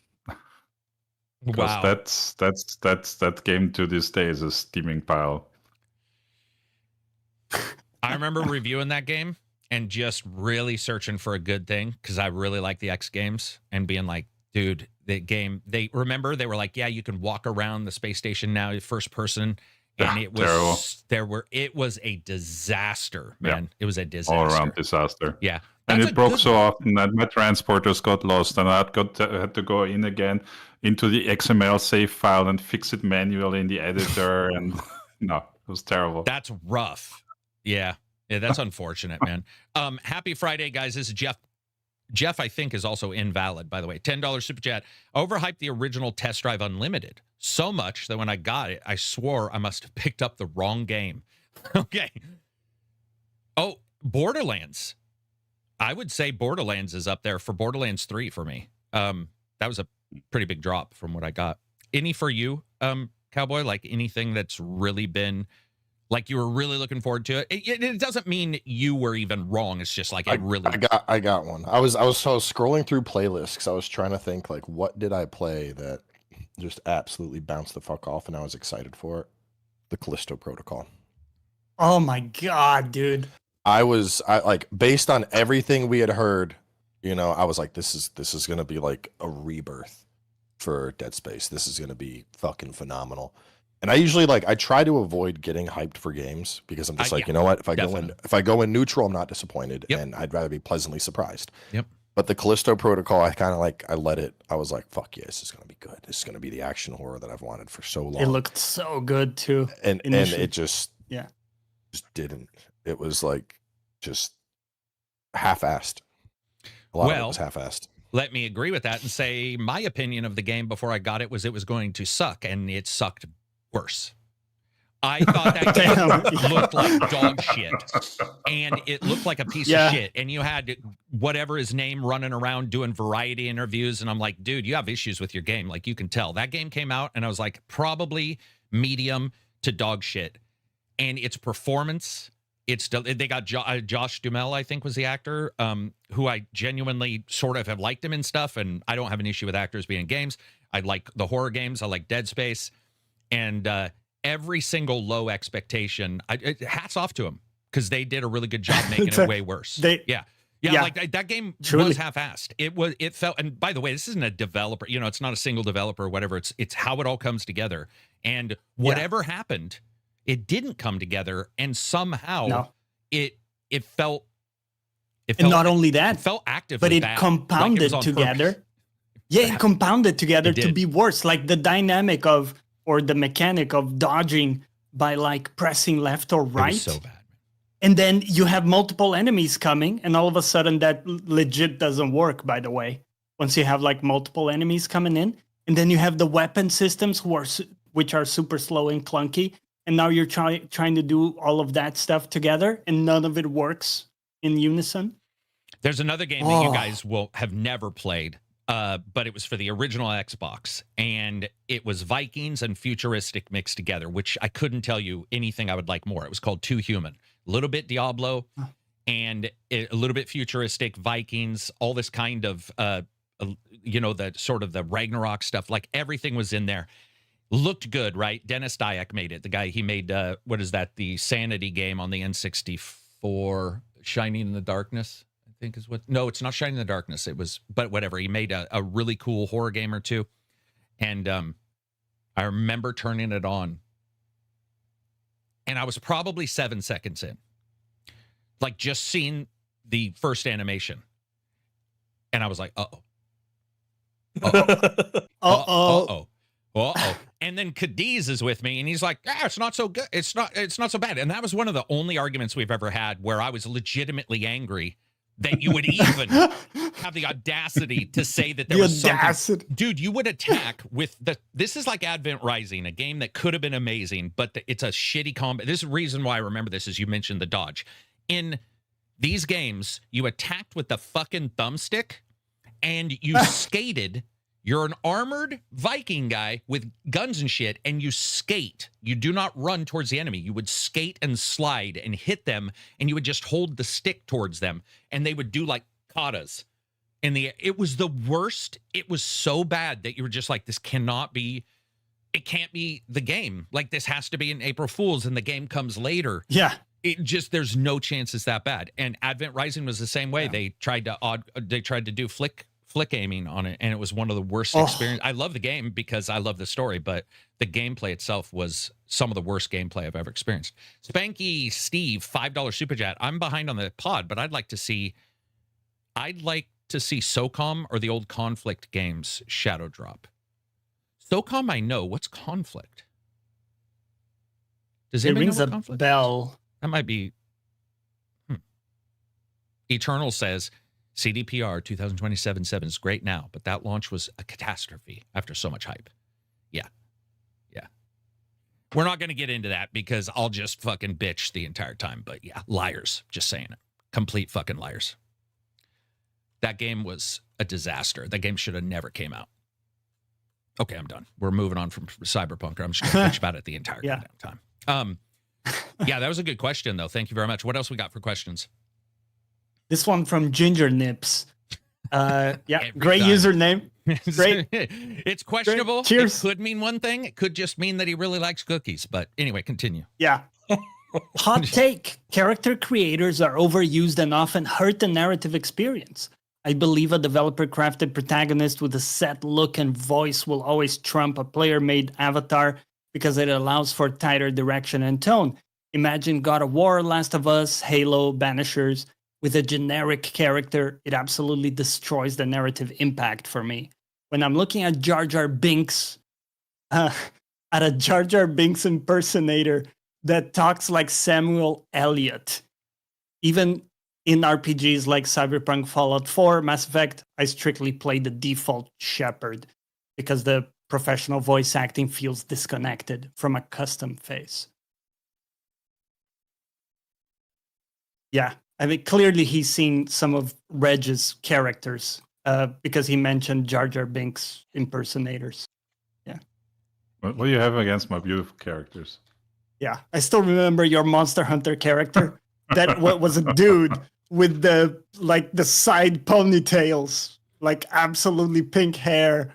Because that game to this day is a steaming pile. I remember reviewing that game and just really searching for a good thing, because I really like the X games, and being like, dude, the game, they were like, yeah, you can walk around the space station now, first person. And it was terrible. It was a disaster, man. It was a disaster. All around disaster. Yeah. And it broke so often that my transporters got lost, and I had to go in again into the XML save file and fix it manually in the editor. And no, it was terrible. That's rough. Yeah. Yeah, that's unfortunate, man. Happy Friday, guys. This is Jeff. Jeff, I think, is also invalid, by the way. $10 super chat. Overhyped the original Test Drive Unlimited so much that when I got it, I swore I must have picked up the wrong game. Okay. Oh, Borderlands. I would say Borderlands is up there for Borderlands 3 for me. That was a pretty big drop from what I got. Any for you, Cowboy? Like anything that's really been Like you were really looking forward to it. It doesn't mean you were even wrong. It's just like I got one. I was scrolling through playlists because I was trying to think like what did I play that just absolutely bounced the fuck off and I was excited for it. The Callisto Protocol. Oh my god, dude. I like based on everything we had heard, you know, I was like, this is gonna be like a rebirth for Dead Space. This is gonna be fucking phenomenal. And I usually I try to avoid getting hyped for games because I'm just like, you know what? If I go in neutral, I'm not disappointed, and I'd rather be pleasantly surprised. Yep. But the Callisto Protocol, I let it. I was like, fuck yeah, this is gonna be good. This is gonna be the action horror that I've wanted for so long. It looked so good too. And it just didn't. It was like just half-assed. A lot of it was half-assed. Let me agree with that and say my opinion of the game before I got it was going to suck, and it sucked worse. I thought that game looked like dog shit, and it looked like a piece of shit. And you had whatever his name running around doing variety interviews, and I'm like, dude, you have issues with your game. Like, you can tell. That game came out, and I was like, probably medium to dog shit. And its performance, they got Josh Duhamel, I think was the actor, who I genuinely sort of have liked him and stuff, and I don't have an issue with actors being in games. I like the horror games. I like Dead Space. And every single low expectation, hats off to them because they did a really good job making it way worse. Yeah. Like that game was half-assed. It felt, and by the way, this isn't a developer. You know, it's not a single developer or whatever. It's how it all comes together. And whatever happened, it didn't come together, and somehow it felt. And not only that, it felt active, but it compounded together. Purpose. Yeah, it compounded together to be worse. Like the dynamic of, or the mechanic of dodging by like pressing left or right. It was so bad. And then you have multiple enemies coming, and all of a sudden that legit doesn't work, by the way. Once you have like multiple enemies coming in, and then you have the weapon systems which are super slow and clunky. And now you're trying to do all of that stuff together, and none of it works in unison. There's another game that you guys will have never played, but it was for the original Xbox, and it was Vikings and futuristic mixed together, which I couldn't tell you anything I would like more. It was called Too Human. A little bit Diablo, and a little bit futuristic Vikings, all this kind of, the sort of the Ragnarok stuff. Like everything was in there. Looked good, right? Dennis Dyack made it. The guy, he made, what is that? The Sanity game on the N64, Shining in the Darkness, I think is what. No, it's not Shining in the Darkness. It was, but whatever. He made a really cool horror game or two. And I remember turning it on. And I was probably 7 seconds in. Like just seeing the first animation. And I was like, uh-oh. Uh-oh. Uh-oh. And then Cadiz is with me, and he's like, it's not so good. It's not so bad. And that was one of the only arguments we've ever had where I was legitimately angry that you would even have the audacity to say that there was something. Dude, you would attack with this is like Advent Rising, a game that could have been amazing, but it's a shitty combat. This is the reason why I remember this is you mentioned the dodge. In these games, you attacked with the fucking thumbstick, and you skated. You're an armored Viking guy with guns and shit, and you skate. You do not run towards the enemy. You would skate and slide and hit them, and you would just hold the stick towards them, and they would do like katas. It was the worst. It was so bad that you were just like, this cannot be, it can't be the game. Like, this has to be an April Fool's, and the game comes later. Yeah. It just, there's no chance it's that bad. And Advent Rising was the same way. Yeah. They tried to do flick aiming on it, and it was one of the worst experiences. I love the game because I love the story, but the gameplay itself was some of the worst gameplay I've ever experienced. Spanky Steve, $5 super chat. I'm behind on the pod, but I'd like to see SOCOM or the old Conflict games shadow drop. SOCOM, I know. What's Conflict? Does it rings a bell? That might be. Eternal says, CDPR 2027 is great now, but that launch was a catastrophe after so much hype. Yeah. We're not going to get into that because I'll just fucking bitch the entire time. But yeah, liars. Just saying it. Complete fucking liars. That game was a disaster. That game should have never came out. Okay, I'm done. We're moving on from Cyberpunk. I'm just going to bitch about it the entire goddamn time. Yeah, that was a good question, though. Thank you very much. What else we got for questions? This one from Ginger Nips. Yeah, Every great time. username. Great. It's questionable. Great. Cheers. It could mean one thing. It could just mean that he really likes cookies. But anyway, continue. Yeah. Hot take. Character creators are overused and often hurt the narrative experience. I believe a developer-crafted protagonist with a set look and voice will always trump a player-made avatar because it allows for tighter direction and tone. Imagine God of War, Last of Us, Halo, Banishers. With a generic character, it absolutely destroys the narrative impact for me. When I'm looking at Jar Jar Binks, at a Jar Jar Binks impersonator that talks like Samuel Elliott, even in RPGs like Cyberpunk, Fallout 4, Mass Effect, I strictly play the default Shepard because the professional voice acting feels disconnected from a custom face. Yeah, I mean, clearly he's seen some of Rej's characters because he mentioned Jar Jar Binks impersonators. Yeah. What do you have against my beautiful characters? Yeah, I still remember your Monster Hunter character. That was a dude with the side ponytails, like absolutely pink hair.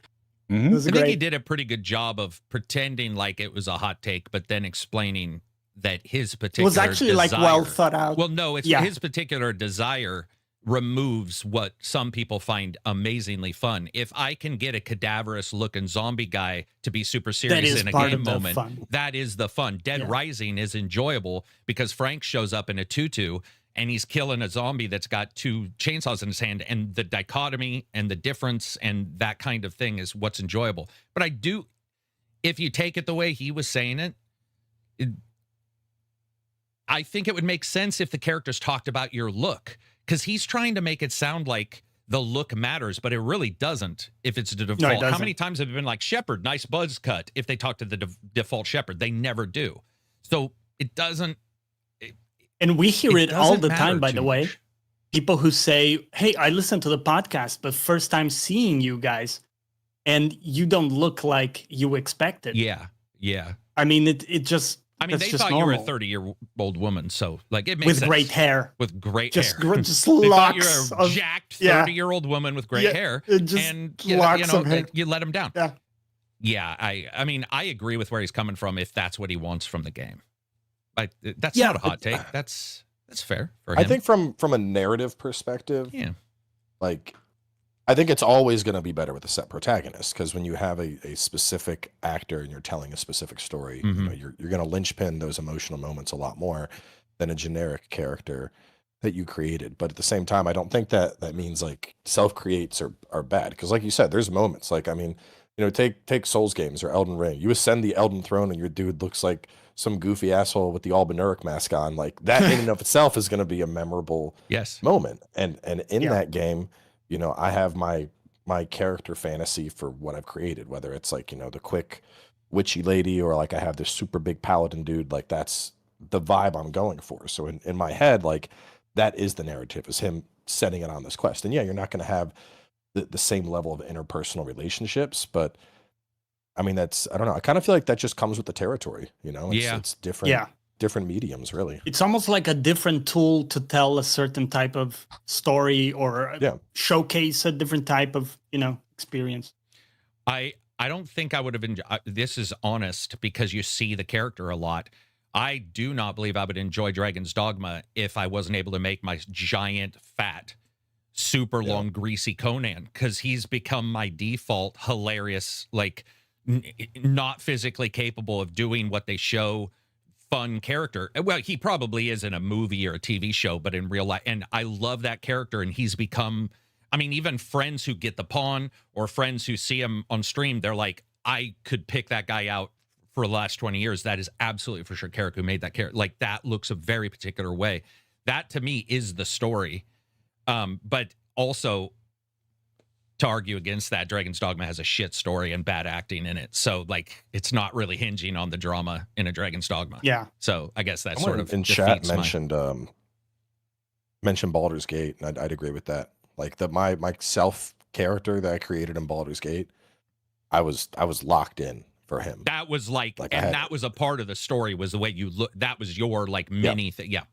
Mm-hmm. I think he did a pretty good job of pretending like it was a hot take, but then explaining that his particular It was actually desire, like well thought out. Well, no, it's his particular desire removes what some people find amazingly fun. If I can get a cadaverous looking zombie guy to be super serious in a game moment, that is the fun. Dead Rising is enjoyable because Frank shows up in a tutu and he's killing a zombie that's got two chainsaws in his hand, and the dichotomy and the difference and that kind of thing is what's enjoyable. But I do, if you take it the way he was saying it, I think it would make sense if the characters talked about your look, because he's trying to make it sound like the look matters, but it really doesn't if it's the default. How many times have you been like, Shepard, nice buzz cut, if they talk to the default Shepard? They never do. So it doesn't. And we hear it all the time, by the way. People who say, hey, I listened to the podcast, but first time seeing you guys, and you don't look like you expected. Yeah, yeah. I mean, it just... I mean, they thought normal. you were a 30-year-old woman, so like it makes sense. With great hair. With great hair. Just they locks. Thought you're a jacked 30-year-old woman with great hair, and you let him down. Yeah. Yeah, I mean, I agree with where he's coming from if that's what he wants from the game. Like that's not a hot take. That's fair for him. I think from a narrative perspective, like I think it's always going to be better with a set protagonist, because when you have a specific actor and you're telling a specific story, you know, you're going to linchpin those emotional moments a lot more than a generic character that you created. But at the same time, I don't think that means like self-creates are bad, because like you said, there's moments like, I mean, you know, take Souls games or Elden Ring. You ascend the Elden Throne and your dude looks like some goofy asshole with the Albanuric mask on. Like that in and of itself is going to be a memorable moment. And in that game, you know, I have my character fantasy for what I've created, whether it's like, you know, the quick witchy lady, or like I have this super big paladin dude. Like that's the vibe I'm going for. So in my head, like that is the narrative, is him setting it on this quest. And yeah, you're not going to have the same level of interpersonal relationships, but I mean, that's, I don't know. I kind of feel like that just comes with the territory, you know? It's different, different mediums, really. It's almost like a different tool to tell a certain type of story or showcase a different type of, you know, experience. I don't think I would have enjoyed, this is honest because you see the character a lot. I do not believe I would enjoy Dragon's Dogma if I wasn't able to make my giant, fat, super long, greasy Conan, because he's become my default hilarious, like not physically capable of doing what they show fun character. Well, he probably is in a movie or a TV show, but in real life, and I love that character, and he's become, I mean, even friends who get the pawn or friends who see him on stream, they're like, I could pick that guy out for the last 20 years. That is absolutely for sure Karak who made that character. Like that looks a very particular way. That to me is the story. But also, to argue against that, Dragon's Dogma has a shit story and bad acting in it. So, like, it's not really hinging on the drama in a Dragon's Dogma. Yeah. So, I guess that sort of in chat mentioned Baldur's Gate, and I'd agree with that. Like my self character that I created in Baldur's Gate, I was locked in for him. That was like and that was a part of the story, was the way you look. That was your like mini thing. Yeah.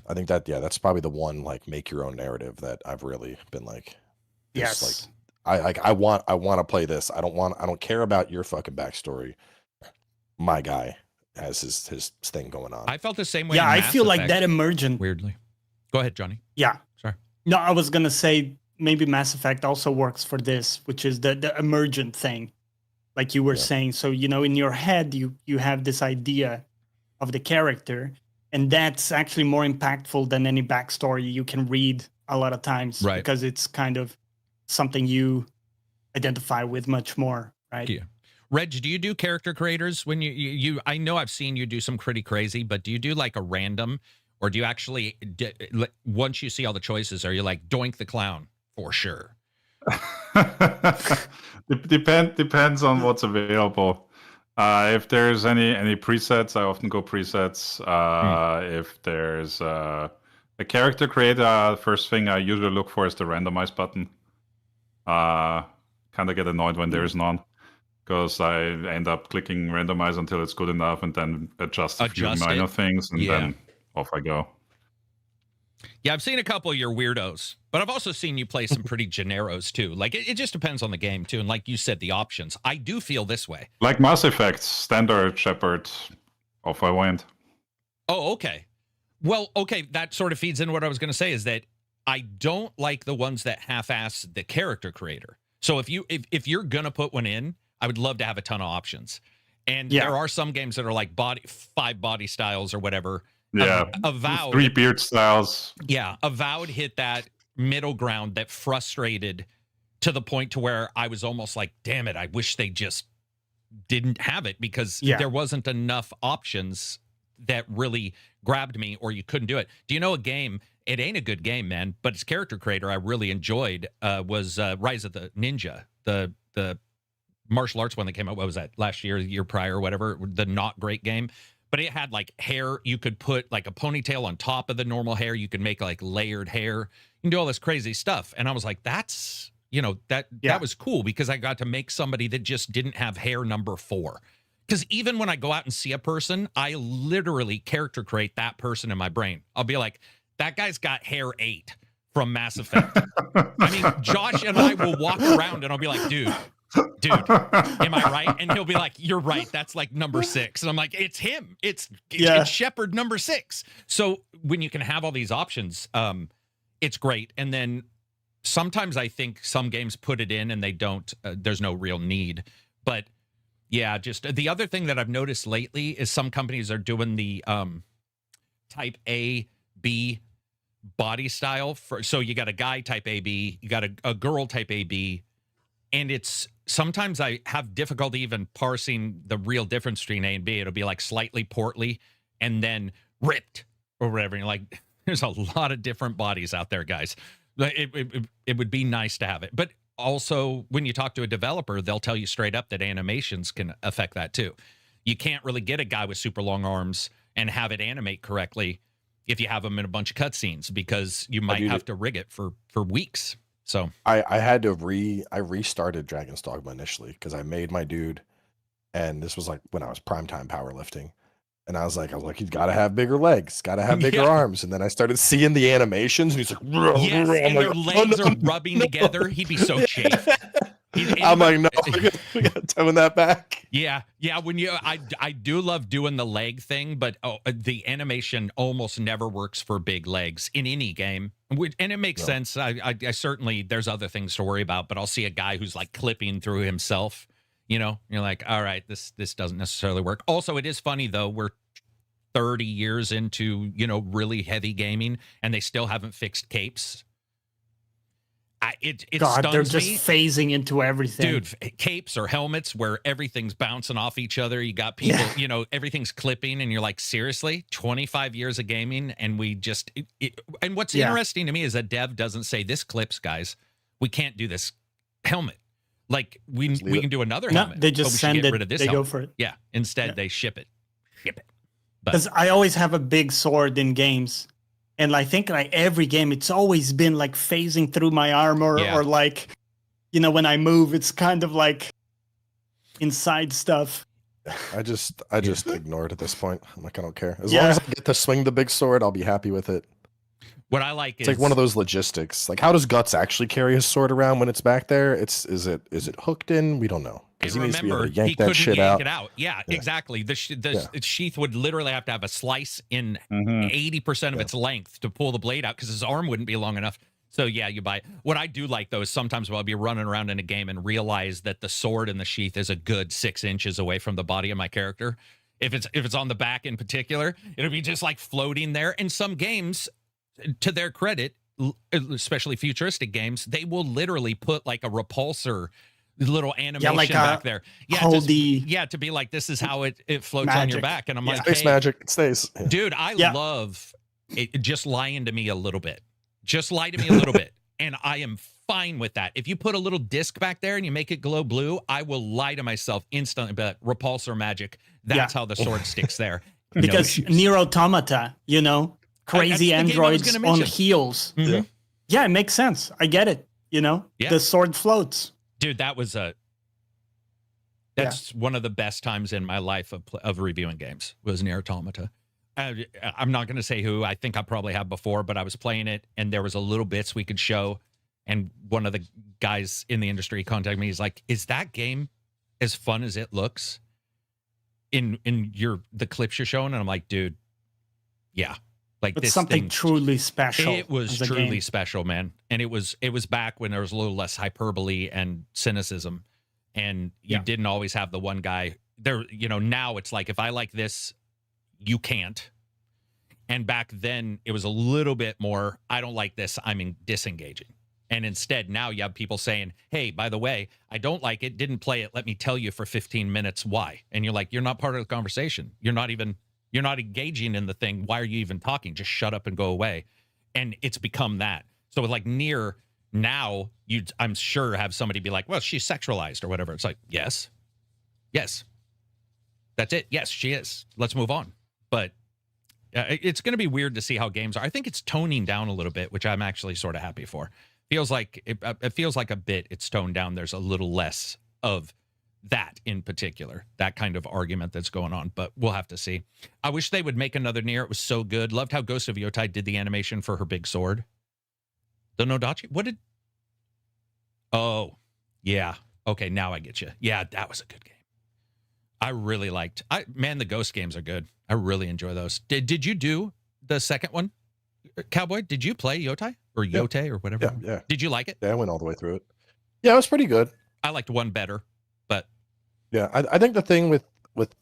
I think that's probably the one like make your own narrative that I've really been like, Yes. Like I want to play this. I don't care about your fucking backstory. My guy has his thing going on. I felt the same way. Yeah, in I feel Mass like Effect, that emergent. weirdly. Go ahead, Jonny. Yeah. Sorry. No, I was gonna say maybe Mass Effect also works for this, which is the emergent thing, like you were saying. So in your head you have this idea of the character, and that's actually more impactful than any backstory you can read a lot of times, right? Because it's kind of something you identify with much more, right? Yeah. Reg, do you do character creators when you I know I've seen you do some pretty crazy, but do you do like a random, or do you actually once you see all the choices, are you like Doink the Clown for sure? Depends on what's available. If there's any presets, I often go presets. If there's a character creator, first thing I usually look for is the randomize button. Kind of get annoyed when there is none, because I end up clicking randomize until it's good enough, and then adjust a few minor things, and then off I go. Yeah, I've seen a couple of your weirdos, but I've also seen you play some pretty generos too. Like it just depends on the game too, and like you said, the options. I do feel this way. Like Mass Effect, standard Shepard, off I went. Oh, okay. Well, okay, that sort of feeds into what I was going to say, is that I don't like the ones that half-ass the character creator. So if you're gonna put one in, I would love to have a ton of options. And there are some games that are like 5 body styles or whatever. Yeah, Avowed 3 beard styles. Yeah, Avowed hit that middle ground that frustrated to the point to where I was almost like, damn it, I wish they just didn't have it, because there wasn't enough options that really grabbed me, or you couldn't do it. Do you know a game? It ain't a good game, man, but its character creator I really enjoyed was Rise of the Ninja, the martial arts one that came out. What was that, last year, the year prior, or whatever? The not great game. But it had like hair. You could put like a ponytail on top of the normal hair. You could make like layered hair. You can do all this crazy stuff. And I was like, that's, that was cool, because I got to make somebody that just didn't have hair number 4. Because even when I go out and see a person, I literally character create that person in my brain. I'll be like, that guy's got hair 8 from Mass Effect. I mean, Josh and I will walk around and I'll be like, dude, am I right? And he'll be like, you're right, that's like number 6. And I'm like, it's him. It's Shepard number 6. So when you can have all these options, it's great. And then sometimes I think some games put it in and they don't, there's no real need. But yeah, just the other thing that I've noticed lately is some companies are doing the type A, B body style. So you got a guy type A, B, you got a girl type A, B. And it's sometimes I have difficulty even parsing the real difference between A and B. It'll be like slightly portly and then ripped or whatever. And you're like, there's a lot of different bodies out there, guys. It would be nice to have it. But also, when you talk to a developer, they'll tell you straight up that animations can affect that too. You can't really get a guy with super long arms and have it animate correctly if you have him in a bunch of cutscenes, because you might have to rig it for weeks. So I had to restarted Dragon's Dogma initially, because I made my dude, and this was like when I was primetime powerlifting, and I was like, he's got to have bigger legs, got to have bigger arms, and then I started seeing the animations, and he's like, yes, and their legs are rubbing together. He'd be so chafed. I'm like, no, we got to tone that back. Yeah. When I do love doing the leg thing, but the animation almost never works for big legs in any game, and it makes sense. I certainly, there's other things to worry about, but I'll see a guy who's like clipping through himself. You're like, all right, this doesn't necessarily work. Also, it is funny though, we're 30 years into really heavy gaming, and they still haven't fixed capes. It God, stuns they're just me. phasing into everything. Dude, capes or helmets where everything's bouncing off each other. You got people, everything's clipping, and you're like, seriously? 25 years of gaming, and we just... And what's interesting to me is that dev doesn't say, this clips, guys. We can't do this helmet. Like, we can do another helmet. No, they just send it. Rid of this they helmet. go for it. Yeah, instead they ship it. Because I always have a big sword in games. And I think like every game, it's always been like phasing through my armor, or like, when I move, it's kind of like inside stuff. I just ignore it at this point. I'm like, I don't care. As long as I get to swing the big sword, I'll be happy with it. What I like It's is like one of those logistics. Like, how does Guts actually carry his sword around when it's back there? Is it hooked in? We don't know. And He needs to be able remember, to yank he that couldn't shit yank out. it out. Yeah, exactly. The sheath would literally have to have a slice in 80% of its length to pull the blade out because his arm wouldn't be long enough. So yeah, you buy it. What I do like though is sometimes I'll be running around in a game and realize that the sword in the sheath is a good 6 inches away from the body of my character. If it's on the back in particular, it'll be just like floating there. And some games, to their credit, especially futuristic games, they will literally put like a repulsor little animation back there. Yeah, to be like, this is how it floats on your back. And I'm like, space magic, it stays. Dude, I love it. Just lying to me a little bit. Just lie to me a little bit. And I am fine with that. If you put a little disc back there and you make it glow blue, I will lie to myself instantly. But repulsor magic, that's how the sword sticks there. Because Nier Automata, crazy androids on heels. Mm-hmm. Yeah, it makes sense. I get it. The sword floats. Dude, that's one of the best times in my life of reviewing games was Nier Automata. I'm not going to say who. I think I probably have before, but I was playing it and there was a little bits we could show. And one of the guys in the industry contacted me. He's like, "Is that game as fun as it looks in the clips you're showing?" And I'm like, "Dude, yeah." Like, it's something truly special. It was truly special, man. And it was back when there was a little less hyperbole and cynicism, and you didn't always have the one guy there. Now it's like, if I like this, you can't. And back then it was a little bit more, I don't like this, I'm disengaging. And instead now you have people saying, "Hey, by the way, I don't like it, didn't play it, let me tell you for 15 minutes why." And you're like, you're not part of the conversation. You're not engaging in the thing. Why are you even talking? Just shut up and go away. And it's become that. So with like Nier, now I'm sure have somebody be like, "Well, she's sexualized or whatever." It's like, yes, that's it. Yes, she is. Let's move on. But it's going to be weird to see how games are. I think it's toning down a little bit, which I'm actually sort of happy for. Feels like it feels like a bit it's toned down. There's a little less of that in particular, that kind of argument that's going on, but we'll have to see. I wish they would make another Nier. It was so good. Loved how Ghost of Yotai did the animation for her big sword. The Nodachi? Oh, yeah. Okay, now I get you. Yeah, that was a good game. I really liked. The Ghost games are good. I really enjoy those. Did you do the second one, Cowboy? Did you play Yotai or Yote or whatever? Yeah. Did you like it? Yeah, I went all the way through it. Yeah, it was pretty good. I liked one better, but yeah, I think the thing with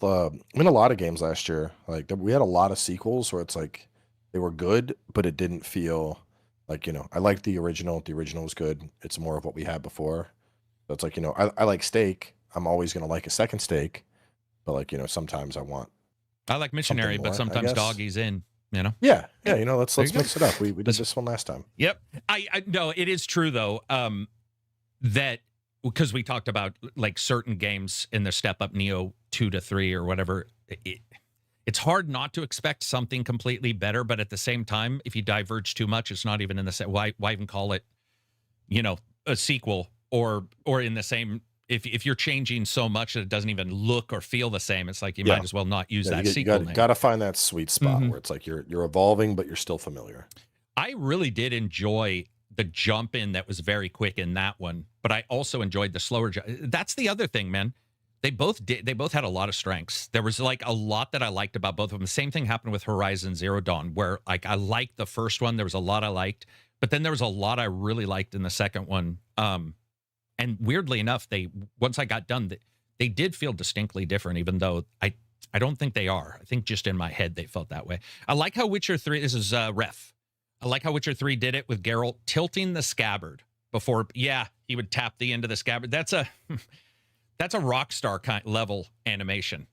a lot of games last year, like we had a lot of sequels where it's like they were good, but it didn't feel like, I liked the original. The original was good. It's more of what we had before. So it's like, I like steak. I'm always gonna like a second steak, but like, sometimes I like missionary, but sometimes doggy's in. Yeah. Let's mix it up. We did this one last time. Yep. I no, it is true though. That because we talked about like certain games in the step up Neo 2 to 3 or whatever. It's hard not to expect something completely better, but at the same time, if you diverge too much, it's not even in the same. Why even call it, a sequel or in the same? If you're changing so much that it doesn't even look or feel the same, it's like you might as well not use that sequel name. You got to find that sweet spot where it's like you're evolving, but you're still familiar. I really did enjoy the jump in that was very quick in that one, but I also enjoyed the slower jump. That's the other thing, man. They both had a lot of strengths. There was like a lot that I liked about both of them. The same thing happened with Horizon Zero Dawn, where like I liked the first one. There was a lot I liked, but then there was a lot I really liked in the second one. And weirdly enough, once I got done, they did feel distinctly different, even though I don't think they are. I think just in my head they felt that way. I like how Witcher 3, this is Ref. I like how Witcher 3 did it with Geralt tilting the scabbard before, he would tap the end of the scabbard. That's a Rockstar kind level animation.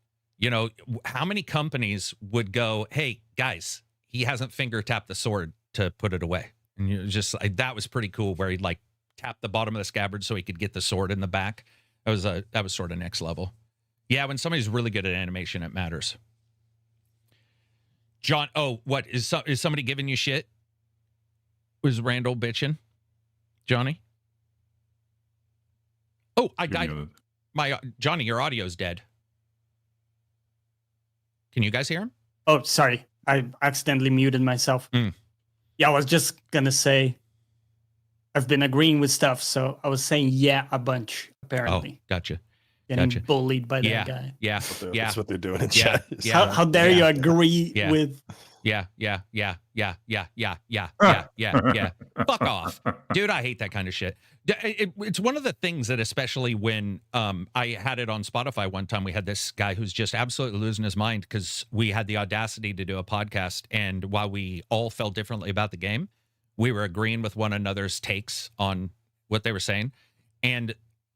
How many companies would go, "Hey, guys, he hasn't finger tapped the sword to put it away." And that was pretty cool where he'd like tap the bottom of the scabbard so he could get the sword in the back. That was sort of next level. Yeah, when somebody's really good at animation, it matters. John, what is somebody giving you shit? Was Randall bitching? Johnny? Oh, I died. Jonny, your audio's dead. Can you guys hear him? Oh, sorry. I accidentally muted myself. Yeah, I was just going to say, I've been agreeing with stuff. So I was saying, yeah, a bunch, apparently. Oh, gotcha. Getting bullied by that guy. Yeah. That's what they're doing in chat. How dare you agree with... Yeah. Fuck off. Dude, I hate that kind of shit. It's one of the things that, especially when I had it on Spotify one time, we had this guy who's just absolutely losing his mind because we had the audacity to do a podcast, and while we all felt differently about the game, we were agreeing with one another's takes on what they were saying. And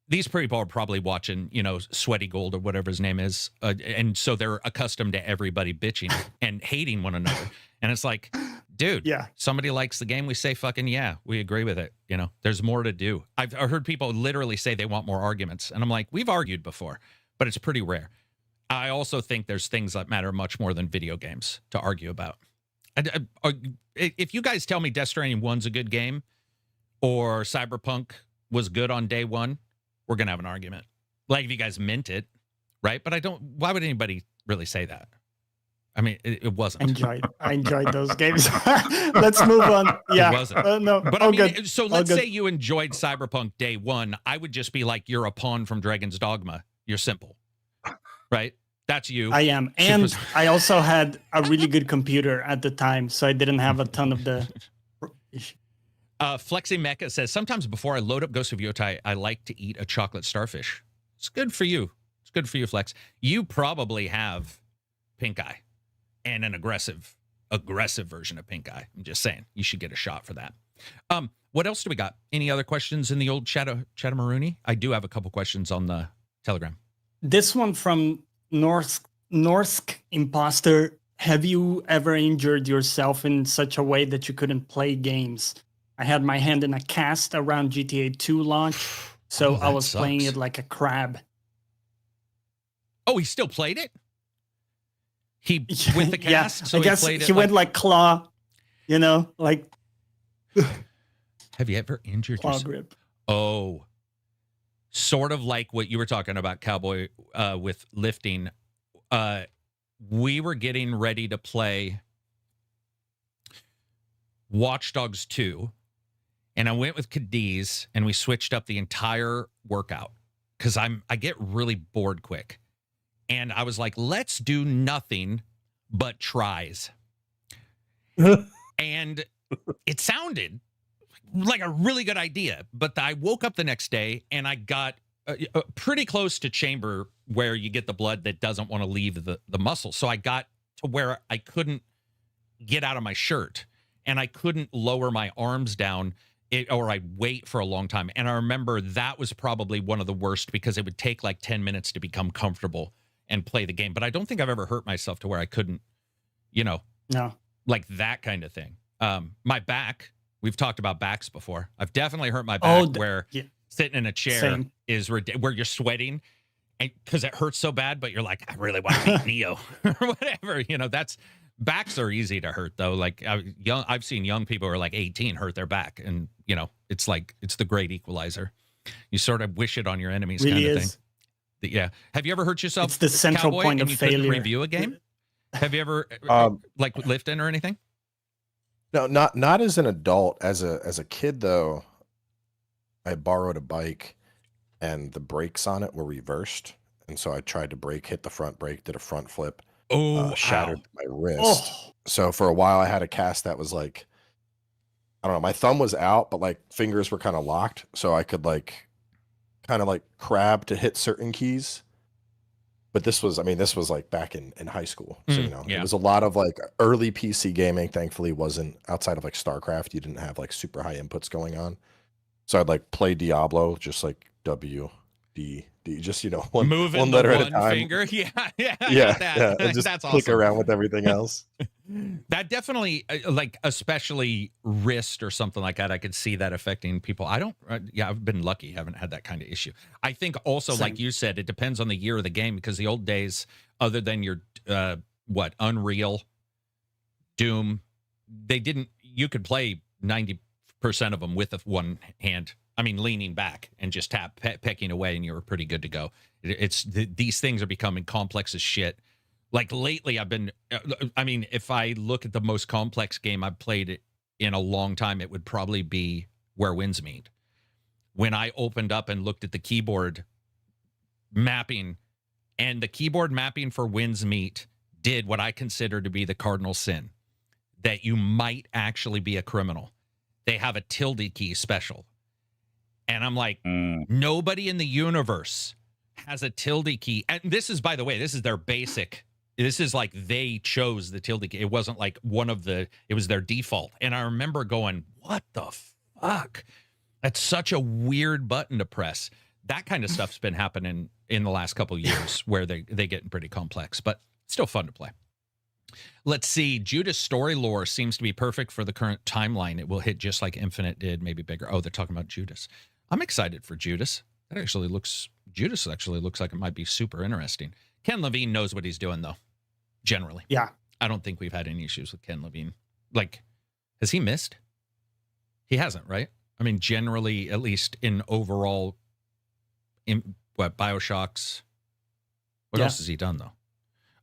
these people are probably watching, Sweaty Gold or whatever his name is. And so they're accustomed to everybody bitching and hating one another. And it's like, dude, somebody likes the game. We say fucking, yeah, we agree with it. There's more to do. I've heard people literally say they want more arguments. And I'm like, we've argued before, but it's pretty rare. I also think there's things that matter much more than video games to argue about. If you guys tell me Death Stranding 1's a good game or Cyberpunk was good on day one, we're going to have an argument. Like if you guys meant it, right? But why would anybody really say that? I mean, it wasn't. I enjoyed those games. Let's move on. Yeah. It wasn't. No, but I mean, so let's say you enjoyed Cyberpunk day one. I would just be like, you're a pawn from Dragon's Dogma. You're simple. Right? That's you. I am. And I also had a really good computer at the time, so I didn't have a ton of the issue. Flexi Mecha says, sometimes before I load up Ghost of Yotai, I like to eat a chocolate starfish. It's good for you. It's good for you, Flex. You probably have pink eye and an aggressive version of pink eye. I'm just saying, you should get a shot for that. What else do we got? Any other questions in the old Chattamaroonie? I do have a couple questions on the Telegram. This one from Norsk Imposter. Have you ever injured yourself in such a way that you couldn't play games? I had my hand in a cast around GTA 2 launch, so I was playing it like a crab. Oh, he still played it? With the cast? So I guess he went like claw, like... Have you ever injured claw yourself? Grip. Oh, sort of like what you were talking about, Cowboy, with lifting. We were getting ready to play Watch Dogs 2, and I went with Cadiz, and we switched up the entire workout because I get really bored quick. And I was like, let's do nothing but tries. And it sounded like a really good idea, but I woke up the next day and I got pretty close to chamber where you get the blood that doesn't want to leave the muscle. So I got to where I couldn't get out of my shirt and I couldn't lower my arms down or I'd wait for a long time. And I remember that was probably one of the worst because it would take like 10 minutes to become comfortable and play the game. But I don't think I've ever hurt myself to where I couldn't, No. Like that kind of thing. My back, we've talked about backs before. I've definitely hurt my back where sitting in a chair is where you're sweating and because it hurts so bad, but you're like, I really want to beat Neo or whatever. That's backs are easy to hurt though. Like I've seen young people who are like 18 hurt their back, and it's like it's the great equalizer. You sort of wish it on your enemies, really kind of is. thing. Yeah. Have you ever hurt yourself? It's the central Cowboy, point and of you failure. couldn't review a game? Have you ever like lifting or anything? No, not as an adult. As a kid though, I borrowed a bike and the brakes on it were reversed. And so I tried to hit the front brake, did a front flip. Shattered my wrist. Oh. So for a while I had a cast that was like, I don't know, my thumb was out, but like fingers were kind of locked. So I could kind of like crab to hit certain keys. But this was like back in high school. So, it was a lot of like early PC gaming. Thankfully wasn't outside of like StarCraft. You didn't have like super high inputs going on. So I'd like play Diablo, just like W, D, D, just, one letter at a time. Finger. Yeah. And just that's click awesome. around with everything else. That definitely, like, especially wrist or something like that, I could see that affecting people. I've been lucky, haven't had that kind of issue. I think also, like you said, it depends on the year of the game, because the old days, other than your, Unreal, Doom, you could play 90% of them with one hand. I mean, leaning back and just pecking away, and you were pretty good to go. These things are becoming complex as shit. Like lately, I mean, if I look at the most complex game I've played in a long time, it would probably be Where Winds Meet. When I opened up and looked at the keyboard mapping, and the keyboard mapping for Winds Meet did what I consider to be the cardinal sin, that you might actually be a criminal. They have a tilde key special. And I'm like, nobody in the universe has a tilde key. And this is, by the way, this is their basic. This is like they chose the tilde key. It wasn't like it was their default. And I remember going, what the fuck? That's such a weird button to press. That kind of stuff's been happening in the last couple of years where they getting pretty complex, but still fun to play. Let's see. Judas story lore seems to be perfect for the current timeline. It will hit just like Infinite did, maybe bigger. Oh, they're talking about Judas. I'm excited for Judas. Judas actually looks like it might be super interesting. Ken Levine knows what he's doing, though, generally. Yeah. I don't think we've had any issues with Ken Levine. Like, has he missed? He hasn't, right? I mean, generally, at least in overall, Bioshocks. What else has he done, though?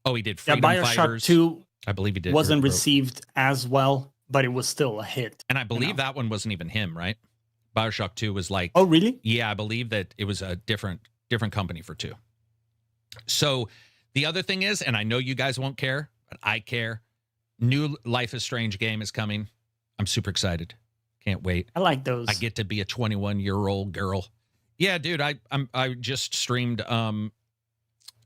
Oh, he did Freedom Bioshock Fighters. 2 I believe he did. wasn't received as well, but it was still a hit. And I believe that one wasn't even him, right? Bioshock 2 was like... Oh, really? Yeah, I believe that it was a different company for 2. So the other thing is, and I know you guys won't care, but I care, new Life is Strange game is coming. I'm super excited. Can't wait. I like those. I get to be a 21-year-old girl. Yeah, dude, I just streamed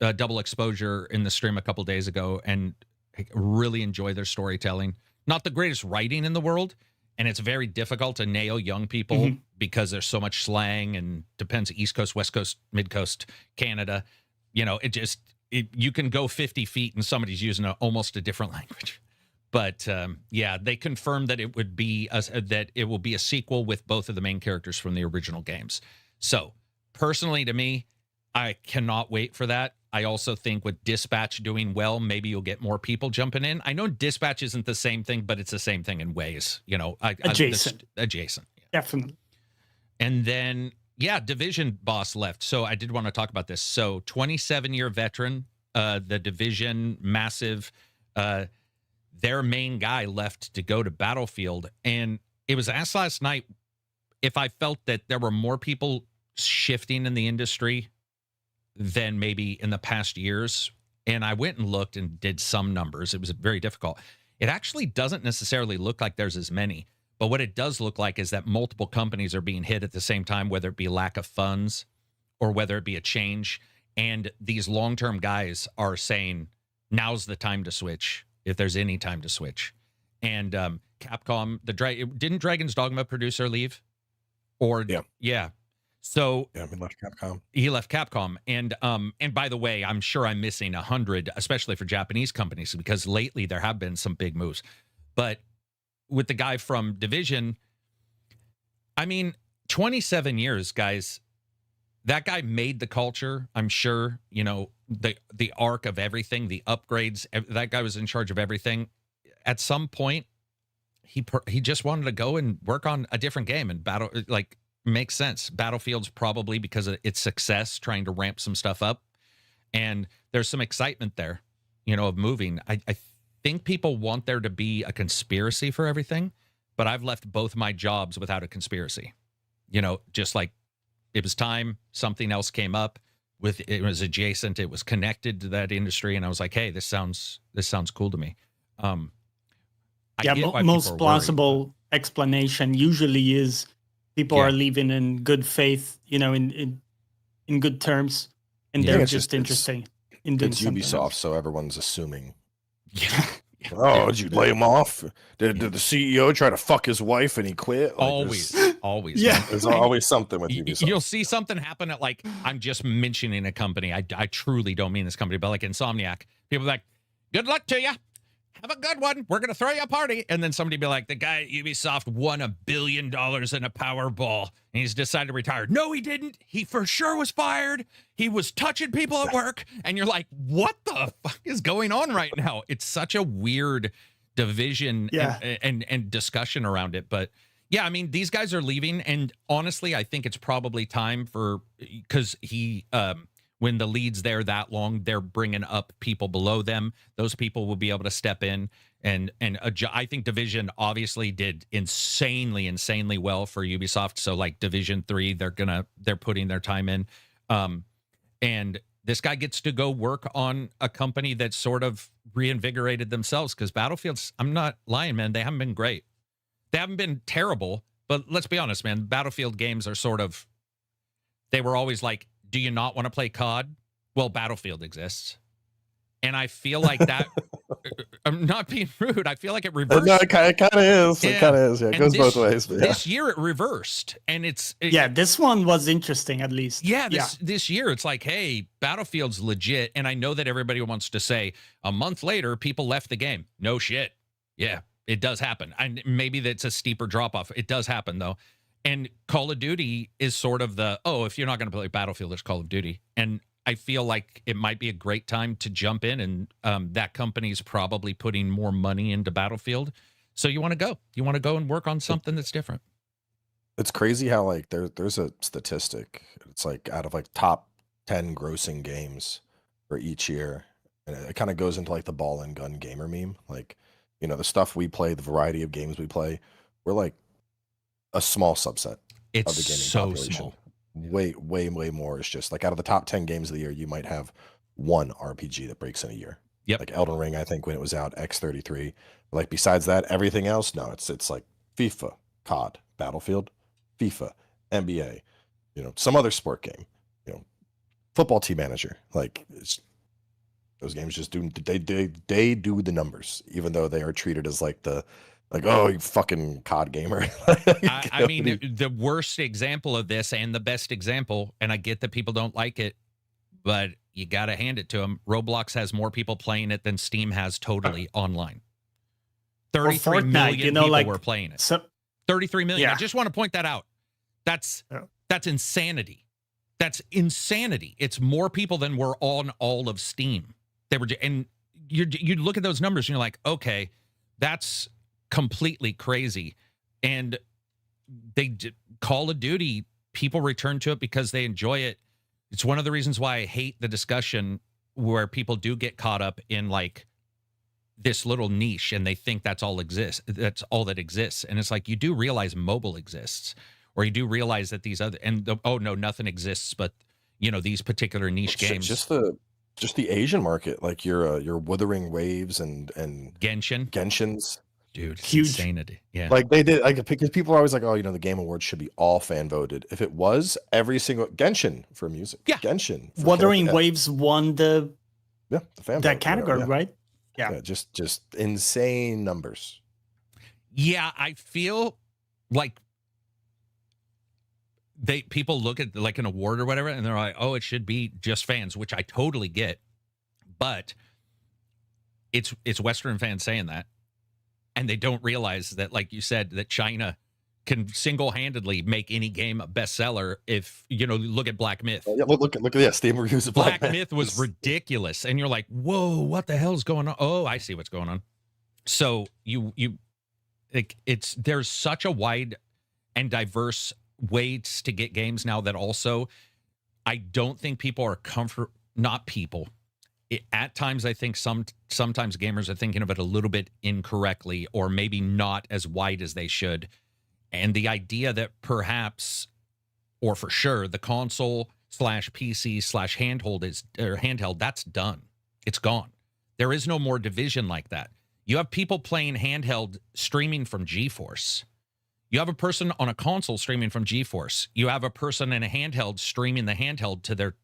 Double Exposure in the stream a couple days ago, and I really enjoy their storytelling. Not the greatest writing in the world, and it's very difficult to nail young people because there's so much slang and depends East Coast, West Coast, Mid Coast, Canada. You know, you can go 50 feet and somebody's using almost a different language. But yeah, they confirmed that it would be that it will be a sequel with both of the main characters from the original games. So personally, to me, I cannot wait for that. I also think with Dispatch doing well, maybe you'll get more people jumping in. I know Dispatch isn't the same thing, but it's the same thing in ways. You know, adjacent. Adjacent. Yeah. Definitely. And then, yeah, Division boss left. So I did want to talk about this. So 27-year veteran, the Division massive, their main guy left to go to Battlefield. And it was asked last night if I felt that there were more people shifting in the industry than maybe in the past years. And I went and looked and did some numbers. It was very difficult. It actually doesn't necessarily look like there's as many. But what it does look like is that multiple companies are being hit at the same time, whether it be lack of funds or whether it be a change. And these long-term guys are saying, now's the time to switch, if there's any time to switch. And Capcom, didn't Dragon's Dogma producer leave? Or yeah. So yeah, he left Capcom. He left Capcom. And by the way, I'm sure I'm missing 100, especially for Japanese companies, because lately there have been some big moves. But with the guy from Division, I mean, 27 years, guys, that guy made the culture. I'm sure, you know, the arc of everything, the upgrades, that guy was in charge of everything. At some point, he just wanted to go and work on a different game, and makes sense. Battlefield's probably because of its success, trying to ramp some stuff up. And there's some excitement there, you know, of moving. I think people want there to be a conspiracy for everything, but I've left both my jobs without a conspiracy. You know, just like it was time, something else came up it was adjacent, it was connected to that industry, and I was like, hey, this sounds cool to me. Most plausible explanation usually is people are leaving in good faith, you know, in good terms, and they're just interested in doing something. It's Ubisoft, so everyone's assuming. Yeah. Oh, did you lay him off? Did the CEO try to fuck his wife and he quit? Like, always. Yeah, there's always something with Ubisoft. You'll see something happen at, like, I'm just mentioning a company. I truly don't mean this company, but like Insomniac. People are like, good luck to you. Have a good one. We're going to throw you a party. And then somebody be like, the guy at Ubisoft won $1 billion in a Powerball, and he's decided to retire. No, he didn't. He for sure was fired. He was touching people at work. And you're like, what the fuck is going on right now? It's such a weird division and discussion around it. But Yeah, I mean, these guys are leaving, and honestly, I think it's probably time for, because when the lead's there that long, they're bringing up people below them. Those people will be able to step in and I think Division obviously did insanely well for Ubisoft. So like Division 3, they're putting their time in, and this guy gets to go work on a company that sort of reinvigorated themselves, because Battlefield's, I'm not lying, man, they haven't been great. They haven't been terrible, but let's be honest, man. Battlefield games are sort of, they were always like, do you not want to play COD? Well, Battlefield exists. And I feel like that, I'm not being rude, I feel like it reversed. No, it kind of is. Yeah. It kind of is. Yeah, it goes both ways. But yeah. This year it reversed. And this one was interesting, at least. Yeah, this year it's like, hey, Battlefield's legit. And I know that everybody wants to say a month later, people left the game. No shit. Yeah, it does happen. And maybe that's a steeper drop off. It does happen, though. And Call of Duty is sort of if you're not going to play Battlefield, there's Call of Duty. And I feel like it might be a great time to jump in, and that company's probably putting more money into Battlefield. So you want to go. You want to go and work on something that's different. It's crazy how like there's a statistic. It's like out of like top 10 grossing games for each year. And it kind of goes into like the ball and gun gamer meme. Like, you know, the stuff we play, the variety of games we play, we're like a small subset of the gaming so population. small. Way more. It's just like out of the top 10 games of the year, you might have one RPG that breaks in a year. Yep. Like Elden Ring, I think when it was out, X33. Like besides that, everything else, no, it's like FIFA, COD, Battlefield, FIFA, NBA, you know, some other sport game, you know, Football Team Manager. Like those games just do they do the numbers, even though they are treated as like oh, you fucking COD gamer. I mean, the worst example of this and the best example, and I get that people don't like it, but you got to hand it to them. Roblox has more people playing it than Steam has totally online. 33 million people were playing it. 33 million. Yeah. I just want to point that out. That's insanity. That's insanity. It's more people than were on all of Steam. And you look at those numbers and you're like, okay, that's completely crazy. And Call of Duty, people return to it because they enjoy it. It's one of the reasons why I hate the discussion where people do get caught up in like this little niche and they think that's all that exists. And it's like, you do realize mobile exists, or you do realize that these other, nothing exists but, you know, these particular niche games. Just the Asian market, like your Wuthering Waves and Genshin's. Dude, huge insanity. Yeah. Like they did, like, because people are always like, oh, you know, the Game Awards should be all fan voted. If it was, every single Genshin for music. Yeah. Genshin. Wuthering Waves won the fan that vote, category, right? Yeah. Just insane numbers. Yeah, I feel like people look at like an award or whatever, and they're like, oh, it should be just fans, which I totally get. But it's Western fans saying that. And they don't realize that, like you said, that China can single-handedly make any game a bestseller. If, you know, look at Black Myth. Yeah, look at Steam reviews of Black Myth was ridiculous. And you're like, whoa, what the hell's going on? Oh, I see what's going on. So there's such a wide and diverse ways to get games now that also I don't think people are not people. At times, I think sometimes gamers are thinking of it a little bit incorrectly, or maybe not as wide as they should. And the idea that perhaps, or for sure, the console /PC handheld, that's done. It's gone. There is no more division like that. You have people playing handheld streaming from GeForce. You have a person on a console streaming from GeForce. You have a person in a handheld streaming the handheld to their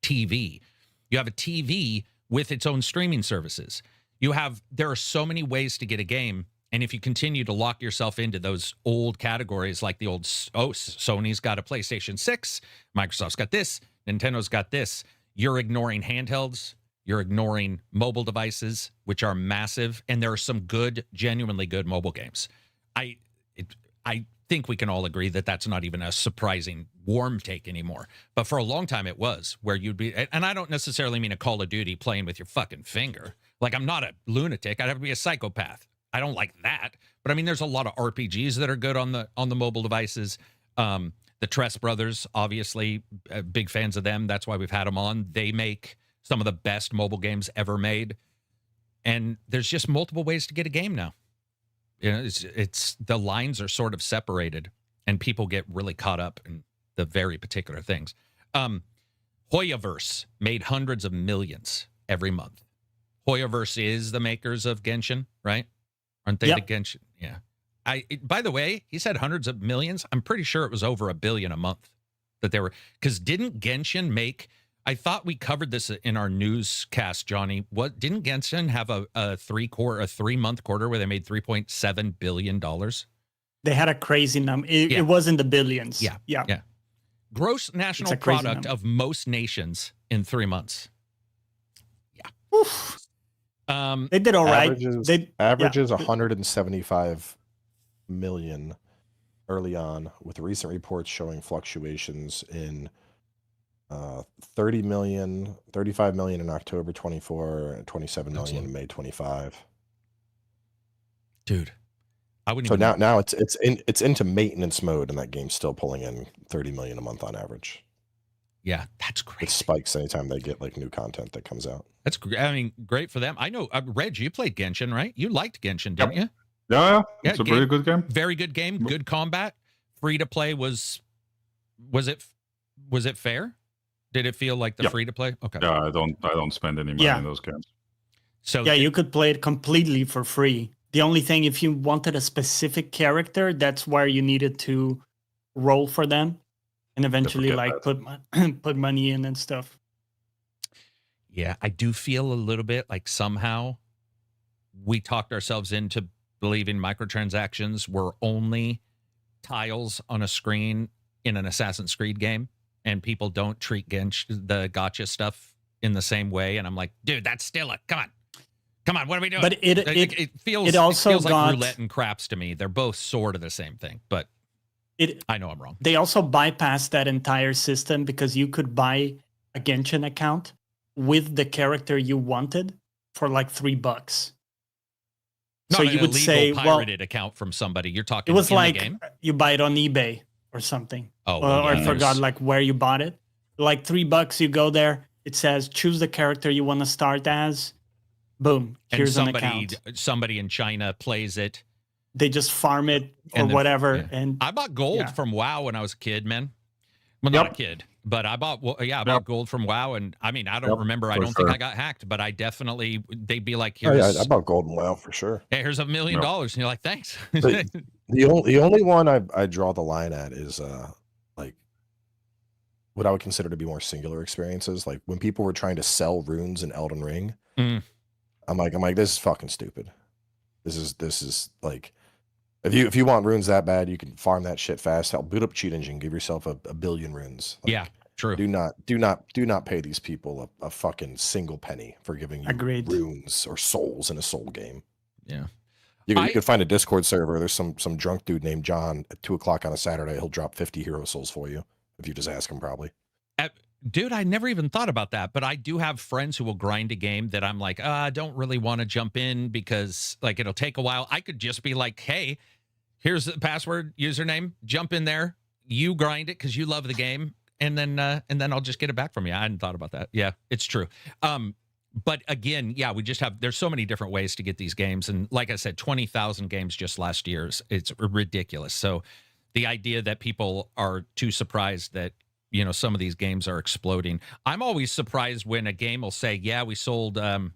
TV. You have a TV with its own streaming services. There are so many ways to get a game. And if you continue to lock yourself into those old categories, like the old, Sony's got a PlayStation 6, Microsoft's got this, Nintendo's got this, you're ignoring handhelds, you're ignoring mobile devices, which are massive. And there are some good, genuinely good mobile games. I think we can all agree that that's not even a surprising warm take anymore. But for a long time it was, where you'd be, and I don't necessarily mean a Call of Duty playing with your fucking finger. Like, I'm not a lunatic. I'd have to be a psychopath. I don't like that. But I mean, there's a lot of RPGs that are good on the mobile devices. The Tress brothers, obviously, big fans of them. That's why we've had them on. They make some of the best mobile games ever made. And there's just multiple ways to get a game now. You know, it's the lines are sort of separated, and people get really caught up in the very particular things. Hoyaverse made hundreds of millions every month. Hoyaverse is the makers of Genshin, right? Aren't they the Genshin? Yeah. By the way, he said hundreds of millions. I'm pretty sure it was over $1 billion a month that they were, because didn't Genshin make, I thought we covered this in our newscast, Johnny. What didn't Genshin have a 3-month quarter where they made $3.7 billion? They had a crazy number. It was in the billions. Yeah. Gross national product of most nations in 3 months. Yeah. Oof. They did all right. Averages 175 million early on, with recent reports showing fluctuations in 30 million, 35 million in October 24, and 27 million in May 25. Dude, I wouldn't. So now it's into maintenance mode, and that game's still pulling in 30 million a month on average. Yeah, that's great. It spikes anytime they get like new content that comes out. That's great. I mean, great for them. I know, Rej, you played Genshin, right? You liked Genshin, didn't you? Yeah, it's a pretty good game. Very good game. Good combat. Free to play was it fair? Did it feel like the free to play? Okay. Yeah, I don't spend any money in those games. So you could play it completely for free. The only thing, if you wanted a specific character, that's where you needed to roll for them, and eventually put money in and stuff. Yeah, I do feel a little bit like somehow we talked ourselves into believing microtransactions were only tiles on a screen in an Assassin's Creed game, and people don't treat the gotcha stuff in the same way. And I'm like, dude, that's still come on, what are we doing? But it feels like roulette and craps to me. They're both sort of the same thing, but I know I'm wrong. They also bypassed that entire system because you could buy a Genshin account with the character you wanted for like $3. So you would say, pirated account from somebody. You're talking. It was in like the game? You buy it on eBay or something. Oh, or I forgot like where you bought it. Like $3, you go there. It says choose the character you want to start as. Boom. Here's an account. Somebody in China plays it. They just farm it or whatever. Yeah. And I bought gold from WoW when I was a kid, man. Well, not a kid, but I bought gold from WoW, and I mean, I don't remember. I don't think I got hacked, but I definitely. They'd be like, "Here's." I bought gold in WoW for sure. Hey, here's $1 million, and you're like, "Thanks." The only one I draw the line at is like what I would consider to be more singular experiences. Like when people were trying to sell runes in Elden Ring, I'm like, this is fucking stupid. This is like. If you want runes that bad, you can farm that shit fast. Hell, boot up cheat engine, give yourself a billion runes. Like, yeah, true. Do not pay these people a fucking single penny for giving you runes or souls in a soul game. Yeah, you can find a Discord server. There's some drunk dude named John at 2:00 on a Saturday. He'll drop 50 hero souls for you if you just ask him. Probably. Dude, I never even thought about that, but I do have friends who will grind a game that I'm like, I don't really want to jump in because like it'll take a while. I could just be like, hey, here's the password, username, jump in there, you grind it because you love the game, and then I'll just get it back from you. I hadn't thought about that. Yeah, it's true. But again, yeah, there's so many different ways to get these games, and like I said, 20,000 games just last year. It's ridiculous. So the idea that people are too surprised that some of these games are exploding. I'm always surprised when a game will say, yeah, we sold a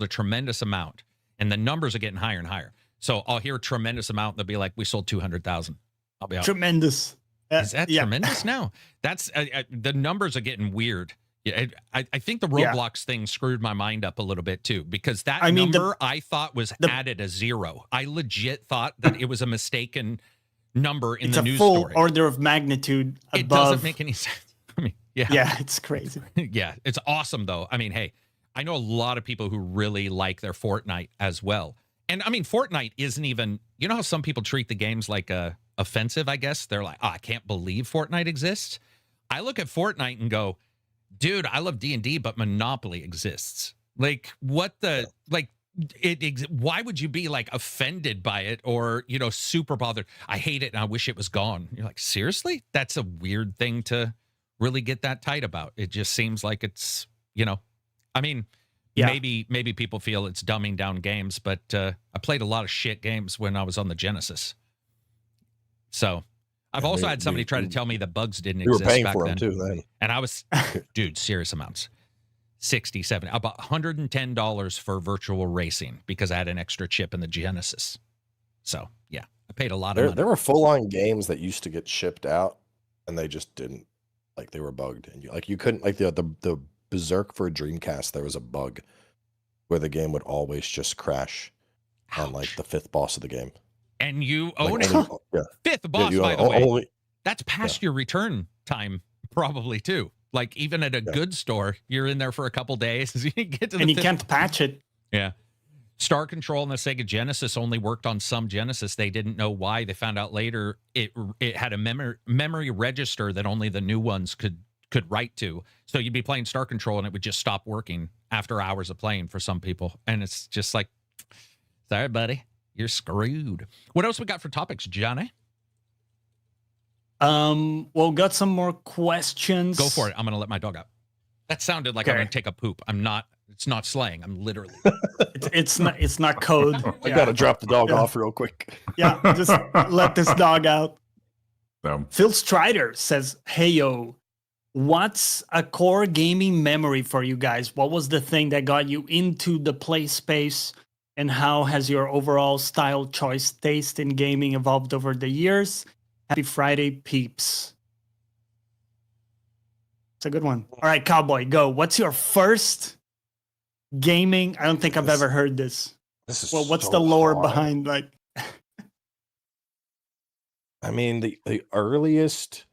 tremendous amount, and the numbers are getting higher and higher. So I'll hear a tremendous amount, and they'll be like, we sold 200,000. I'll be out. Tremendous. Is that tremendous now? That's the numbers are getting weird. Yeah, I think the Roblox thing screwed my mind up a little bit too, because that number I thought was added a 0. I legit thought that it was a mistaken number in the news story. It's a full order of magnitude above. It doesn't make any sense. I mean, yeah, it's crazy. Yeah, it's awesome though. I mean, hey, I know a lot of people who really like their Fortnite as well. And I mean, Fortnite isn't even, how some people treat the games like offensive, I guess. They're like, I can't believe Fortnite exists. I look at Fortnite and go, dude, I love D&D, but Monopoly exists. Like, why would you be like offended by it or, you know, super bothered? I hate it and I wish it was gone. You're like, seriously? That's a weird thing to really get that tight about. It just seems like it's, you know, I mean, maybe people feel it's dumbing down games, but I played a lot of shit games when I was on the Genesis. So I've also had somebody try to tell me that bugs didn't exist back then. You were paying for them too, then. And I was, dude, serious amounts. 60, 70, about $110 for virtual racing because I had an extra chip in the Genesis. So yeah, I paid a lot of money. There were full-on games that used to get shipped out and they just didn't, like they were bugged. And you couldn't, like the Berserk for Dreamcast, there was a bug where the game would always just crash on like the 5th boss of the game. And you own it? Yeah. 5th boss, by the way. That's past your return time probably too. Like even at a good store, you're in there for a couple days. You get to the and you can't patch it. Yeah. Star Control and the Sega Genesis only worked on some Genesis. They didn't know why. They found out later it had a memory register that only the new ones could write to. So you'd be playing Star Control and it would just stop working after hours of playing for some people. And it's just like, sorry, buddy, you're screwed. What else we got for topics, Johnny? Well, got some more questions. Go for it. I'm going to let my dog out. That sounded like I'm going to take a poop. I'm not. It's not slang. I'm literally. it's not code. I got to drop the dog off real quick. Yeah, just let this dog out. Phil Strider says, "Hey yo, what's a core gaming memory for you guys? What was the thing that got you into the play space, and how has your overall style, choice, taste in gaming evolved over the years? Happy Friday, peeps." It's a good one. All right, Cowboy, go. What's your first gaming? I don't think I've ever heard this. This is what's so the lore hard. behind like? I mean, the earliest.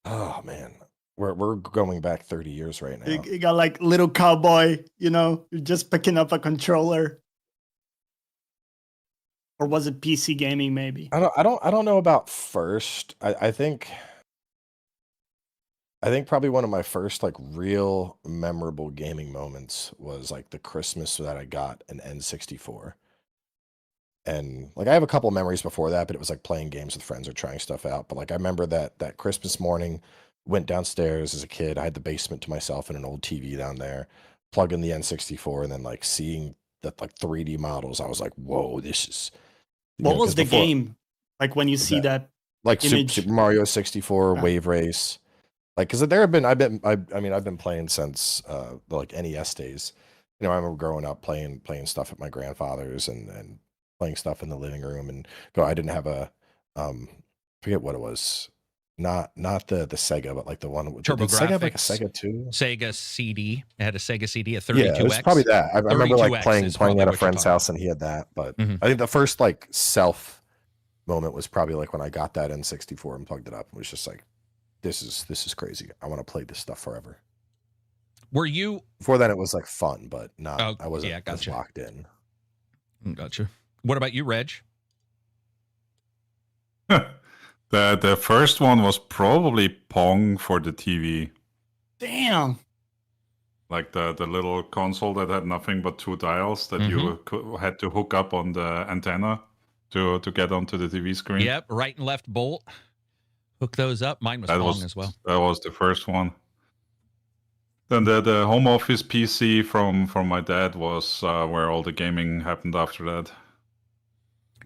Oh man, we're going back 30 years right now. You got like little Cowboy. You know, you're just picking up a controller. Or was it PC gaming? Maybe I don't know about first. I think probably one of my first like real memorable gaming moments was like the Christmas that I got an N64. And like I have a couple memories before that, but it was like playing games with friends or trying stuff out. But like I remember that Christmas morning, went downstairs as a kid. I had the basement to myself and an old TV down there. Plug in the N64, and then like seeing that like 3D models, I was like, "Whoa, this is." What was the game like when you see that like image? Super Mario 64, Wave Race, like because I've been playing since the like NES days. You know, I remember growing up playing stuff at my grandfather's and playing stuff in the living room. And I didn't have a forget what it was, not the Sega, but like the one with TurboGrafx. Sega have like a Sega too. Sega CD. It had a Sega CD, a 32X. Yeah, it was probably that. I remember like playing at a friend's house and he had that. But I think the first like self moment was probably like when I got that N64 and plugged it up. It was just like, this is crazy. I want to play this stuff forever. Were you before then? It was like fun, but not. Oh, I wasn't gotcha. Locked in. Gotcha. What about you, Reg? The first one was probably Pong for the TV. Damn. Like the little console that had nothing but 2 dials that you had to hook up on the antenna to get onto the TV screen. Yep, right and left bolt. Hook those up. Mine was Pong as well. That was the first one. Then the home office PC from my dad was where all the gaming happened after that.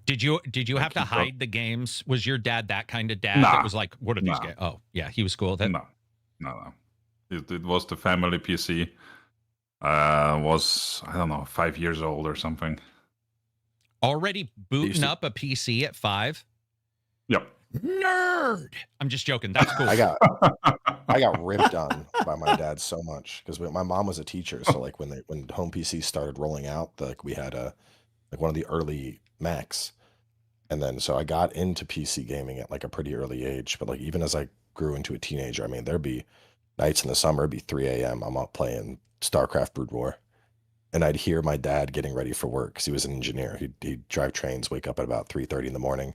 Did you have to hide the games? Was your dad that kind of dad that was like, what are these games? Oh, yeah, he was cool with it. No. It was the family PC. Was, I don't know, 5 years old or something. Already booting up a PC at 5? Yep. Nerd. I'm just joking. That's cool. I got ripped on by my dad so much because my mom was a teacher. So like when home PCs started rolling out, like we had one of the early Macs, and then so I got into PC gaming at like a pretty early age. But like even as I grew into a teenager, I mean there'd be nights in the summer, it'd be 3 a.m. I'm up playing StarCraft Brood War, and I'd hear my dad getting ready for work because he was an engineer. He'd drive trains, wake up at about 3:30 in the morning.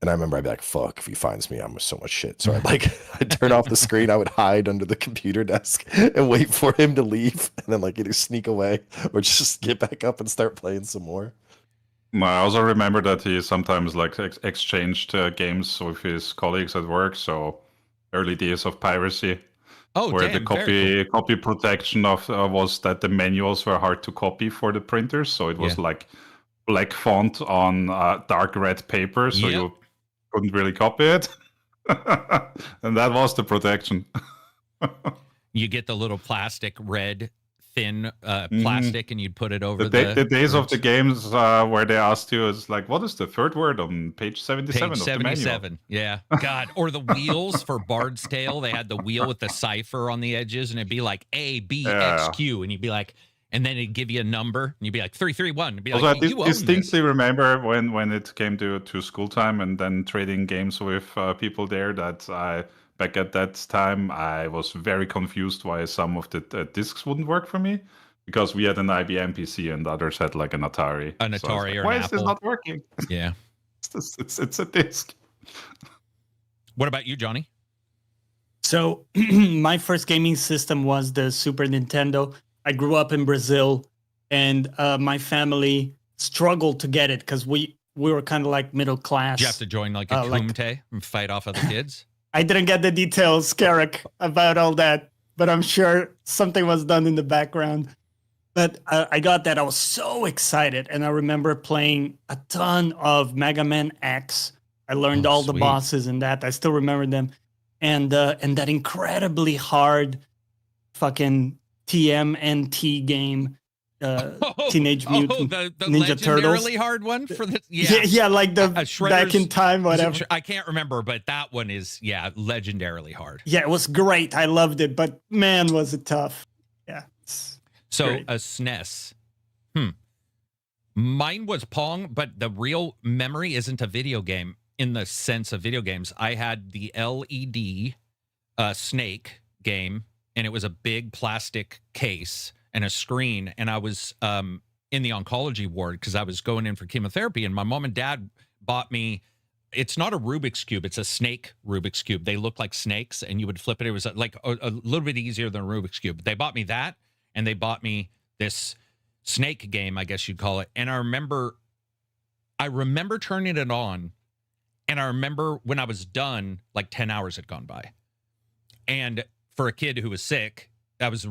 And I remember I'd be like, fuck, if he finds me, I'm so much shit. So I'd turn off the screen. I would hide under the computer desk and wait for him to leave. And then like either sneak away or just get back up and start playing some more. I also remember that he sometimes like exchanged games with his colleagues at work. So early days of piracy. Oh, where damn, the copy protection of was that the manuals were hard to copy for the printers. So it was like black font on dark red paper. So you couldn't really copy it. And that was the protection. You get the little plastic red thin plastic and you'd put it over the days of the games where they asked you is like, what is the third word on page 77 page of the manual? 77. Yeah. God. Or the wheels for Bard's Tale. They had the wheel with the cipher on the edges and it'd be like A, B, X, Q. And you'd be like, and then it'd give you a number and you'd be like 331. It'd be also, like, I you own distinctly this. remember when it came to school time and then trading games with people there that back at that time, I was very confused why some of the discs wouldn't work for me because we had an IBM PC and others had like an Atari. An So Atari or why an is this Apple? not working? Yeah. It's a disc. What about you, Johnny? So my first gaming system was the Super Nintendo. I grew up in Brazil, and my family struggled to get it because we were kind of like middle class. Did you have to join like a kumite and fight off other kids? I didn't get the details, Karak, about all that, but I'm sure something was done in the background. But I got that. I was so excited, and I remember playing a ton of Mega Man X. I learned all the bosses in that. I still remember them, and that incredibly hard fucking TMNT game, Teenage Mutant the Ninja Turtles. legendarily hard one for the yeah, like the back in time, whatever. I can't remember, but that one is legendarily hard. Yeah, it was great. I loved it, but man, was it tough. Yeah. So great. a SNES. Mine was Pong, but the real memory isn't a video game in the sense of video games. I had the LED Snake game, and it was a big plastic case and a screen. And I was in the oncology ward because I was going in for chemotherapy. And my mom and dad bought me, it's not a Rubik's Cube, it's a snake Rubik's Cube. They look like snakes and you would flip it. It was like a little bit easier than a Rubik's Cube. They bought me that, and they bought me this snake game, I guess you'd call it. And I remember turning it on, and I remember when I was done, like 10 hours had gone by. And for a kid who was sick, that was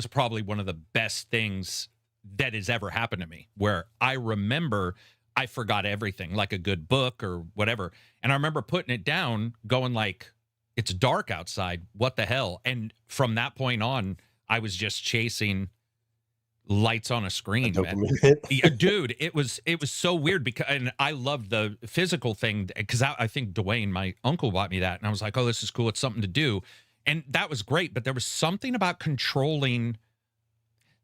probably one of the best things that has ever happened to me, where I remember I forgot everything, like a good book or whatever. And I remember putting it down, going like, it's dark outside, what the hell? And from that point on, I was just chasing lights on a screen, man. Yeah, dude, it was so weird because, and I loved the physical thing because I think Dwayne, my uncle, bought me that, and I was like, oh, this is cool, it's something to do. And that was great, but there was something about controlling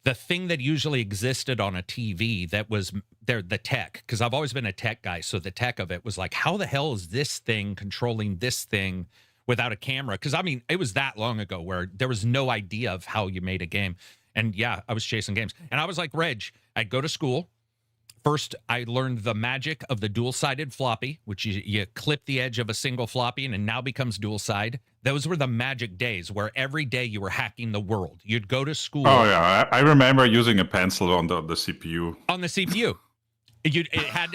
the thing that usually existed on a TV that was the tech, because I've always been a tech guy. So the tech of it was like, how the hell is this thing controlling this thing without a camera? Because, I mean, it was that long ago where there was no idea of how you made a game. And yeah, I was chasing games. And I was like Rej, I'd go to school. First, I learned the magic of the dual-sided floppy, which you clip the edge of a single floppy and it now becomes dual-side. Those were the magic days where every day you were hacking the world. You'd go to school. Oh, yeah. I remember using a pencil on the CPU. On the CPU. It had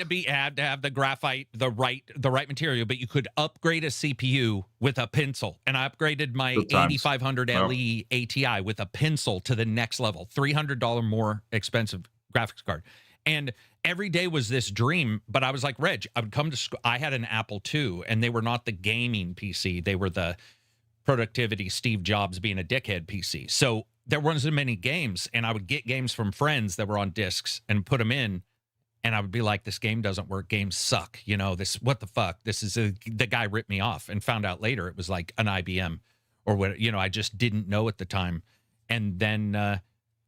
to have the graphite, the right material, but you could upgrade a CPU with a pencil. And I upgraded my 8500 LE ATI with a pencil to the next level, $300 more expensive graphics card. And every day was this dream, but I was like, Rej, I would come to school. I had an Apple II, and they were not the gaming PC. They were the productivity, Steve Jobs being a dickhead PC. So there wasn't many games, and I would get games from friends that were on discs and put them in, and I would be like, this game doesn't work. Games suck. You know, what the fuck? This is the guy ripped me off, and found out later it was like an IBM or what, you know, I just didn't know at the time. And then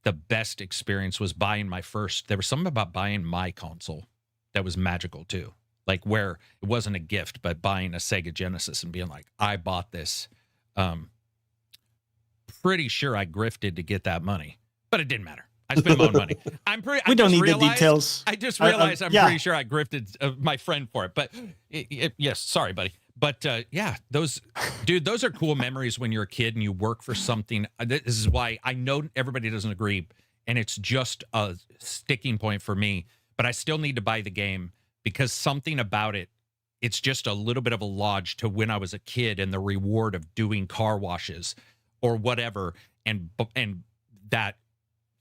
the best experience was buying there was something about buying my console that was magical too. Like where it wasn't a gift, but buying a Sega Genesis and being like, I bought this. Pretty sure I grifted to get that money, but it didn't matter. I spend my own money. We don't need the details. I just realized I'm yeah. pretty sure I grifted my friend for it. But yes, sorry, buddy. But yeah, those are cool memories when you're a kid and you work for something. This is why I know everybody doesn't agree, and it's just a sticking point for me. But I still need to buy the game because something about it, it's just a little bit of a lodge to when I was a kid and the reward of doing car washes or whatever, and that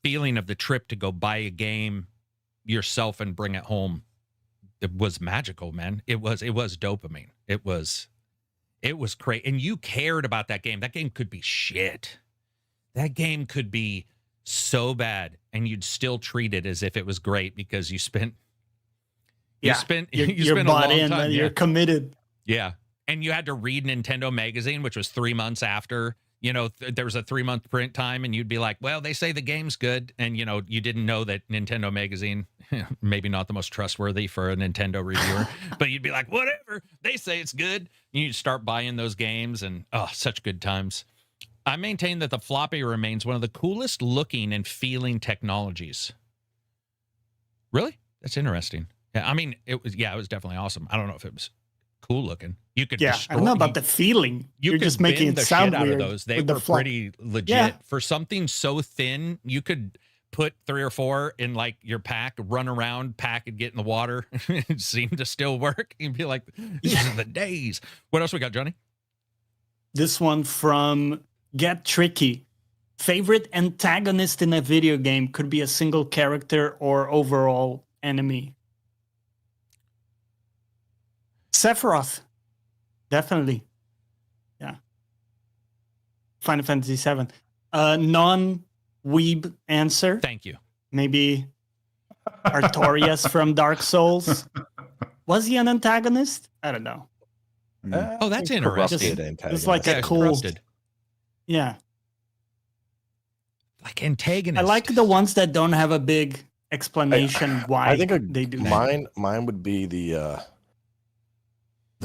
feeling of the trip to go buy a game yourself and bring it home. It was magical, man. It was dopamine. It was great. And you cared about that game. That game could be shit. That game could be so bad, and you'd still treat it as if it was great because you spent you're spent bought a long in, time. you're committed. Yeah. And you had to read Nintendo Magazine, which was 3 months after, there was a 3-month print time, and you'd be like, well, they say the game's good. And, you didn't know that Nintendo Magazine, maybe not the most trustworthy for a Nintendo reviewer, but you'd be like, whatever, they say it's good. And you'd start buying those games, and such good times. I maintain that the floppy remains one of the coolest looking and feeling technologies. Really? That's interesting. Yeah, I mean, it was definitely awesome. I don't know if it was cool looking. You could I don't know about the feeling. You're just making it sound out weird. Of those. They were pretty legit. Yeah. For something so thin, you could put 3 or 4 in like your pack, run around, pack and get in the water. It seemed to still work. You'd be like, these are the days. What else we got, Johnny? This one from Get Tricky. Favorite antagonist in a video game could be a single character or overall enemy. Sephiroth. Definitely. Yeah. Final Fantasy VII. Non-weeb answer. Thank you. Maybe Artorias from Dark Souls. Was he an antagonist? I don't know. Oh, that's interesting. It's like a cool... Corrupted. Yeah. Like antagonist. I like the ones that don't have a big explanation why I think they do that. Mine would be the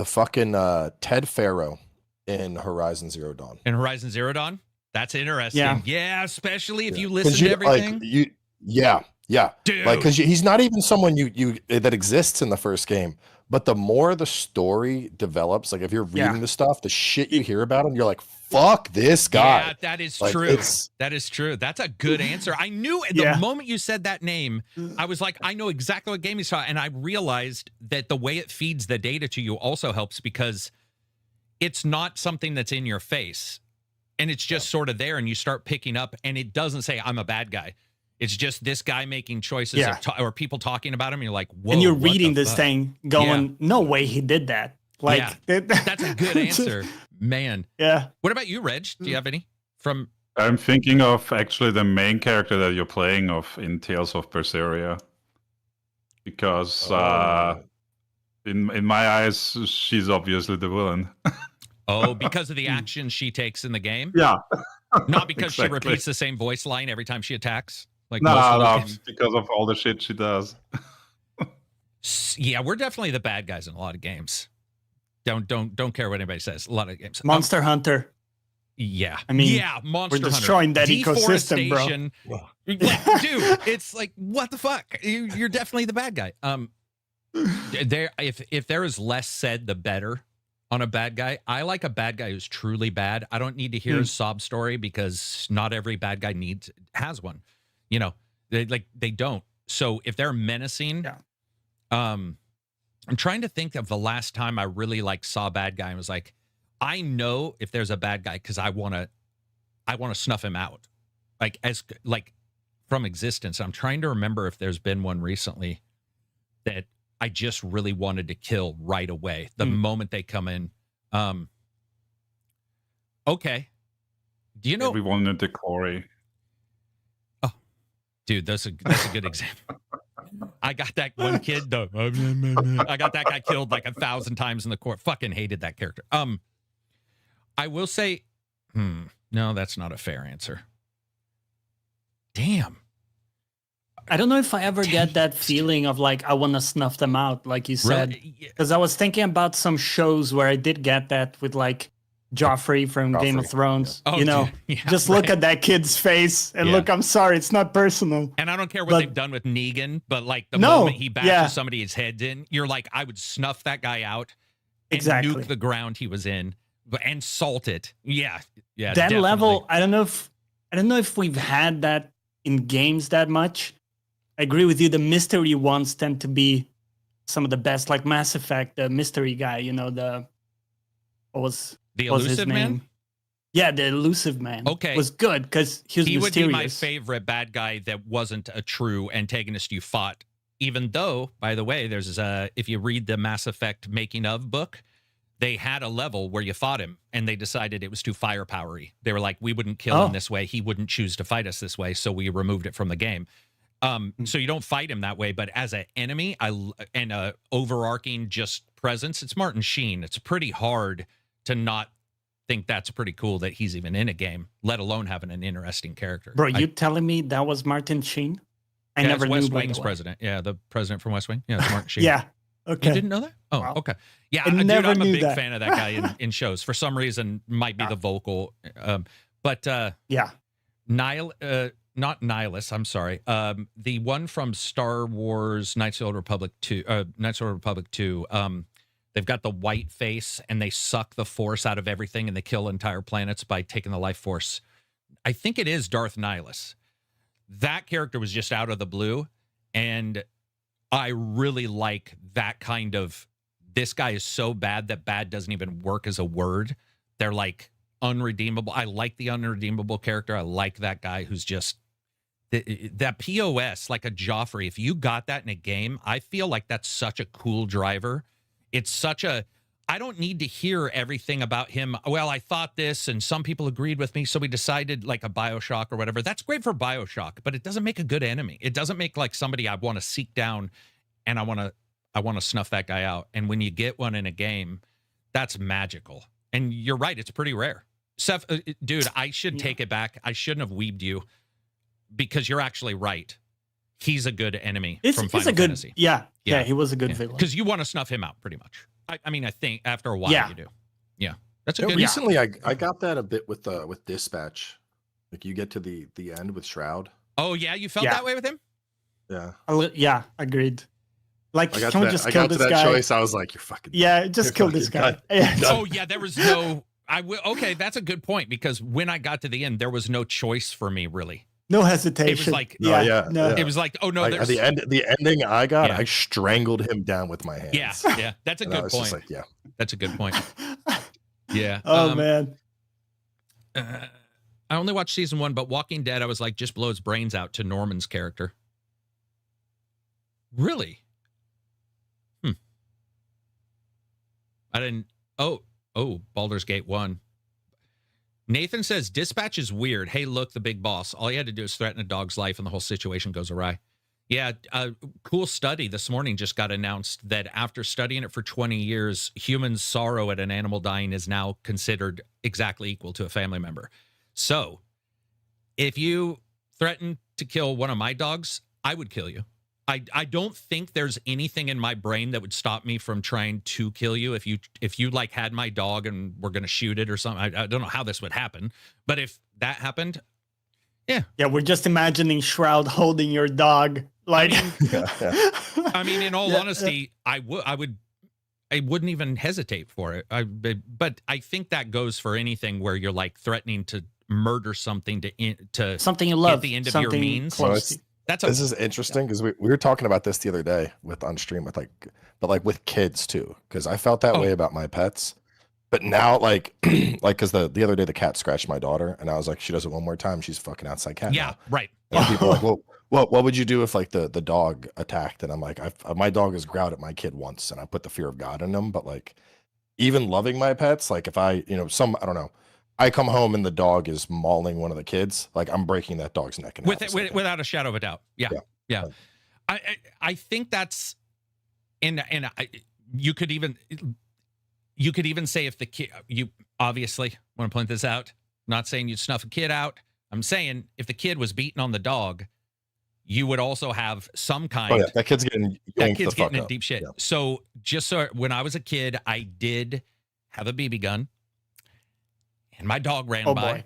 fucking Ted Faro in Horizon Zero Dawn. In Horizon Zero Dawn? That's interesting. Yeah, especially if you 'Cause listen to everything. Yeah. Dude. Like, because he's not even someone you that exists in the first game. But the more the story develops, like if you're reading the stuff, the shit you hear about him, you're like, fuck this guy. Yeah, that is like, true. That is true. That's a good answer. I knew the moment you said that name, I was like, I know exactly what game you saw. And I realized that the way it feeds the data to you also helps because it's not something that's in your face. And it's just sort of there, and you start picking up, and it doesn't say, I'm a bad guy. It's just this guy making choices or people talking about him. And you're like, whoa. And you're reading this thing going, no way he did that. Like, that's a good answer, man. Yeah. What about you, Reg? Do you have any from? I'm thinking of actually the main character that you're playing of in Tales of Berseria, because in my eyes, she's obviously the villain. Oh, because of the action she takes in the game? Yeah. Not because she repeats the same voice line every time she attacks? Like no, because of all the shit she does. Yeah, we're definitely the bad guys in a lot of games. Don't care what anybody says. A lot of games. Monster Hunter. Yeah. I mean, Monster we're destroying Hunter. that ecosystem, bro. Dude, it's like, what the fuck? You're definitely the bad guy. If there is less said, the better on a bad guy. I like a bad guy who's truly bad. I don't need to hear his sob story because not every bad guy has one. You know, they don't. So if they're menacing, I'm trying to think of the last time I really saw a bad guy and was like, I know if there's a bad guy because I want to snuff him out, from existence. I'm trying to remember if there's been one recently that I just really wanted to kill right away the moment they come in. Okay. Do you know everyone in the quarry? Oh, dude, that's a good example. I got that one kid though. I got that guy killed 1,000 times in the court. Fucking hated that character. I will say, no, that's not a fair answer. Damn. I don't know if I ever get that feeling of I want to snuff them out, like you said. Because I was thinking about some shows where I did get that with Joffrey from Game of Joffrey, Thrones. Oh, You know, dude. Yeah, just look at that kid's face and Yeah. look. I'm sorry, it's not personal. And I don't care what But- they've done with Negan, but like the No, moment he bashes yeah. somebody's head in, you're like, I would snuff that guy out and Exactly. nuke the ground he was in and salt it. Yeah. Yeah. That definitely. level, I don't know if we've had that in games that much. I agree with you. The mystery ones tend to be some of the best, like Mass Effect, the mystery guy, you know, what was his Elusive Man? name? Yeah, the elusive man. Okay. Was good because he was He would be my mysterious. favorite bad guy that wasn't a true antagonist you fought. Even though, by the way, there's if you read the Mass Effect making of book, they had a level where you fought him and they decided it was too firepowery. They were like, we wouldn't kill him this way. He wouldn't choose to fight us this way. So we removed it from the game. So you don't fight him that way, but as an enemy and a overarching just presence, it's Martin Sheen. It's pretty hard to not think that's pretty cool that he's even in a game, let alone having an interesting character. Bro, you telling me that was Martin Sheen? I Yeah, never it's knew. West by the Wing's way. president. Yeah, the president from West Wing. Yeah, it's Martin Sheen. Yeah. Okay. You didn't know that? Oh, Wow. okay. Yeah, I dude, never I'm a knew big that. fan of that guy in shows. For some reason, might be the vocal. But Yeah. not Nihilus, I'm sorry. The one from Star Wars Knights of the Old Republic 2, they've got the white face and they suck the force out of everything and they kill entire planets by taking the life force. I think it is Darth Nihilus. That character was just out of the blue, and I really like that kind of, this guy is so bad that bad doesn't even work as a word. They're like unredeemable. I like the unredeemable character. I like that guy who's just that POS, like a Joffrey. If you got that in a game, I feel like that's such a cool driver. It's such a, I don't need to hear everything about him. Well, I thought this and some people agreed with me, so we decided, like a BioShock or whatever. That's great for BioShock, but it doesn't make a good enemy. It doesn't make like somebody I want to seek down and I want to snuff that guy out. And when you get one in a game, that's magical. And you're right, it's pretty rare. Seth, dude, I should take it back. I shouldn't have weebed you because you're actually right. He's a good enemy from Final Fantasy. Yeah, he was a good villain. Because you want to snuff him out pretty much. I mean, I think after a while you do. Yeah, that's a good. Recently, I got that a bit with Dispatch. Like you get to the end with Shroud. Oh yeah, you felt that way with him. Yeah. Yeah, agreed. Like, I got can to we just that, kill I got this to that guy? choice. I was like, you're fucking. Yeah, just kill this guy. Yeah. Oh yeah, there was no. Okay, that's a good point because when I got to the end, there was no choice for me really. No hesitation. It was like, no. It was like, oh no, Like, there's the ending I got, I strangled him down with my hands. Yeah, that's a good point. Like, that's a good point. Yeah. Oh man. I only watched season 1, but Walking Dead, I was like, just blow his brains out to Norman's character. Really? I didn't. Oh, Baldur's Gate 1. Nathan says, Dispatch is weird. Hey, look, the big boss. All you had to do is threaten a dog's life and the whole situation goes awry. Yeah, cool study this morning just got announced that after studying it for 20 years, human sorrow at an animal dying is now considered exactly equal to a family member. So if you threaten to kill one of my dogs, I would kill you. I don't think there's anything in my brain that would stop me from trying to kill you if you like had my dog and were going to shoot it or something. I don't know how this would happen, but if that happened, yeah, we're just imagining Shroud holding your dog. Like, I mean, in all honesty, I wouldn't even hesitate for it. But I think that goes for anything where you're like threatening to murder something to something you love at the end of your means. This is interesting because we were talking about this the other day on stream with kids too, because I felt that way about my pets, but now because the other day the cat scratched my daughter and I was like, she does it one more time, she's a fucking outside cat. Yeah, now. right. And people are like, well, what would you do if like the dog attacked? And I'm like, my dog has growled at my kid once and I put the fear of God in them, but like even loving my pets, like if I don't know. I come home and the dog is mauling one of the kids, like I'm breaking that dog's neck in half. Without a shadow of a doubt. Yeah. I think that's you could even say if the kid, you obviously want to point this out, I'm not saying you'd snuff a kid out. I'm saying if the kid was beating on the dog, you would also have some kind. Oh yeah, that kid's getting in deep shit. Yeah. So when I was a kid, I did have a BB gun. and my dog ran Oh by. boy.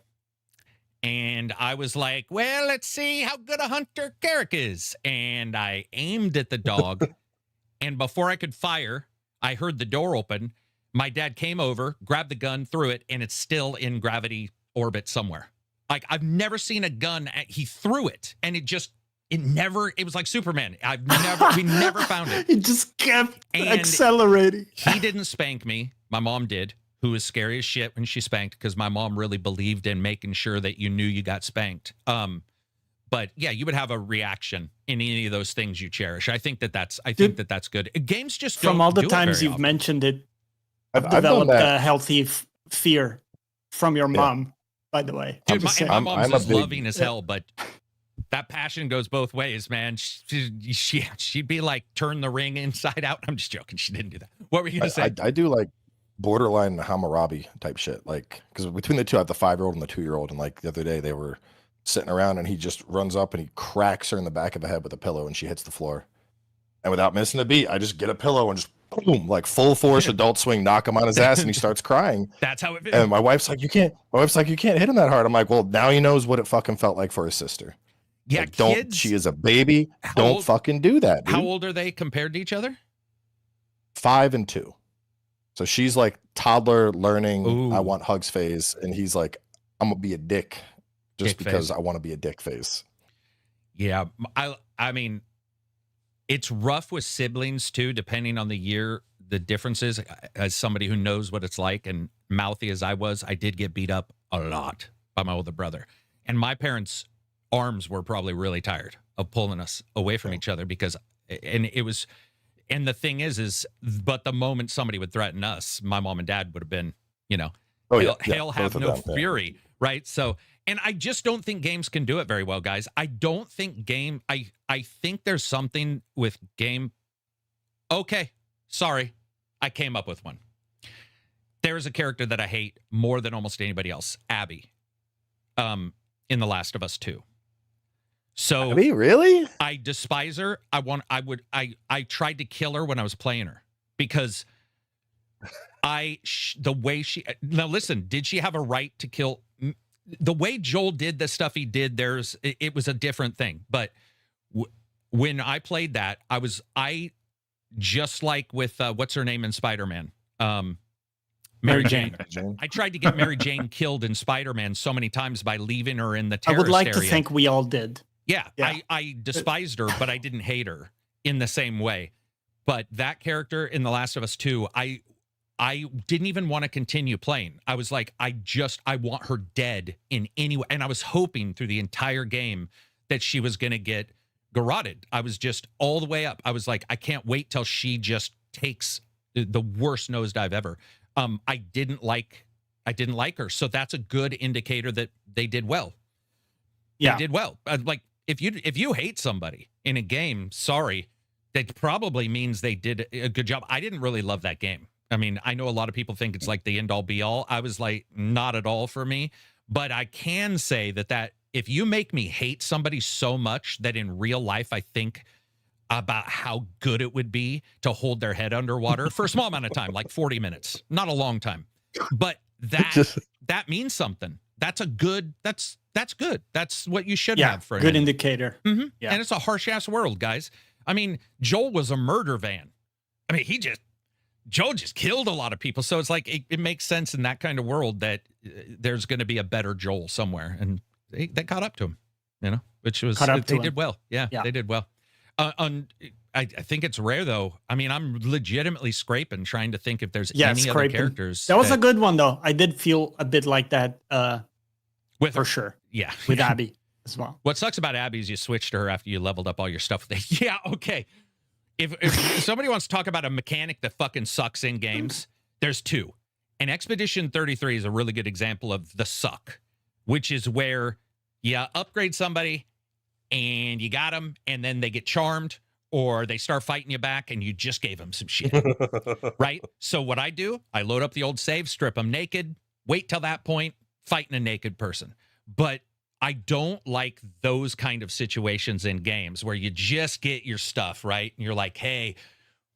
And I was like, well, let's see how good a hunter Karak is. And I aimed at the dog. And before I could fire, I heard the door open. My dad came over, grabbed the gun, threw it, and it's still in gravity orbit somewhere. Like, I've never seen a gun. He threw it, and it was like Superman. We never found it. It just kept And accelerating. He didn't spank me. My mom did, who was scary as shit when she spanked, because my mom really believed in making sure that you knew you got spanked. But yeah, you would have a reaction in any of those things you cherish. I think that's good. Games just don't From all the do it times very you've often. mentioned it, I've done developed that. a healthy fear from your mom, by the way. Dude, my mom's I'm a just big- loving as hell, but that passion goes both ways, man. She'd be like, turn the ring inside out. I'm just joking. She didn't do that. What were you going to say? I do like borderline Hammurabi type shit. Like, because between the two, I have the 5-year-old and the 2-year-old. And like the other day, they were sitting around and he just runs up and he cracks her in the back of the head with a pillow and she hits the floor. And without missing a beat, I just get a pillow and just boom, like full force adult swing, knock him on his ass, and he starts crying. That's how it feels. And my wife's like, you can't hit him that hard. I'm like, well, now he knows what it fucking felt like for his sister. Yeah, Like, kids. she is a baby. How Don't old- fucking do that, dude. How old are they compared to each other? 5 and 2. So she's like toddler learning, Ooh. I want hugs phase. And he's like, I'm gonna be a dick just Dick because phase. I want to be a dick phase. Yeah, I mean, it's rough with siblings too, depending on the year, the differences. As somebody who knows what it's like, and mouthy as I was, I did get beat up a lot by my older brother. And my parents' arms were probably really tired of pulling us away from each other because, and the thing is, but the moment somebody would threaten us, my mom and dad would have been, Oh yeah, hell both have of no them, yeah. fury, right? So, and I just don't think games can do it very well, guys. I don't think I think there's something with game. Okay, sorry, I came up with one. There's a character that I hate more than almost anybody else, Abby, in The Last of Us 2. So Me, really? I despise her. I tried to kill her when I was playing her because the way she, now listen, did she have a right to kill? The way Joel did the stuff he did, it was a different thing. But when I played that, I just like with, what's her name in Spider-Man? Mary Jane. I tried to get Mary Jane killed in Spider-Man so many times by leaving her in the I terrorist would like area. to think we all did. Yeah, Yeah. I despised her, but I didn't hate her in the same way. But that character in The Last of Us 2, I didn't even want to continue playing. I was like, I want her dead in any way. And I was hoping through the entire game that she was going to get garroted. I was just all the way up. I was like, I can't wait till she just takes the worst nosedive ever. I didn't like her. So that's a good indicator that they did well. Yeah. They did well. Like if you hate somebody in a game, sorry, that probably means they did a good job. I didn't really love that game. I mean, I know a lot of people think it's like the end all be all. I was like, not at all for me. But I can say that if you make me hate somebody so much that in real life I think about how good it would be to hold their head underwater for a small amount of time, like 40 minutes, not a long time. But that means something. That's good. That's good. That's what you should have for good an indicator. Mm-hmm. Yeah. And it's a harsh ass world, guys. I mean, Joel was a murder van. I mean, Joel just killed a lot of people. So it's like, it makes sense in that kind of world that there's going to be a better Joel somewhere. And they caught up to him, which was, they did well. Yeah, they did well. I think it's rare though. I mean, I'm legitimately scraping, trying to think if there's any other characters. That was a good one though. I did feel a bit like that with for her. sure. Yeah. With Abby as well. What sucks about Abby is you switched to her after you leveled up all your stuff. Yeah, okay. If somebody wants to talk about a mechanic that fucking sucks in games, there's two. And Expedition 33 is a really good example of the suck, which is where you upgrade somebody and you got them, and then they get charmed, or they start fighting you back, and you just gave them some shit, right? So what I do, I load up the old save, strip them naked, wait till that point, fighting a naked person. But I don't like those kind of situations in games where you just get your stuff, right? And you're like, hey,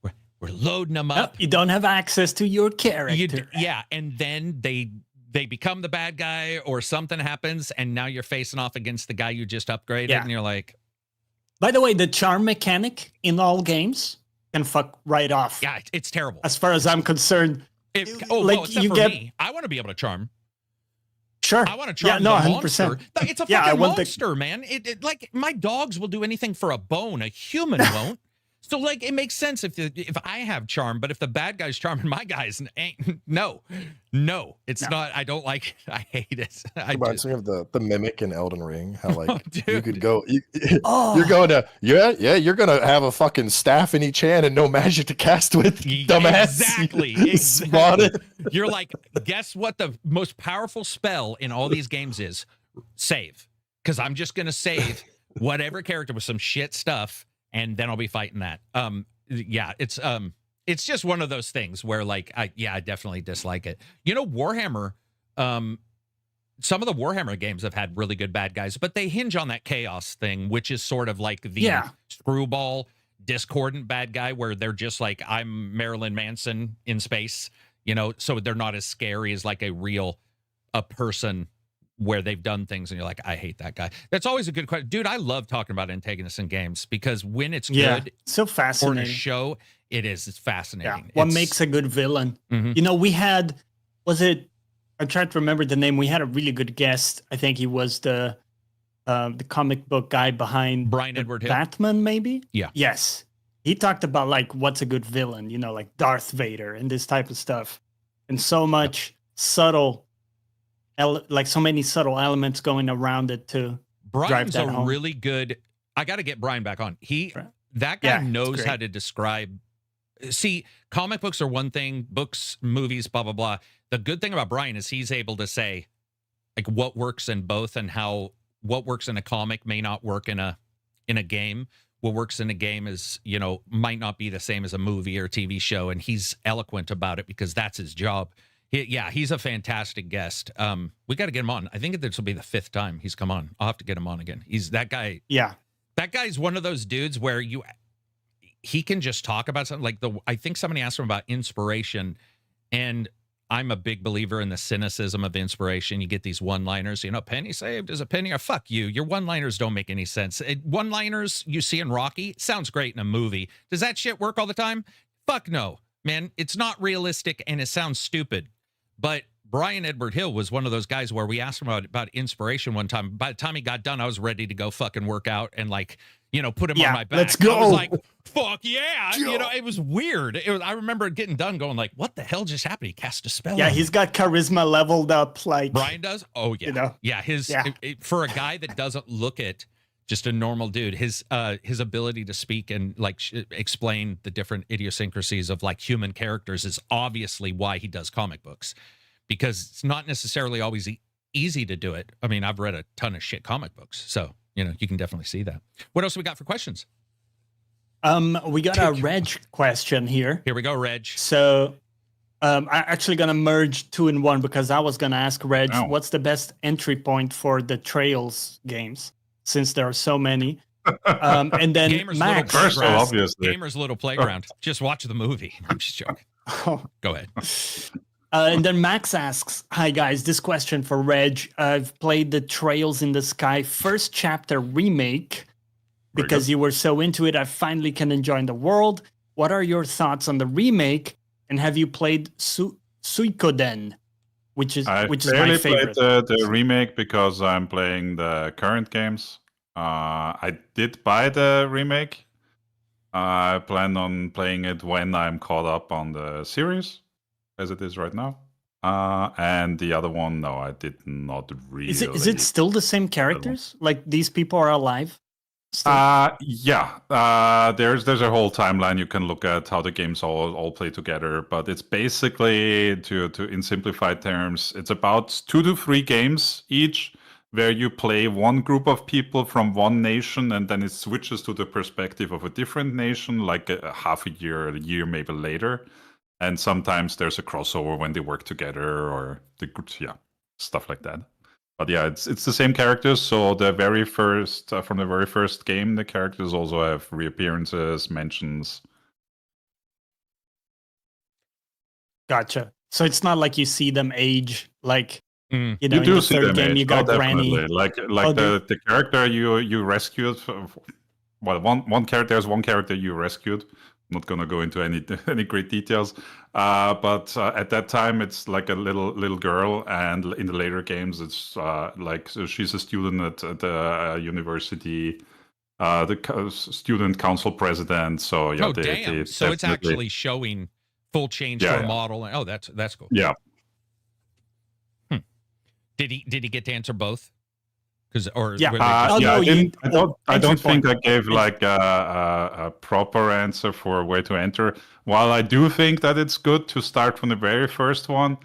we're loading them up. You don't have access to your character. Yeah, and then they they become the bad guy or something happens and now you're facing off against the guy you just upgraded and you're like, by the way, the charm mechanic in all games can fuck right off. yeah, it's terrible. As far as I'm concerned. Except you for get me. I want to be able to charm. Sure. I want to charm the 100%. monster. It's a fucking monster, man. It like my dogs will do anything for a bone. A human won't. So like it makes sense if I have charm, but if the bad guy's charming my guys, no, it's not. I don't like it. I hate it. It reminds me of the mimic in Elden Ring. How like you could go, Oh. you're going to you're gonna have a fucking staff in each hand and no magic to cast with. Dumbass. Exactly. You're like, guess what the most powerful spell in all these games is? Save. Because I'm just gonna save whatever character with some shit stuff. And then I'll be fighting that. Yeah, it's just one of those things where like, I definitely dislike it. You know, Warhammer, some of the Warhammer games have had really good bad guys, but they hinge on that chaos thing, which is sort of like the screwball, discordant bad guy where they're just like, I'm Marilyn Manson in space, you know, so they're not as scary as like a person where they've done things and you're like, I hate that guy. That's always a good question. Dude, I love talking about antagonists in games because when it's good so fascinating. For a show, it's fascinating. Yeah. What makes a good villain? Mm-hmm. You know, I'm trying to remember the name. We had a really good guest. I think he was the comic book guy behind Brian Edward Hill. Batman, maybe? Yeah. Yes. He talked about like what's a good villain, you know, like Darth Vader and this type of stuff. And so much subtle like so many subtle elements going around it to Brian's drive that home. Really good. I got to get Brian back on. That guy knows how to describe. See, comic books are one thing, books, movies, blah blah blah. The good thing about Brian is he's able to say like what works in both and how what works in a comic may not work in a game. What works in a game is, you know, might not be the same as a movie or TV show, and he's eloquent about it because that's his job. He's a fantastic guest. We got to get him on. I think this will be the 5th time he's come on. I'll have to get him on again. He's that guy. Yeah. That guy's one of those dudes where he can just talk about something like I think somebody asked him about inspiration, and I'm a big believer in the cynicism of inspiration. You get these one-liners, you know, penny saved is a penny, or fuck you. Your one-liners don't make any sense. One-liners you see in Rocky sounds great in a movie. Does that shit work all the time? Fuck no, man. It's not realistic and it sounds stupid. But Brian Edward Hill was one of those guys where we asked him about inspiration one time. By the time he got done, I was ready to go fucking work out and like, you know, put him on my back. Let's go. I was like, fuck yeah. You know, it was weird. I remember getting done going like, what the hell just happened? He cast a spell. Yeah, he's got charisma leveled up like Brian does. Oh yeah. You know? Yeah. For a guy that doesn't look at just a normal dude, his ability to speak and like explain the different idiosyncrasies of like human characters is obviously why he does comic books, because it's not necessarily always easy to do it. I mean, I've read a ton of shit comic books, so you know you can definitely see that. What else we got for questions? We got a Reg question here. Here we go, Reg. So I'm actually gonna merge 2 in 1 because I was gonna ask Reg, what's the best entry point for the Trails games? Since there are so many. And then Gamer's Max. Little obviously. Gamer's Little Playground. Just watch the movie. I'm just joking. Go ahead. And then Max asks, hi guys, this question for Reg. I've played the Trails in the Sky first chapter remake because you were so into it. I finally can enjoy the world. What are your thoughts on the remake? And have you played Suikoden? Which is my favorite. Played the remake because I'm playing the current games. I did buy the remake. I plan on playing it when I'm caught up on the series, as it is right now. And the other one, no, I did not really. Is it still the same characters? Like these people are alive? Yeah. There's a whole timeline you can look at how the games all play together, but it's basically to in simplified terms, it's about 2 to 3 games each where you play one group of people from one nation and then it switches to the perspective of a different nation, like a half a year maybe later. And sometimes there's a crossover when they work together or the groups, stuff like that. But yeah, it's the same characters. So the very first from the very first game, the characters also have reappearances, mentions. Gotcha. So it's not like you see them age Like, Mm. you know, You in do the see third them game, you got Granny. definitely. Like Oh, the character you rescued. Well, one character is one character you rescued. I'm not gonna go into any great details. But at that time, it's like a little girl, and in the later games, it's like so she's a student at the university. The student council president. So yeah, Oh, damn. So it's actually showing full change to a model. Oh, that's cool. Yeah. Did he get to answer both? Because or Yeah. were they just- I don't think I gave Entry- like a proper answer for where to enter. While I do think that it's good to start from the very first one,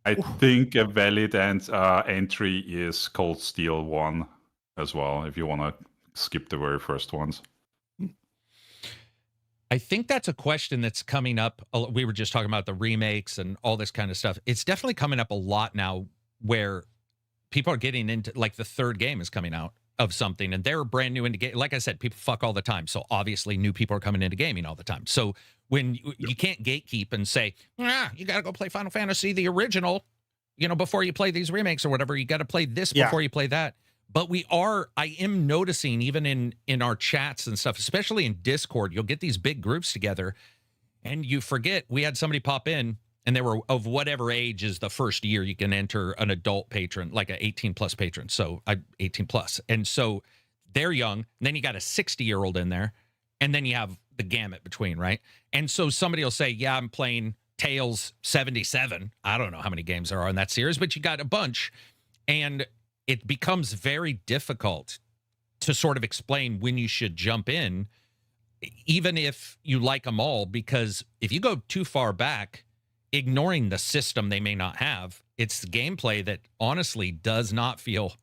I think a valid entry is Cold Steel 1 as well, if you want to skip the very first ones. I think that's a question that's coming up. We were just talking about the remakes and all this kind of stuff. It's definitely coming up a lot now where people are getting into, like, the third game is coming out of something and they're brand new into game. Like I said, people fuck all the time. So obviously new people are coming into gaming all the time. So when you can't gatekeep and say, you got to go play Final Fantasy, the original, you know, before you play these remakes or whatever, you got to play this before you play that. But I am noticing even in our chats and stuff, especially in Discord, you'll get these big groups together and you forget we had somebody pop in and they were of whatever age is the first year you can enter an adult patron, like an 18 plus patron. So 18 plus. And so they're young. And then you got a 60-year-old in there. And then you have the gamut between, right? And so somebody will say, yeah, I'm playing Tales 77. I don't know how many games there are in that series, but you got a bunch. And it becomes very difficult to sort of explain when you should jump in, even if you like them all, because if you go too far back, ignoring the system they may not have, it's gameplay that honestly does not feel,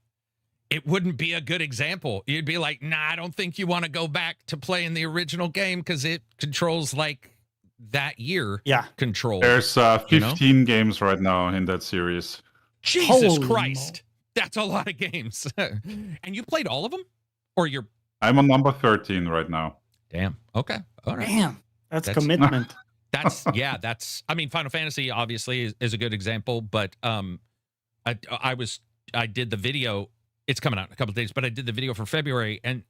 it wouldn't be a good example. You'd be like, nah, I don't think you want to go back to playing the original game because it controls like that year control. There's 15 games right now in that series. Jesus Christ. That's a lot of games. And you played all of them? Or you're... I'm on number 13 right now. Damn. Okay. All right. Damn. That's commitment. That's I mean, Final Fantasy obviously is a good example, but I did the video. It's coming out in a couple of days, but I did the video for February, and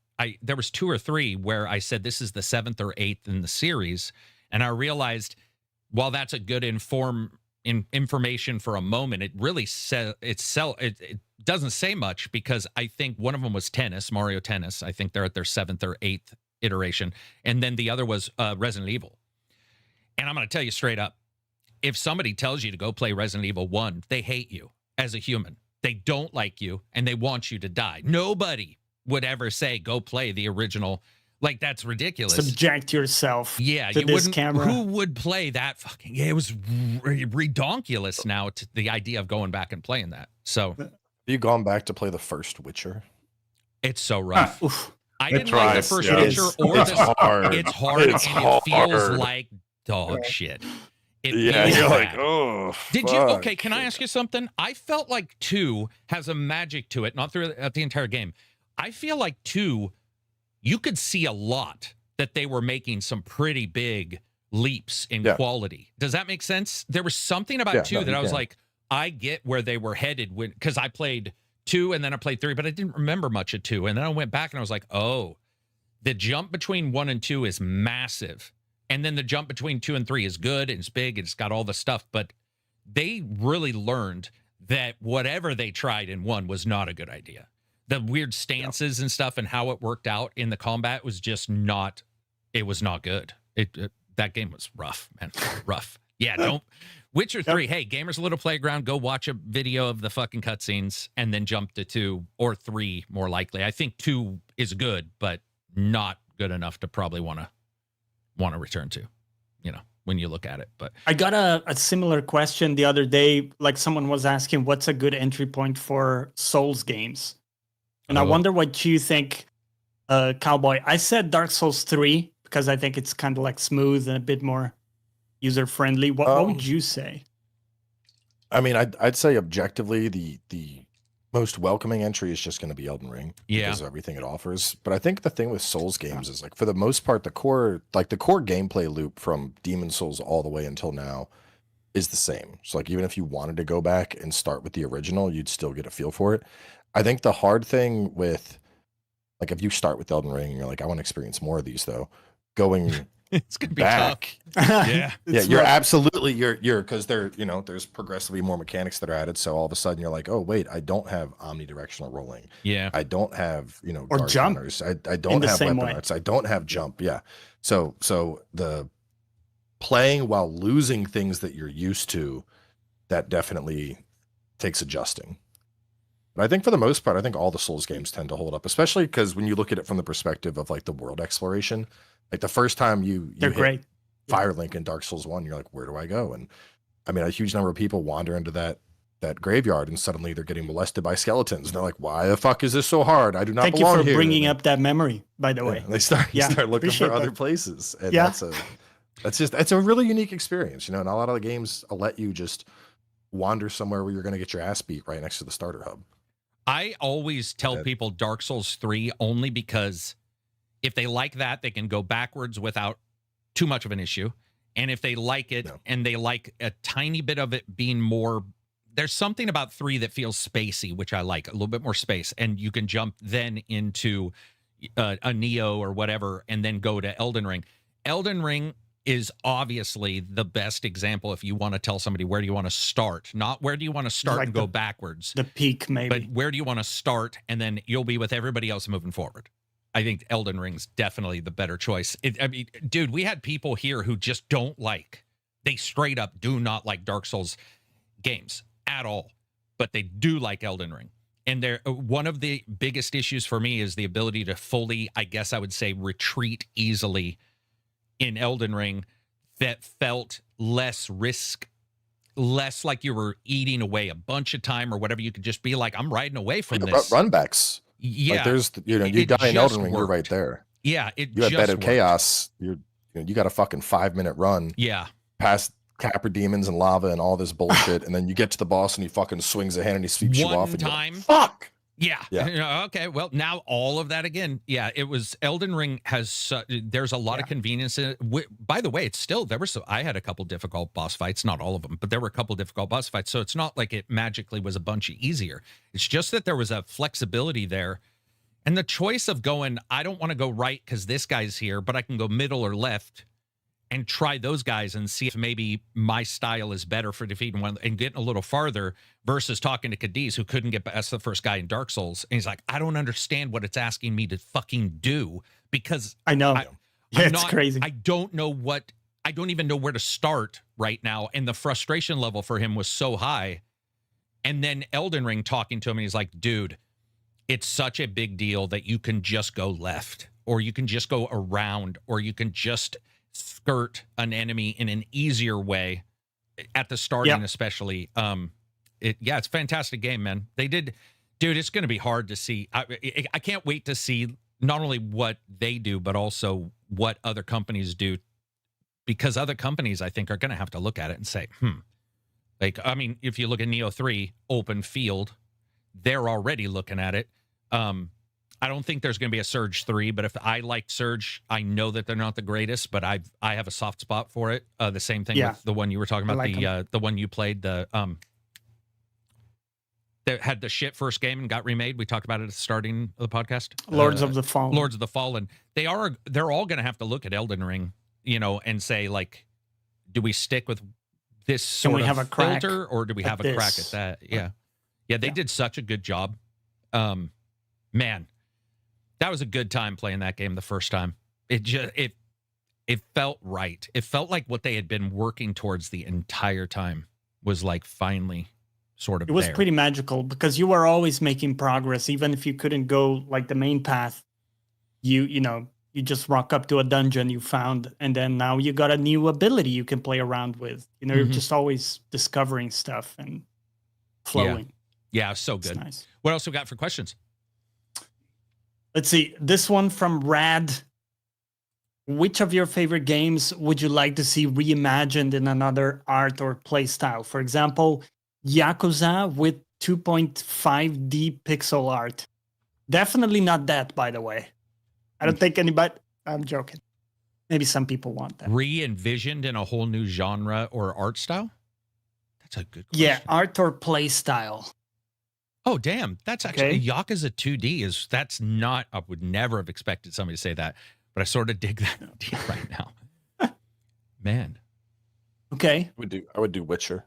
there was 2 or 3 where I said this is the 7th or 8th in the series, and I realized while that's a good information for a moment, it really it doesn't say much, because I think one of them was Mario Tennis. I think they're at their 7th or 8th iteration, and then the other was Resident Evil. And I'm going to tell you straight up, if somebody tells you to go play Resident Evil 1, they hate you as a human. They don't like you, and they want you to die. Nobody would ever say, go play the original. Like, that's ridiculous. Subject yourself to this camera. Who would play that fucking... Yeah, it was redonkulous now, to the idea of going back and playing that. So... Have you gone back to play the first Witcher? It's so rough. I didn't like the first Yeah. Witcher or It's the... hard. It's hard, It's and it feels hard. like dog shit. It Yeah, feels you're like, bad. oh, Did you? fuck. Okay, can I ask you something? I felt like 2 has a magic to it, not throughout the entire game. I feel like 2, you could see a lot that they were making some pretty big leaps in quality. Does that make sense? There was something about 2 that I was like, I get where they were headed, because I played 2 and then I played 3, but I didn't remember much of 2. And then I went back and I was like, oh, the jump between 1 and 2 is massive. And then the jump between 2 and 3 is good, and it's big, and it's got all the stuff. But they really learned that whatever they tried in 1 was not a good idea. The weird stances and stuff and how it worked out in the combat was just not, it was not good. That game was rough, man. Rough. Yeah, don't. Witcher 3, hey, Gamers Little Playground, go watch a video of the fucking cutscenes and then jump to 2 or 3 more likely. I think 2 is good, but not good enough to probably want to return to, you know, when you look at it. But I got a similar question the other day. Like, someone was asking what's a good entry point for Souls games, and I wonder what you think, Cowboy. I said Dark Souls 3 because I think it's kind of like smooth and a bit more user friendly. What would you say? I mean, I'd say objectively the most welcoming entry is just going to be Elden Ring, because of everything it offers. But I think the thing with Souls games is, like, for the most part, the core gameplay loop from Demon Souls all the way until now is the same. So like even if you wanted to go back and start with the original, you'd still get a feel for it. I think the hard thing with like if you start with Elden Ring and you're like, I want to experience more of these though, going It's gonna be back. Yeah. Yeah, It's you're rough. absolutely you're because there, you know, there's progressively more mechanics that are added. So all of a sudden you're like, oh wait, I don't have omnidirectional rolling. Yeah. I don't have, you know, Or guard jump counters. I don't the have same weapon way. arts. I don't have jump. Yeah. So the playing while losing things that you're used to, that definitely takes adjusting. But I think for the most part, I think all the Souls games tend to hold up, especially because when you look at it from the perspective of like the world exploration, like the first time you They're hit great. Firelink in Dark Souls 1, you're like, where do I go? And I mean, a huge number of people wander into that graveyard and suddenly they're getting molested by skeletons. And they're like, why the fuck is this so hard? I do not Thank you belong for here. bringing And up that memory, by the yeah, way. and they start Yeah, looking appreciate for other that. places. And Yeah. it's a really unique experience. You know, and a lot of the games let you just wander somewhere where you're going to get your ass beat right next to the starter hub. I always tell Yeah. people Dark Souls 3 only because if they like that, they can go backwards without too much of an issue. And if they like it No. and they like a tiny bit of it being more, there's something about 3 that feels spacey, which I like, a little bit more space. And you can jump then into a Neo or whatever and then go to Elden Ring. Elden Ring is obviously the best example if you want to tell somebody where do you want to start, not where do you want to start Like and go backwards. The peak, maybe. But where do you want to start? And then you'll be with everybody else moving forward. I think Elden Ring's definitely the better choice. I mean, dude, we had people here who just they straight up do not like Dark Souls games at all, but they do like Elden Ring. And they're one of the biggest issues for me is the ability to fully, I guess I would say, retreat easily in Elden Ring that felt less like you were eating away a bunch of time or whatever. You could just be like, I'm riding away from this. Runbacks. Yeah. Like there's, you know, you It die in just Elden Ring, you're right worked. there. Yeah. It You had just Bed of worked. Chaos. You got a fucking 5-minute run Yeah. past Capra demons and lava and all this bullshit, and then you get to the boss and he fucking swings a hand and he sweeps you One off. And you're like, time. fuck. Yeah. Yeah. You know, okay. Well, now all of that again. Yeah. It was Elden Ring has, there's a lot of convenience in it. By the way, it's still, I had a couple difficult boss fights, not all of them, but there were a couple difficult boss fights. So it's not like it magically was a bunch easier. It's just that there was a flexibility there. And the choice of going, I don't want to go right because this guy's here, but I can go middle or left and try those guys and see if maybe my style is better for defeating one and getting a little farther versus talking to Cadiz, who couldn't get past the first guy in Dark Souls. And he's like, I don't understand what it's asking me to fucking do because I know. It's crazy. I don't even know where to start right now. And the frustration level for him was so high. And then Elden Ring talking to him, and he's like, dude, it's such a big deal that you can just go left or you can just go around or you can just skirt an enemy in an easier way at the starting, especially. It's a fantastic game, man. Dude, it's going to be hard to see. I can't wait to see not only what they do, but also what other companies do, because other companies, I think, are going to have to look at it and say, like, I mean, if you look at Neo 3 open field, they're already looking at it. I don't think there's going to be a Surge 3, but if I like Surge, I know that they're not the greatest, but I have a soft spot for it. The same thing with the one you were talking about, the one you played, that had the shit first game and got remade. We talked about it at the starting of the podcast. Lords of the Fallen. Lords of the Fallen. They're all going to have to look at Elden Ring, you know, and say, like, do we stick with this sort of have a crack filter or do we have a crack at that? Yeah. Yeah, they did such a good job. Man, that was a good time playing that game the first time. It felt right. It felt like what they had been working towards the entire time was like finally sort of It was there. pretty magical because you were always making progress, even if you couldn't go like the main path. You just rock up to a dungeon you found, and then now you got a new ability you can play around with. You know, you're just always discovering stuff and flowing. Yeah, so good. It's nice. What else we got for questions? Let's see. This one from Rad. Which of your favorite games would you like to see reimagined in another art or play style? For example, Yakuza with 2.5D pixel art. Definitely not that, by the way. I don't think anybody... I'm joking. Maybe some people want that. Re-envisioned in a whole new genre or art style? That's a good question. Yeah, art or play style. Oh, damn. That's actually Okay. Yakuza 2D that's not, I would never have expected somebody to say that, but I sort of dig that idea right now. Man. Okay. I would do Witcher.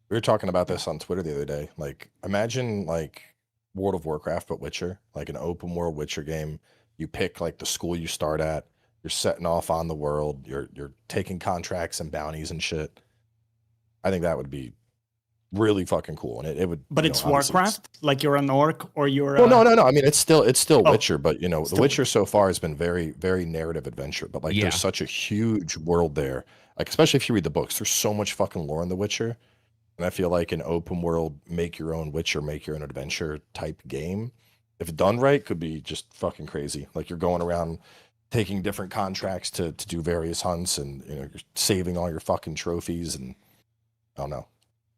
We were talking about this on Twitter the other day. Like, imagine like World of Warcraft, but Witcher, like an open world Witcher game. You pick like the school you start at. You're setting off on the world. You're taking contracts and bounties and shit. I think that would be really fucking cool, and it would. But you it's know, obviously Warcraft? Like you're an orc or you're Well, no. I mean, it's still Oh, Witcher, but you know, The still Witcher so far has been very, very narrative adventure. But like, Yeah. there's such a huge world there. Like, especially if you read the books, there's so much fucking lore in The Witcher, and I feel like an open world, make your own Witcher, make your own adventure type game, if done right, could be just fucking crazy. Like you're going around taking different contracts to do various hunts, and you know, you're saving all your fucking trophies, and I don't know.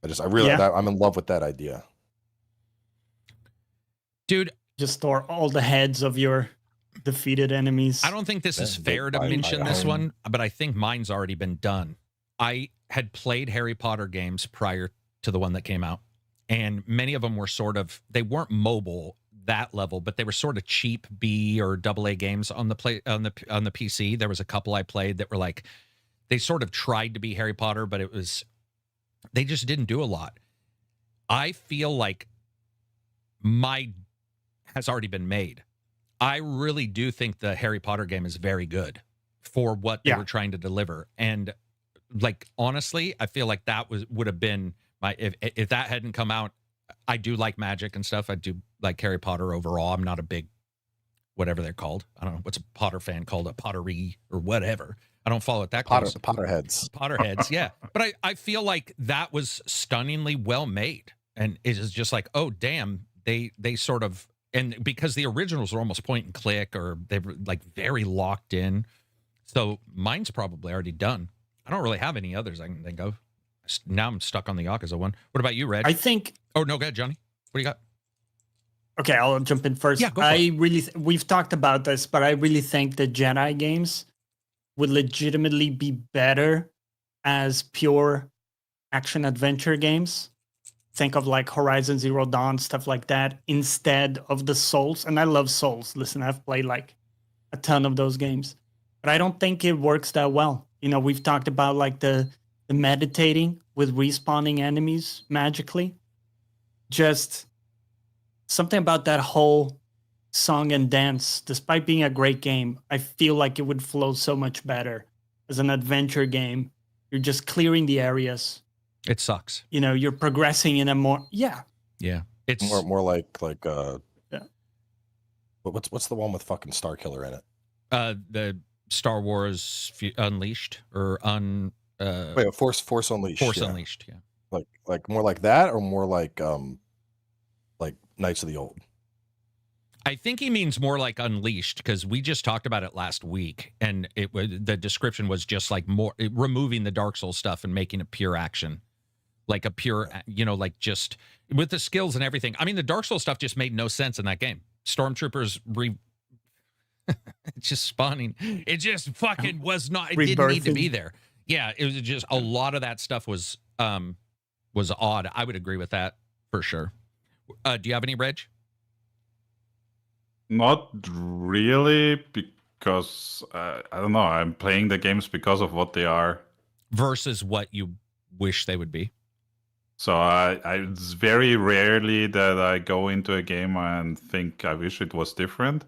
Yeah. I'm in love with that idea. Dude, just store all the heads of your defeated enemies. I don't think this is Yeah, fair to by mention this own. one, but I think mine's already been done. I had played Harry Potter games prior to the one that came out, and many of them were they weren't mobile that level, but they were sort of cheap B or AA games on the PC. There was a couple I played that were like, they sort of tried to be Harry Potter, but they just didn't do a lot. I feel like has already been made. I really do think the Harry Potter game is very good for what they were trying to deliver. And like, honestly, I feel like that would have been if that hadn't come out. I do like magic and stuff. I do like Harry Potter overall. I'm not a big, whatever they're called. I don't know. What's a Potter fan called? A pottery or whatever. I don't follow it that close. Potterheads. Potterheads, yeah. But I feel like that was stunningly well made. And it is just like, oh, damn, they sort of, and because the originals were almost point and click, or they were like very locked in. So mine's probably already done. I don't really have any others I can think of. Now I'm stuck on the Yakuza one. What about you, Red? I think. Oh, no, go ahead, Johnny. What do you got? Okay, I'll jump in first. Yeah, go for it. We've talked about this, but I really think the Jedi games would legitimately be better as pure action adventure games. Think of like Horizon Zero Dawn, stuff like that, instead of the Souls. And I love Souls. Listen, I've played like a ton of those games, but I don't think it works that well. You know, we've talked about like the meditating with respawning enemies magically. Just something about that whole song and dance, despite being a great game, I feel like it would flow so much better as an adventure game. You're just clearing the areas. It sucks. You know, you're progressing in a more Yeah. It's More like Yeah. what's the one with fucking Star Killer in it? the Star Wars Unleashed or Wait, Force Unleashed. Force yeah. Unleashed, yeah. Like more like that, or more like Knights of the Old. I think he means more like Unleashed, because we just talked about it last week, and the description was just like removing the Dark Souls stuff and making it pure action, like a pure, you know, like just with the skills and everything. I mean, the Dark Souls stuff just made no sense in that game. Stormtroopers it's just spawning. It just fucking was not. It didn't need to be there. Yeah, it was just a lot of that stuff was odd. I would agree with that for sure. Do you have any, Reg? Not really, because I don't know. I'm playing the games because of what they are versus what you wish they would be. So it's very rarely that I go into a game and think I wish it was different.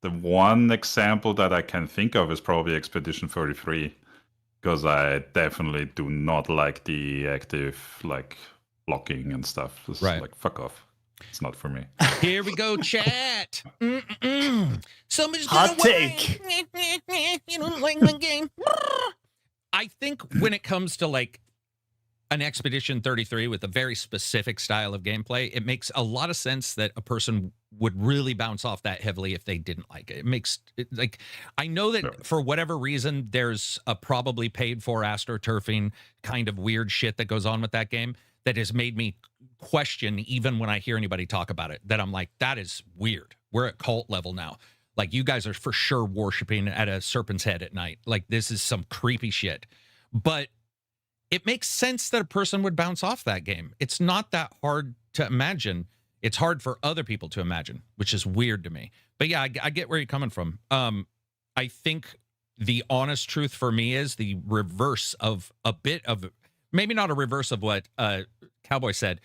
The one example that I can think of is probably Expedition 33, because I definitely do not like the active like blocking and stuff. It's right. Like, fuck off. It's not for me. Here we go, chat. Somebody's hot take. You don't like the game. I think when it comes to like an Expedition 33 with a very specific style of gameplay, it makes a lot of sense that a person would really bounce off that heavily if they didn't like it. It makes it like, I know that for whatever reason, there's a probably paid for astroturfing kind of weird shit that goes on with that game that has made me question, even when I hear anybody talk about it, that I'm like, that is weird. We're at cult level now. Like, you guys are for sure worshiping at a serpent's head at night. Like, this is some creepy shit. But it makes sense that a person would bounce off that game. It's not that hard to imagine. It's hard for other people to imagine, which is weird to me. But yeah, I get where you're coming from. I think the honest truth for me is the reverse of a bit of, maybe not a reverse of what Cowboy said,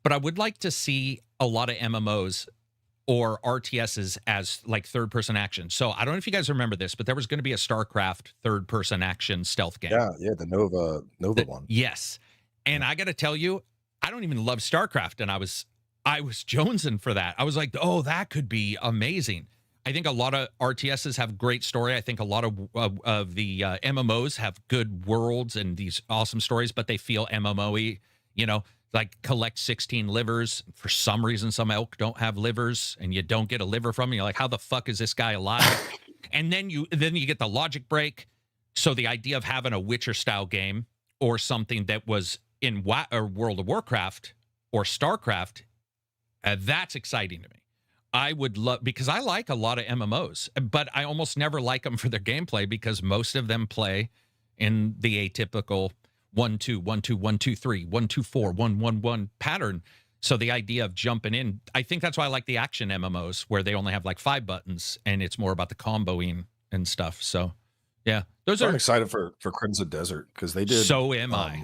but I would like to see a lot of MMOs or RTSs as like third-person action. So I don't know if you guys remember this, but there was going to be a StarCraft third-person action stealth game. Yeah, the Nova one. Yes. And I got to tell you, I don't even love StarCraft, and I was jonesing for that. I was like, oh, that could be amazing. I think a lot of RTSs have great story. I think a lot of the MMOs have good worlds and these awesome stories, but they feel MMO-y, you know, like collect 16 livers. For some reason, some elk don't have livers, and you don't get a liver from them. You're like, how the fuck is this guy alive? And then you get the logic break. So the idea of having a Witcher-style game or something that was in World of Warcraft or StarCraft, that's exciting to me. I would love, because I like a lot of MMOs, but I almost never like them for their gameplay because most of them play in the atypical 1-2, 1-2, 1-2-3, 1-2-4, 1-1-1 pattern. So the idea of jumping in, I think that's why I like the action MMOs where they only have like 5 buttons and it's more about the comboing and stuff. So yeah, I'm excited for Crimson Desert because they did. So am I.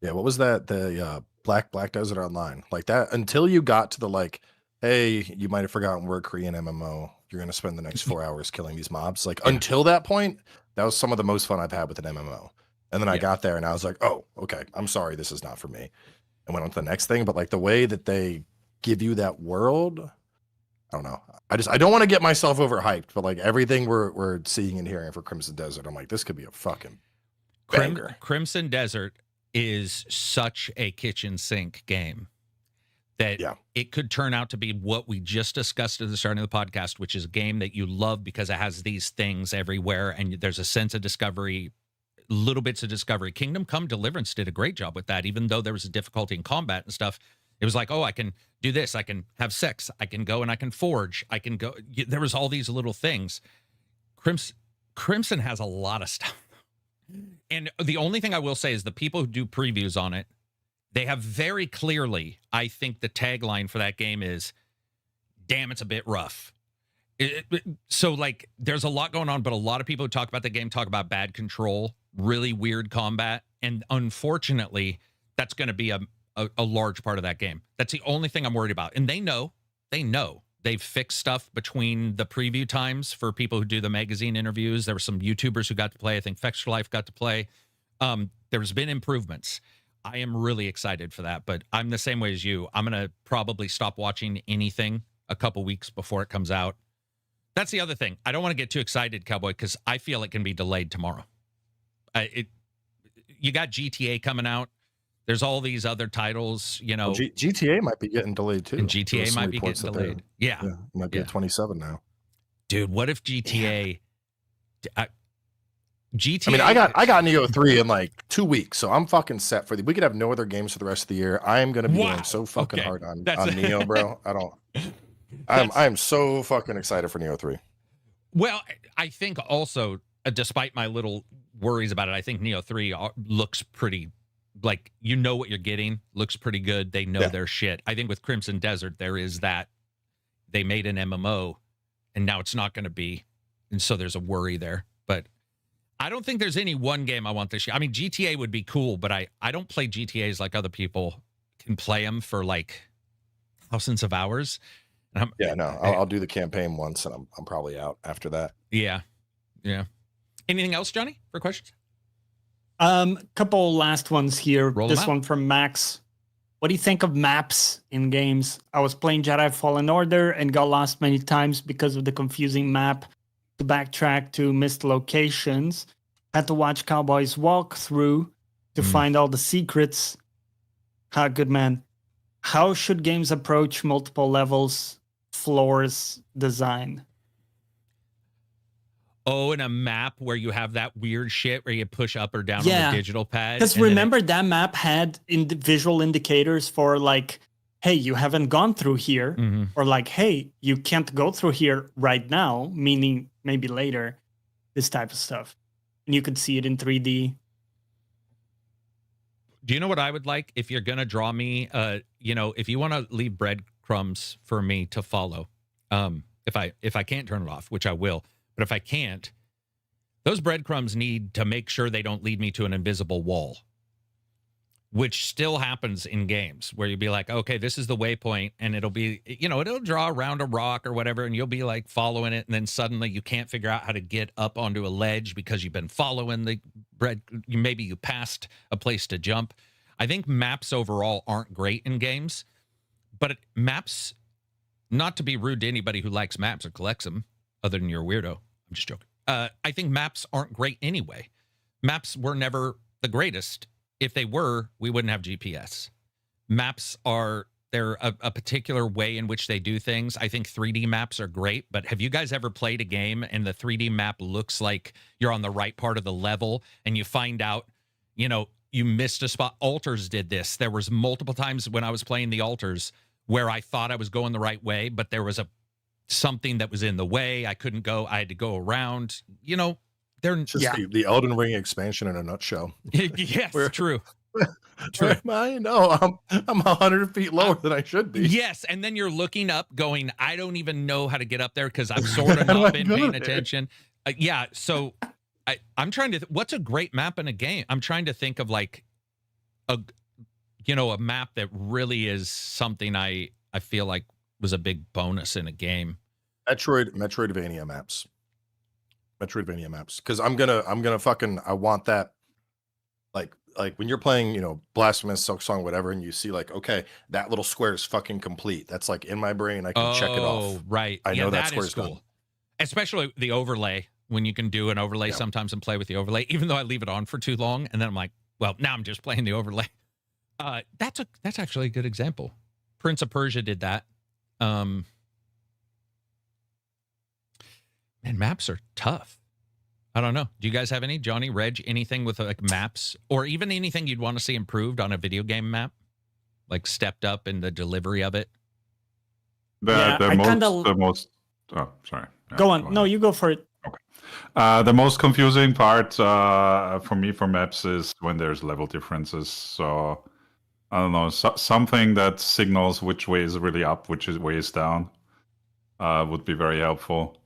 Yeah, what was that? The Black Desert Online, like that. Until you got to the like, hey, you might have forgotten we're a Korean MMO. You're gonna spend the next 4 hours killing these mobs. Like until that point, that was some of the most fun I've had with an MMO. And then I got there and I was like, oh, okay, I'm sorry, this is not for me. And went on to the next thing. But like the way that they give you that world, I don't know. I don't want to get myself overhyped, but like everything we're seeing and hearing for Crimson Desert, I'm like, this could be a fucking banger. Crimson Desert is such a kitchen sink game that it could turn out to be what we just discussed at the start of the podcast, which is a game that you love because it has these things everywhere and there's a sense of discovery, little bits of discovery. Kingdom Come Deliverance did a great job with that, even though there was a difficulty in combat and stuff. It was like, oh, I can do this. I can have sex. I can go and I can forge. I can go. There was all these little things. Crimson has a lot of stuff. And the only thing I will say is the people who do previews on it, they have very clearly, I think the tagline for that game is, damn, it's a bit rough. So like there's a lot going on, but a lot of people who talk about the game talk about bad control, really weird combat. And unfortunately, that's going to be a large part of that game. That's the only thing I'm worried about. And they know they've fixed stuff between the preview times for people who do the magazine interviews. There were some YouTubers who got to play. I think Fextra Life got to play. There's been improvements. I am really excited for that, but I'm the same way as you. I'm going to probably stop watching anything a couple weeks before it comes out. That's the other thing. I don't want to get too excited, Cowboy, because I feel it can be delayed tomorrow. You got GTA coming out. There's all these other titles, you know. Well, GTA might be getting delayed too. And GTA might be getting delayed. Yeah. It might be at 27 now. Dude, what if GTA... GTA. I mean, I got Neo 3 in like 2 weeks, so I'm fucking set for we could have no other games for the rest of the year. I am gonna be going so fucking hard on Neo, bro. I'm so fucking excited for Neo 3. Well, I think also, despite my little worries about it, I think Neo 3 looks pretty, like, you know what you're getting, looks pretty good. They know their shit. I think with Crimson Desert, there is that they made an MMO and now it's not going to be. And so there's a worry there. But I don't think there's any one game I want this year. I mean, GTA would be cool, but I don't play GTAs like other people can play them for like thousands of hours. And I'll do the campaign once and I'm probably out after that. Yeah. Anything else, Johnny, for questions? Couple last ones here. Roll this one from Max. What do you think of maps in games? I was playing Jedi Fallen Order and got lost many times because of the confusing map to backtrack to missed locations. Had to watch Cowboy's walkthrough to find all the secrets. Good man. How should games approach multiple levels, floors, design? Oh, in a map where you have that weird shit where you push up or down on the digital pad. Because remember that map had visual indicators for like, hey, you haven't gone through here. Or like, hey, you can't go through here right now, meaning maybe later, this type of stuff. And you could see it in 3D. Do you know what I would like if you're gonna draw me? If you want to leave breadcrumbs for me to follow, if I can't turn it off, which I will, but if I can't, those breadcrumbs need to make sure they don't lead me to an invisible wall, which still happens in games where you'll be like, okay, this is the waypoint, and it'll be, it'll draw around a rock or whatever, and you'll be like following it, and then suddenly you can't figure out how to get up onto a ledge because you've been following the maybe you passed a place to jump. I think maps overall aren't great in games, but maps, not to be rude to anybody who likes maps or collects them, other than you're a weirdo. I'm just joking. I think maps aren't great anyway. Maps were never the greatest. If they were, we wouldn't have GPS. Maps they're a particular way in which they do things. I think 3D maps are great, but have you guys ever played a game and the 3D map looks like you're on the right part of the level and you find out, you missed a spot? Altars did this. There was multiple times when I was playing the Altars where I thought I was going the right way, but there was something that was in the way. I couldn't go. I had to go around. They're just the Elden Ring expansion in a nutshell. Yes, true. True. Where am I? No, I'm 100 feet lower than I should be. Yes, and then you're looking up, going, I don't even know how to get up there because I've sort of not been paying attention. So I'm trying to. What's a great map in a game? I'm trying to think of like a map that really is something I feel like was a big bonus in a game. Metroidvania maps. Because I'm gonna fucking, I want that, like when you're playing, Blasphemous, Silk Song, whatever, and you see like, okay, that little square is fucking complete. That's like in my brain. I can check it off. Oh, right. I know that square's cool. done. Especially the overlay, when you can do an overlay sometimes and play with the overlay, even though I leave it on for too long, and then I'm like, well, now I'm just playing the overlay. That's actually a good example. Prince of Persia did that. Man, maps are tough. I don't know. Do you guys have any, Jonny, Rej, anything with like maps, or even anything you'd want to see improved on a video game map, like stepped up in the delivery of it? The most. Oh, sorry. Go on. No, you go for it. Okay. The most confusing part for me for maps is when there's level differences. So I don't know, something that signals which way is really up, which way is down, would be very helpful.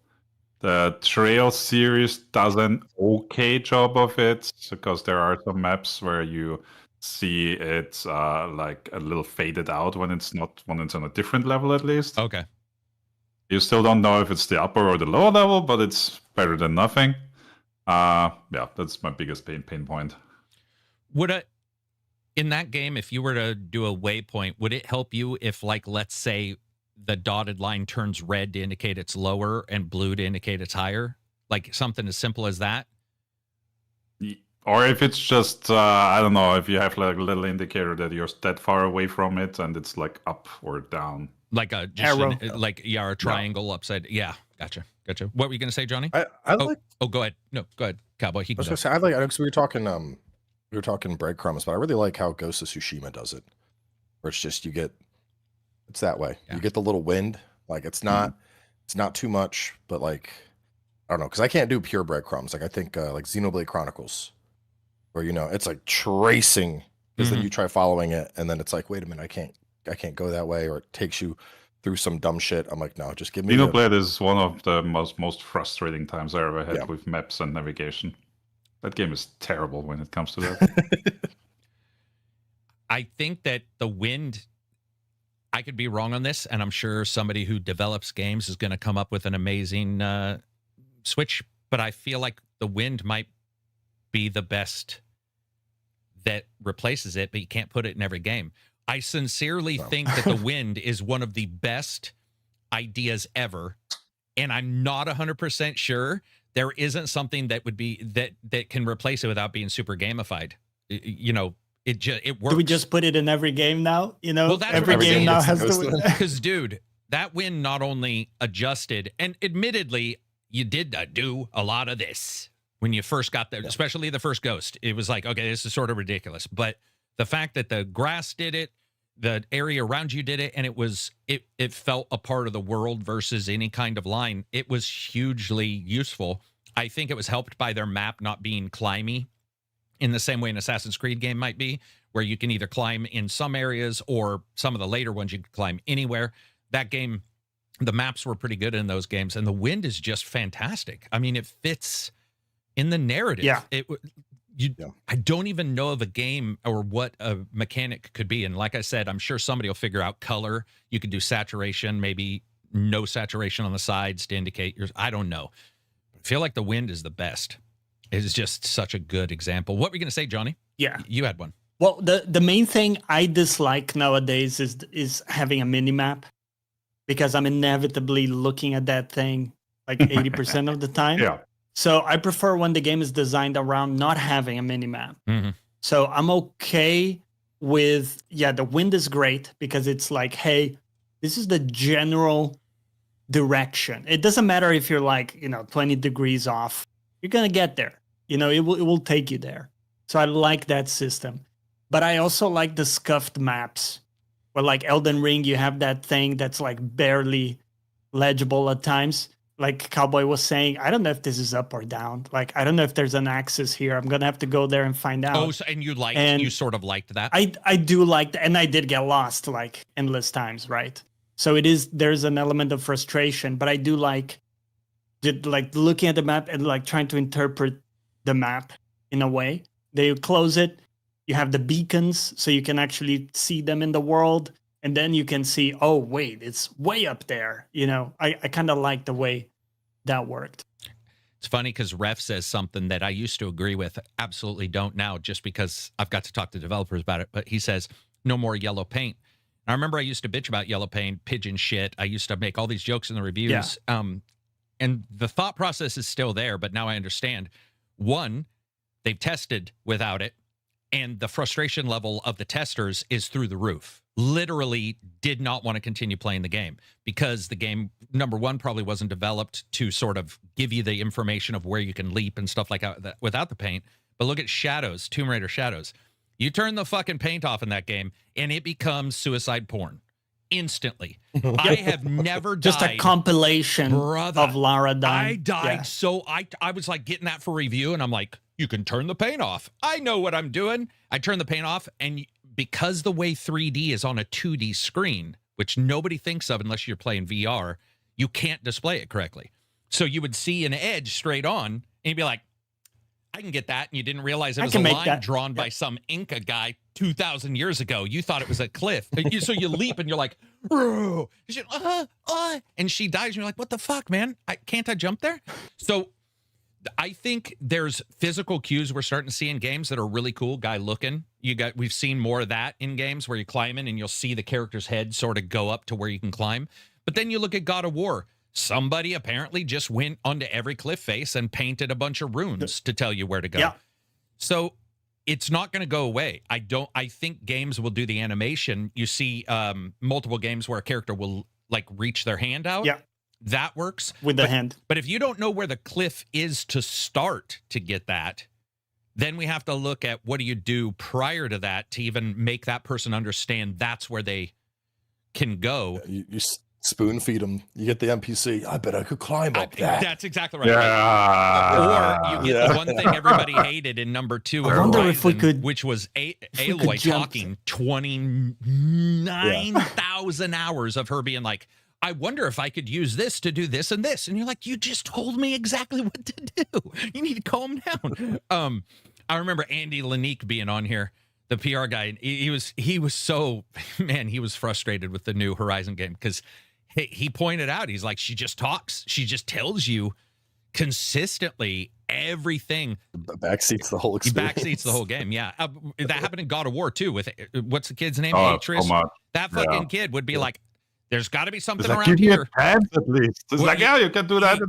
The Trail series does an okay job of it, because there are some maps where you see it like a little faded out when it's on a different level, at least. Okay. You still don't know if it's the upper or the lower level, but it's better than nothing. That's my biggest pain point. In that game, if you were to do a waypoint, would it help you if, like, let's say the dotted line turns red to indicate it's lower and blue to indicate it's higher? Like something as simple as that? Or if it's just, I don't know, if you have like a little indicator that you're that far away from it and it's like up or down. Like a arrow. A triangle upside. Yeah, gotcha. What were you going to say, Jonny? Go ahead. No, go ahead, Cowboy. He can go. I know, because we were talking breadcrumbs, but I really like how Ghost of Tsushima does it, where it's just it's that way. Yeah. You get the little wind, like it's not too much, but like I don't know, because I can't do pure breadcrumbs. Like I think like Xenoblade Chronicles, where it's like tracing, because then you try following it, and then it's like, wait a minute, I can't go that way, or it takes you through some dumb shit. I'm like, no, just give me. Xenoblade is one of the most frustrating times I ever had with maps and navigation. That game is terrible when it comes to that. I think that the wind, I could be wrong on this, and I'm sure somebody who develops games is going to come up with an amazing switch, but I feel like the wind might be the best that replaces it, but you can't put it in every game. I sincerely think that the wind is one of the best ideas ever, and I'm not 100% sure there isn't something that would be that can replace it without being super gamified. It works. Do we just put it in every game now? Well, that's every game now has to. Because, dude, that wind not only adjusted, and admittedly, you did do a lot of this when you first got there, especially the first Ghost. It was like, okay, this is sort of ridiculous, but the fact that the grass did it, the area around you did it, and it felt a part of the world versus any kind of line. It was hugely useful. I think it was helped by their map not being climby. in the same way an Assassin's Creed game might be, where you can either climb in some areas or some of the later ones you can climb anywhere. That game, the maps were pretty good in those games, and the wind is just fantastic. I mean, it fits in the narrative. Yeah. I don't even know of a game or what a mechanic could be. And like I said, I'm sure somebody will figure out color. You could do saturation, maybe no saturation on the sides to indicate yours. I don't know. I feel like the wind is the best. It's just such a good example. What were you going to say, Johnny? Yeah. You had one. Well, the main thing I dislike nowadays is having a mini map, because I'm inevitably looking at that thing like 80% of the time. Yeah. So I prefer when the game is designed around not having a mini map. Mm-hmm. So I'm okay with, the wind is great because it's like, hey, this is the general direction. It doesn't matter if you're like, 20 degrees off. You're going to get there. It will take you there. So I like that system. But I also like the scuffed maps. Where like Elden Ring, you have that thing that's like barely legible at times. Like Cowboy was saying, I don't know if this is up or down. Like, I don't know if there's an axis here. I'm going to have to go there and find out. Oh, so, and you sort of liked that? I do like that. And I did get lost like endless times, right? So there's an element of frustration, but I do like looking at the map and like trying to interpret the map in a way. They close it. You have the beacons, so you can actually see them in the world. And then you can see, oh, wait, it's way up there. I kind of like the way that worked. It's funny because Ref says something that I used to agree with. Absolutely don't now, just because I've got to talk to developers about it. But he says, no more yellow paint. And I remember I used to bitch about yellow paint, pigeon shit. I used to make all these jokes in the reviews. Yeah. And the thought process is still there, but now I understand. One, they've tested without it. And the frustration level of the testers is through the roof. Literally did not want to continue playing the game because the game, number one, probably wasn't developed to sort of give you the information of where you can leap and stuff like that without the paint. But look at Shadows, Tomb Raider Shadows. You turn the fucking paint off in that game and it becomes suicide porn instantly. I have never died. Just a compilation of Lara dying. I died so I was like getting that for review and I'm like, you can turn the paint off. I know what I'm doing. I turn the paint off, and because the way 3D is on a 2D screen, which nobody thinks of unless you're playing VR, you can't display it correctly. So you would see an edge straight on, and you'd be like, I can get that, and you didn't realize it was a line drawn by some Inca guy 2,000 years ago. You thought it was a cliff. So you leap, and you're like, and she dies, and you're like, what the fuck, man? Can't I jump there? So I think there's physical cues we're starting to see in games that are really cool. Guy looking. We've seen more of that in games where you climb in and you'll see the character's head sort of go up to where you can climb. But then you look at God of War. Somebody apparently just went onto every cliff face and painted a bunch of runes to tell you where to go. Yeah. So it's not going to go away. I think games will do the animation. You see multiple games where a character will like reach their hand out. Yeah. That works with the hand. But if you don't know where the cliff is to start to get that, then we have to look at what do you do prior to that to even make that person understand that's where they can go. You spoon feed them. You get the NPC. I bet I could climb up that. That's exactly right. Yeah. Or you get the one thing everybody hated in number 2 of Horizon, which was Aloy talking 29,000 hours of her being like, I wonder if I could use this to do this and this. And you're like, you just told me exactly what to do. You need to calm down. I remember Andy Lanique being on here, the PR guy. He was so, man, he was frustrated with the new Horizon game because he pointed out, he's like, she just talks. She just tells you consistently everything. Backseats the whole experience. Backseats the whole game, yeah. That happened in God of War, too, with, what's the kid's name? Atreus. That fucking kid would be like, there's got to be something like, around here. At least. It's like, you can do that.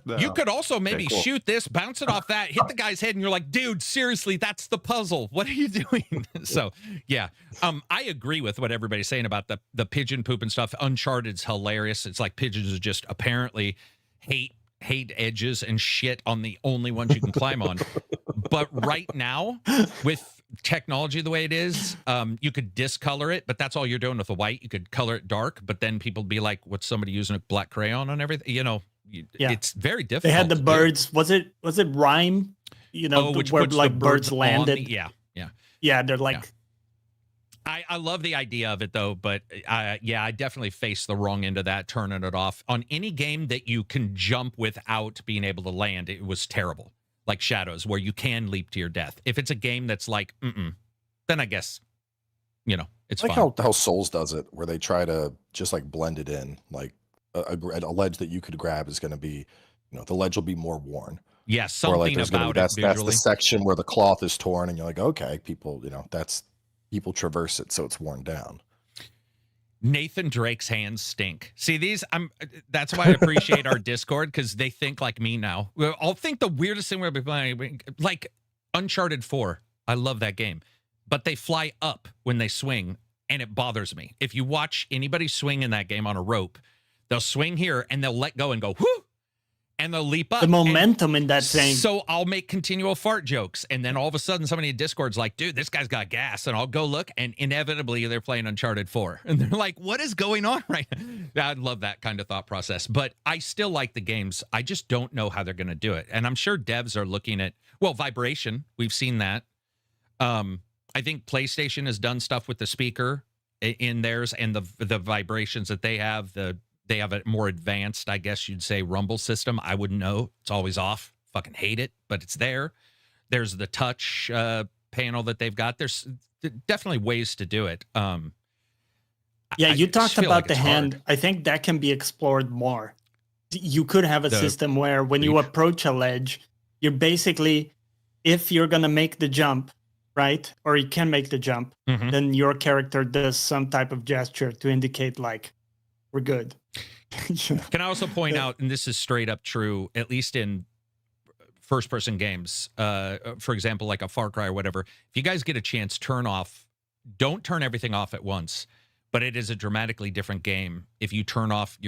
No. You could also maybe shoot this, bounce it off that, hit the guy's head, and you're like, dude, seriously, that's the puzzle. What are you doing? So, yeah. I agree with what everybody's saying about the pigeon poop and stuff. Uncharted's hilarious. It's like pigeons are just apparently hate edges and shit on the only ones you can climb on. But right now, with technology the way it is, you could discolor it, but that's all you're doing with the white. You could color it dark, but then people be like, what's somebody using a black crayon on everything? It's very difficult. They had the birds. Was it rhyme? you know, which where puts the like birds on landed. Yeah. They're like. Yeah. I love the idea of it though, but I definitely face the wrong end of that, turning it off. On any game that you can jump without being able to land, it was terrible. Like Shadows, where you can leap to your death. If it's a game that's like, then I guess, it's like fine. how Souls does it, where they try to just like blend it in. Like a ledge that you could grab is going to be, the ledge will be more worn. Yeah, something like about that's visually. the section where the cloth is torn, and you're like, okay, people, people traverse it, so it's worn down. Nathan Drake's hands stink. See, that's why I appreciate our Discord, because they think like me now. I'll think the weirdest thing we'll be playing, like Uncharted 4. I love that game, but they fly up when they swing, and it bothers me. If you watch anybody swing in that game on a rope, they'll swing here and they'll let go and go whoo, and they'll leap up. The momentum in that thing. So I'll make continual fart jokes, and then all of a sudden somebody in Discord's like, dude, this guy's got gas, and I'll go look, and inevitably they're playing Uncharted 4. And they're like, what is going on right now? I love that kind of thought process. But I still like the games. I just don't know how they're going to do it. And I'm sure devs are looking at, vibration. We've seen that. I think PlayStation has done stuff with the speaker in theirs, and the vibrations that they have, they have a more advanced, I guess you'd say, rumble system. I wouldn't know. It's always off. Fucking hate it, but it's there. There's the touch panel that they've got. There's definitely ways to do it. You talked about like the hand. hard. I think that can be explored more. You could have a system where when you approach a ledge, you're basically, if you're going to make the jump, right? Or you can make the jump, then your character does some type of gesture to indicate like, we're good. Can I also point out, and this is straight up true, at least in first-person games, for example, like a Far Cry or whatever, if you guys get a chance, don't turn everything off at once, but it is a dramatically different game if you turn off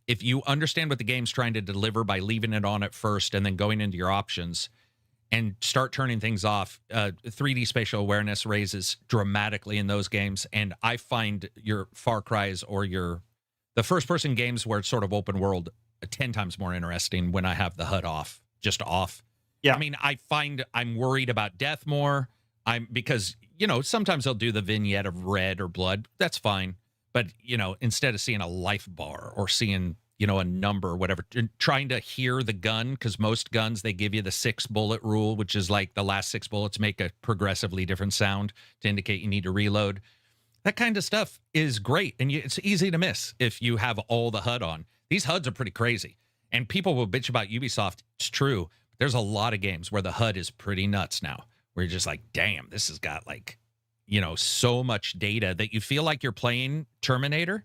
if you understand what the game's trying to deliver by leaving it on at first and then going into your options and start turning things off. 3D spatial awareness raises dramatically in those games, and I find your Far Cries or the first-person games where it's sort of open world 10 times more interesting when I have the HUD off, just off. Yeah. I mean, I find I'm worried about death more. Because, sometimes they'll do the vignette of red or blood. That's fine. But, instead of seeing a life bar or seeing, a number or whatever, trying to hear the gun, because most guns, they give you the 6-bullet rule, which is like the last 6 bullets make a progressively different sound to indicate you need to reload. That kind of stuff is great, and it's easy to miss if you have all the HUD on. These HUDs are pretty crazy, and people will bitch about Ubisoft. It's true. There's a lot of games where the HUD is pretty nuts now, where you're just like, damn, this has got like, so much data that you feel like you're playing Terminator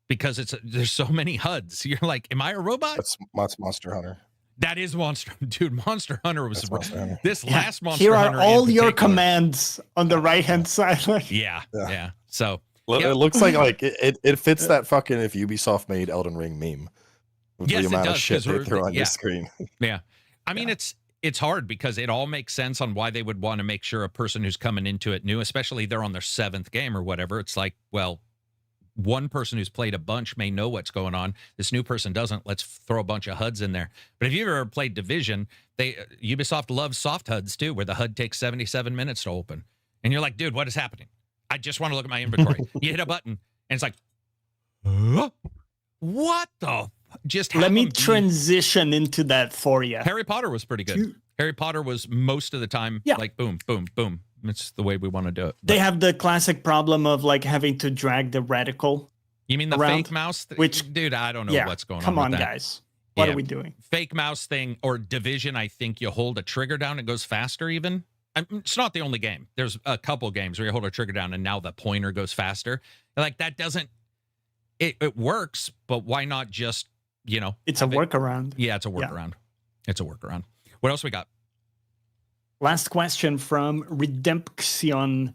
because there's so many HUDs. You're like, am I a robot? That's Monster Hunter. That is Monster Hunter was Monster Hunter. This last Monster Here Hunter. are all your commands on the right-hand side. Yeah. So it looks like it fits that fucking if Ubisoft made Elden Ring meme. With yes, the amount it does, of shit they throw on your screen. Yeah. I mean, it's hard because it all makes sense on why they would want to make sure a person who's coming into it new, especially they're on their 7th game or whatever. It's like, well, one person who's played a bunch may know what's going on. This new person doesn't. Let's throw a bunch of HUDs in there. But if you've ever played Division, Ubisoft loves soft HUDs too, where the HUD takes 77 minutes to open. And you're like, dude, what is happening? I just want to look at my inventory. You hit a button and it's like, what the? Just let me transition into that for you. Harry Potter was pretty good. Harry Potter was most of the time like boom, boom, boom. It's the way we want to do it. They have the classic problem of like having to drag the reticle. You mean the fake mouse? Which, dude, I don't know what's going on. Come on, with that. guys. What are we doing? Fake mouse thing or Division, I think you hold a trigger down, it goes faster even. It's not the only game. There's a couple games where you hold a trigger down and now the pointer goes faster. Like that doesn't, it works, but why not just, It's a workaround. Yeah, it's a workaround. It's a workaround. What else we got? Last question from Redemption.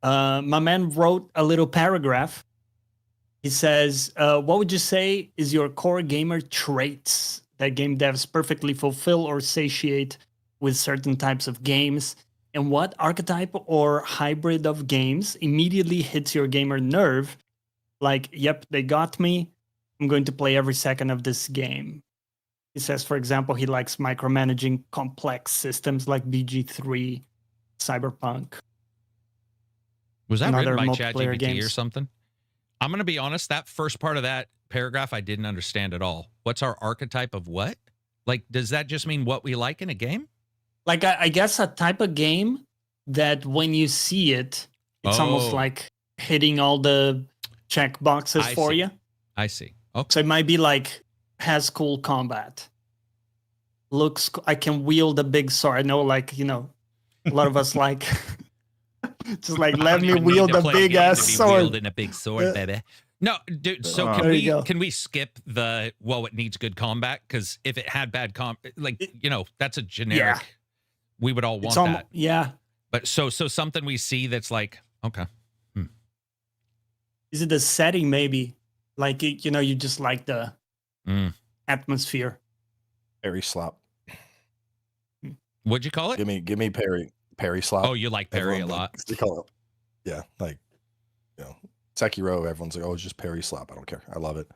My man wrote a little paragraph. He says, what would you say is your core gamer traits that game devs perfectly fulfill or satiate with certain types of games? And what archetype or hybrid of games immediately hits your gamer nerve? Like, yep, they got me. I'm going to play every second of this game. He says, for example, he likes micromanaging complex systems like BG3, Cyberpunk. Was that and written other by multiplayer ChatGPT games. or something? I'm going to be honest, that first part of that paragraph I didn't understand at all. What's our archetype of what? Like, does that just mean what we like in a game? Like, I guess a type of game that when you see it, it's almost Oh. like hitting all the check boxes I for see. you. I see. Okay. So it might be like, has cool combat. Looks, I can wield a big sword. I know, like, a lot of us like, just like, let me wield a big ass sword. Wielding a big sword, baby. No, dude. So There you go. can we skip the it needs good combat? Because if it had bad that's a generic. Yeah. We would all want It's that. Yeah. But so something we see that's like, okay. Is it the setting maybe? Like, you just like the atmosphere. Parry slap. What'd you call it? Give me parry slap. Oh, you like parry Everyone a lot. They call it, yeah, like Sekiro. Everyone's like, oh, it's just parry slap. I don't care. I love it.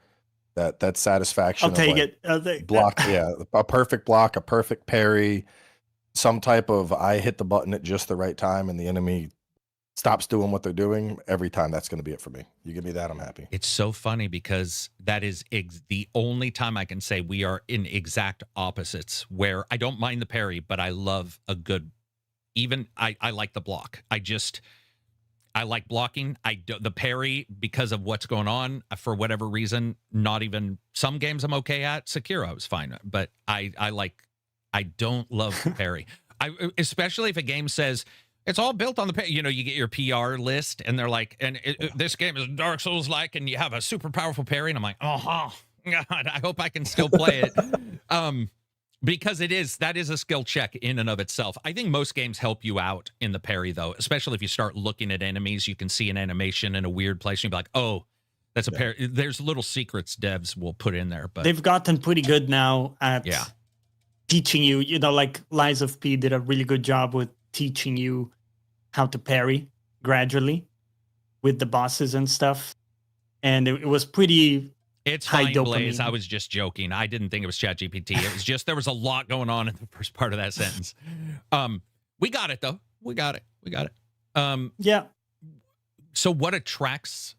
That satisfaction. I'll take like, it. I'll take block. Yeah, a perfect block, a perfect parry, some type of I hit the button at just the right time, and the enemy stops doing what they're doing every time. That's going to be it for me. You give me that, I'm happy. It's so funny because that is the only time I can say we are in exact opposites, where I don't mind the parry, but I love a good, even I like the block. I like blocking. The parry, because of what's going on, for whatever reason, not even some games I'm okay at. Sekiro I was fine, but I don't love parry. Especially if a game says, it's all built on the parry. You get your PR list, and they're like, this game is Dark Souls-like, and you have a super powerful parry. And I'm like, God, I hope I can still play it. Because that is a skill check in and of itself. I think most games help you out in the parry, though, especially if you start looking at enemies. You can see an animation in a weird place, and you'll be like, oh, that's a parry. There's little secrets devs will put in there. But they've gotten pretty good now at teaching you, like Lies of P did a really good job with teaching you how to parry gradually with the bosses and stuff. And it was pretty It's high fine, Blaze. dopamine. I was just joking. I didn't think it was ChatGPT. It was just there was a lot going on in the first part of that sentence. We got it, though. We got it. Yeah. So what attracts...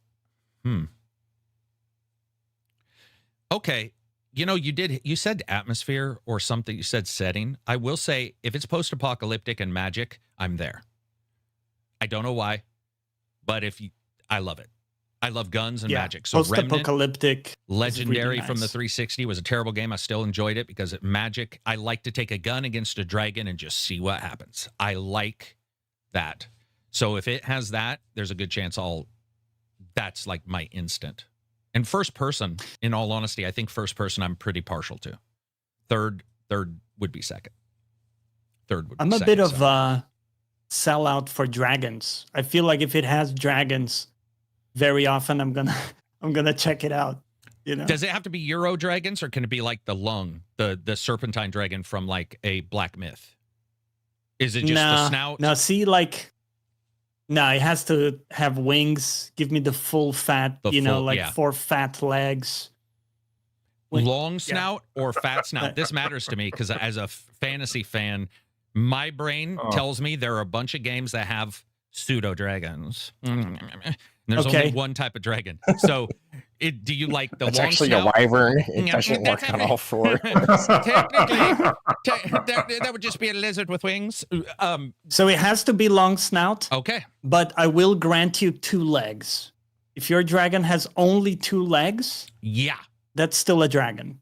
Okay. You said atmosphere or something. You said setting. I will say, if it's post-apocalyptic and magic, I'm there. I don't know why, but I love it. I love guns and magic. So post-apocalyptic, Legendary really from the nice. 360 was a terrible game. I still enjoyed it because magic. I like to take a gun against a dragon and just see what happens. I like that. So if it has that, there's a good chance that's like my instant. And first person, in all honesty, I think first person I'm pretty partial to. Third would be second. I'm a bit of a sellout for dragons. I feel like if it has dragons, very often I'm gonna check it out. Does it have to be Euro dragons, or can it be like the lung, the serpentine dragon from like a Black Myth? Is it just the snout? No, see, no, it has to have wings. Give me the full fat, four fat legs. Long snout or fat snout? This matters to me because as a fantasy fan, my brain tells me there are a bunch of games that have pseudo dragons. There's only one type of dragon. So, do you like the That's long actually snout? a wyvern. It doesn't work on all four. Technically, that would just be a lizard with wings. So it has to be long snout. Okay. But I will grant you 2 legs. If your dragon has only 2 legs, that's still a dragon.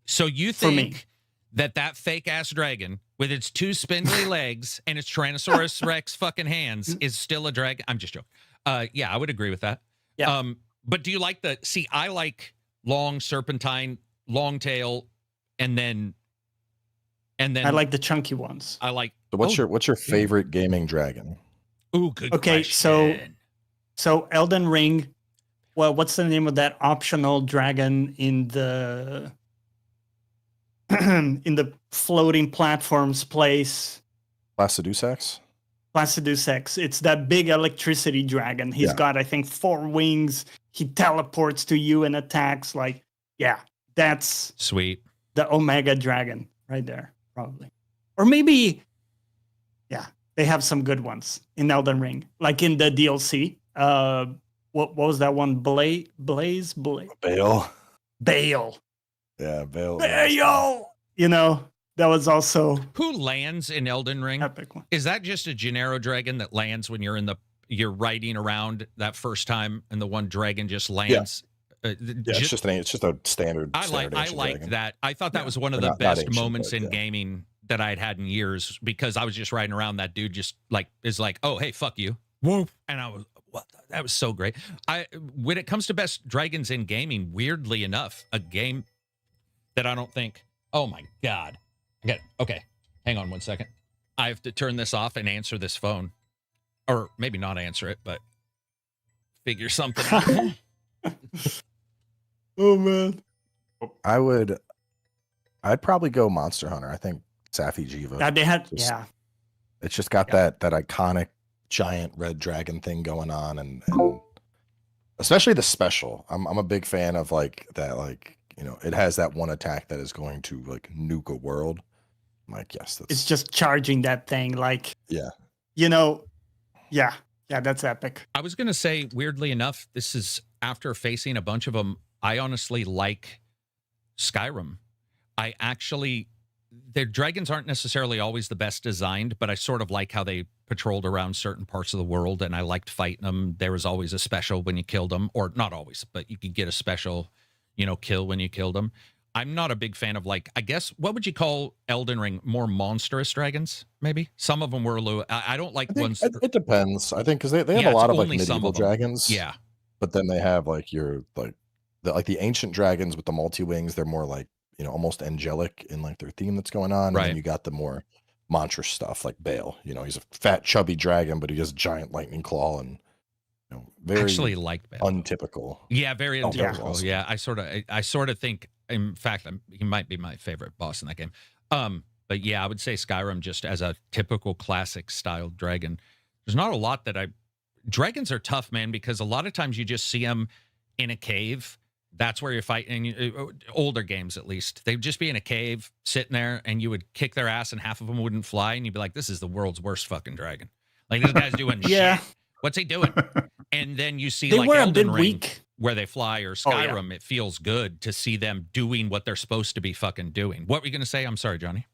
So you think that fake ass dragon with its 2 spindly legs and its Tyrannosaurus Rex fucking hands is still a dragon? I'm just joking. Yeah, I would agree with that. Yeah. But do you like I like long serpentine, long tail, and then I like the chunky ones. I like. So what's your favorite gaming dragon? Ooh, good Okay, question. so Elden Ring. Well, what's the name of that optional dragon in the in the floating platforms place? Placidusax? Placidusax. It's that big electricity dragon. He's got, I think, 4 wings. He teleports to you and attacks. That's sweet. the Omega Dragon right there, probably. Or maybe, yeah, they have some good ones in Elden Ring, like in the DLC. What was that one? Blaze? Bale. Bale. Yeah, Bale. Bale. You know, that was also Who lands in Elden Ring? epic one. Is that just a Gennaro dragon that lands when you're riding around that first time, and the one dragon just lands? Yeah, it's just a standard. I ancient like dragon. that. I thought that was one of the Not best ancient, moments but in yeah. gaming that I'd had in years, because I was just riding around. That dude just is like, oh, hey, fuck you. Whoop. And I was, what? That was so great. When it comes to best dragons in gaming, weirdly enough, a game that I don't think, oh my God. Okay. Hang on one second. I have to turn this off and answer this phone. Or maybe not answer it, but figure something out. Oh man. I'd probably go Monster Hunter. I think Safi Jiva. They had, Just- yeah. It's just got that iconic giant red dragon thing going on, and especially the special. I'm a big fan of like that. Like, you know, it has that one attack that is going to like nuke a world. I'm like, yes, that's It's just charging that thing, like, yeah. you know, yeah, that's epic. I was going to say, weirdly enough, this is after facing a bunch of them. I honestly like Skyrim. The dragons aren't necessarily always the best designed, but I sort of like how they patrolled around certain parts of the world, and I liked fighting them. There was always a special when you killed them, or not always, but you could get a special, kill when you killed them. I'm not a big fan of, like, I guess, what would you call Elden Ring? More monstrous dragons, maybe? Some of them were a little, I don't like ones. It depends. I think because they Yeah, have a lot it's of like only some medieval of them. dragons. Yeah. But then they have like the ancient dragons with the multi-wings. They're more like, almost angelic in like their theme that's going on. And Right. then you got the more monstrous stuff like Bale. He's a fat, chubby dragon, but he has a giant lightning claw and very Actually like Bale. untypical. Yeah, very Oh, that was untypical. awesome. Yeah, I sort of think, in fact, he might be my favorite boss in that game. But yeah, I would say Skyrim just as a typical classic style dragon. There's not a lot that dragons are tough, man, because a lot of times you just see them in a cave. That's where you're fighting. Older games, at least, they'd just be in a cave sitting there, and you would kick their ass, and half of them wouldn't fly, and you'd be like, "This is the world's worst fucking dragon. Like, this guy's doing Yeah. shit. What's he doing?" And then you see They like were a Elden bit Ring, weak. where they fly, or Oh, yeah. Skyrim. It feels good to see them doing what they're supposed to be fucking doing. What were you gonna say? I'm sorry, Johnny.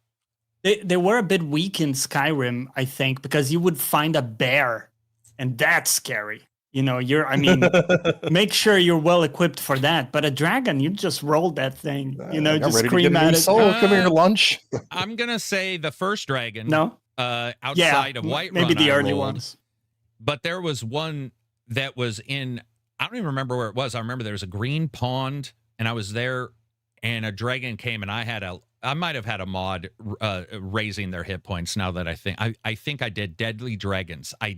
They were a bit weak in Skyrim, I think, because you would find a bear, and that's scary. Make sure you're well equipped for that. But a dragon, you just roll that thing, I'm just ready to scream get a new at it. soul. Come here, lunch. I'm gonna say the first dragon. No? Outside of Whiterun, maybe the I early rolled. ones. But there was one that was in, I don't even remember where it was. I remember there was a green pond, and I was there, and a dragon came, and I might have had a mod raising their hit points. Now that I think I did Deadly Dragons. I